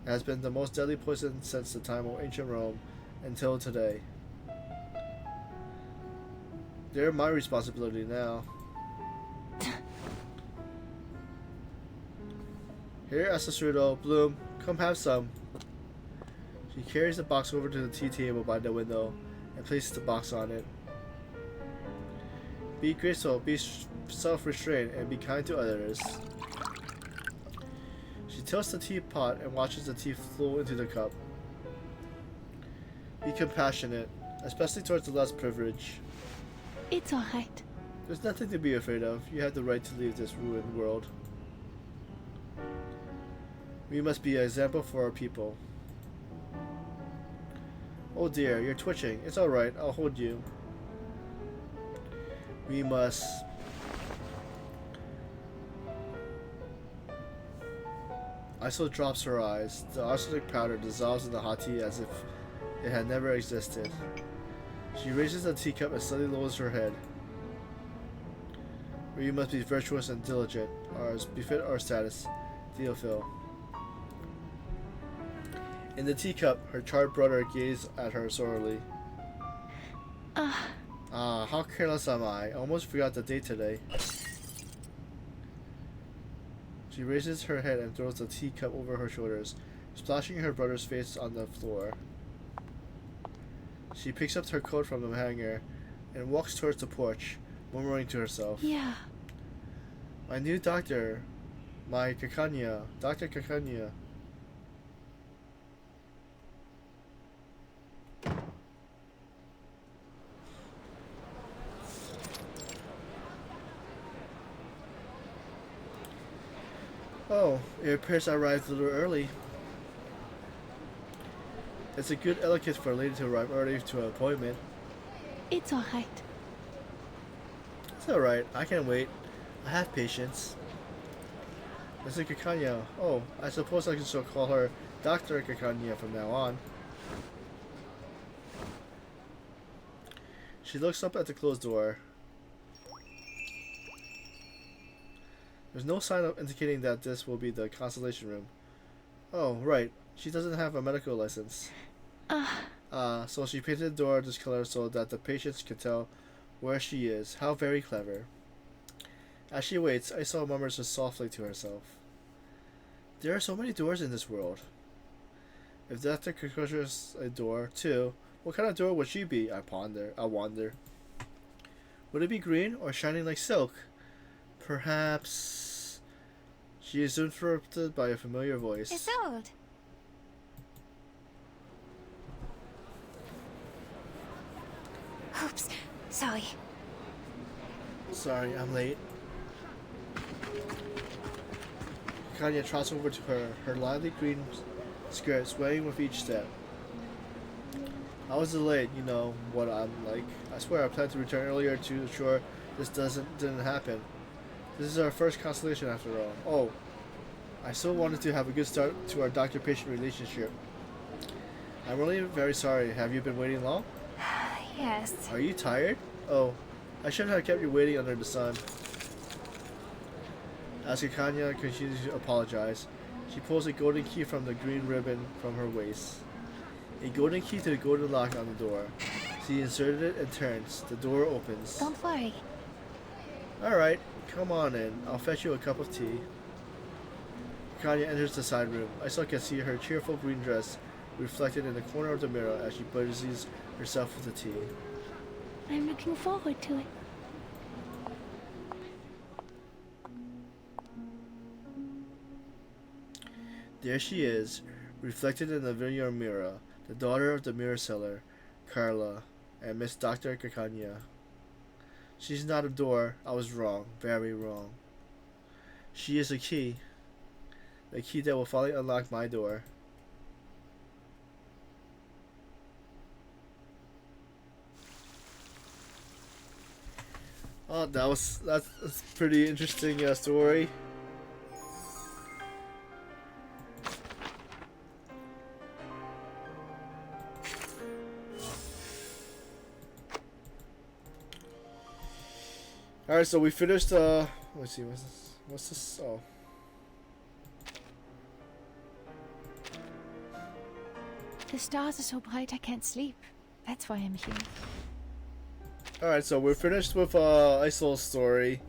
It has been the most deadly poison since the time of ancient Rome until today. They're my responsibility now. Here, Strudel, Bloom, come have some. She carries the box over to the tea table by the window and places the box on it. Be graceful, be self-restrained, and be kind to others. She tilts the teapot and watches the tea flow into the cup. Be compassionate, especially towards the less privileged. It's alright. There's nothing to be afraid of. You have the right to leave this ruined world. We must be an example for our people. Oh dear, you're twitching. It's alright, I'll hold you. We must... Isolde drops her eyes. The arsenic powder dissolves in the hot tea as if it had never existed. She raises the teacup and suddenly lowers her head. We must be virtuous and diligent, ours befit our status, Theophil. In the teacup, her charred brother gazed at her sorely. How careless am I? I almost forgot the date today. She raises her head and throws the teacup over her shoulders, splashing her brother's face on the floor. She picks up her coat from the hanger and walks towards the porch, murmuring to herself. Yeah. My new doctor. My Kakanya. Dr. Kakanya. Oh, it appears I arrived a little early. It's a good etiquette for a lady to arrive early to an appointment. It's alright. It's alright, I can wait. I have patience. Mr. Kakanya. Oh, I suppose I can still call her Dr. Kakanya from now on. She looks up at the closed door. There's no sign of indicating that this will be the consultation room. Oh, right. She doesn't have a medical license. So she painted the door this color so that the patients could tell where she is. How very clever. As she waits, Isolde murmurs softly to herself. There are so many doors in this world. If Dr. Kakosha is a door, too, what kind of door would she be? I wonder. Would it be green or shining like silk? Perhaps... She is interrupted by a familiar voice. Isolde! Oops, sorry. Sorry, I'm late. Kanya trots over to her, her lively green skirt swaying with each step. I was delayed, you know what I'm like. I swear I planned to return earlier to ensure this didn't happen. This is our first constellation after all. Oh, I still wanted to have a good start to our doctor-patient relationship. I'm really very sorry. Have you been waiting long? Yes. Are you tired? Oh, I shouldn't have kept you waiting under the sun. As Kakanya continues to apologize, she pulls a golden key from the green ribbon from her waist. A golden key to the golden lock on the door. She inserted it and turns. The door opens. Don't worry. Alright, come on in. I'll fetch you a cup of tea. Kakanya enters the side room. Isolde can see her cheerful green dress reflected in the corner of the mirror as she busies herself with the tea. I'm looking forward to it. There she is, reflected in the vineyard mirror, the daughter of the mirror seller, Carla, and Miss Dr. Kakanya. She's not a door. I was wrong, very wrong. She is a key. The key that will finally unlock my door. Oh, that's a pretty interesting story. Alright, so we finished, let's see, what's this, oh. The stars are so bright I can't sleep. That's why I'm here. Alright, so we're finished with, Isolde's story.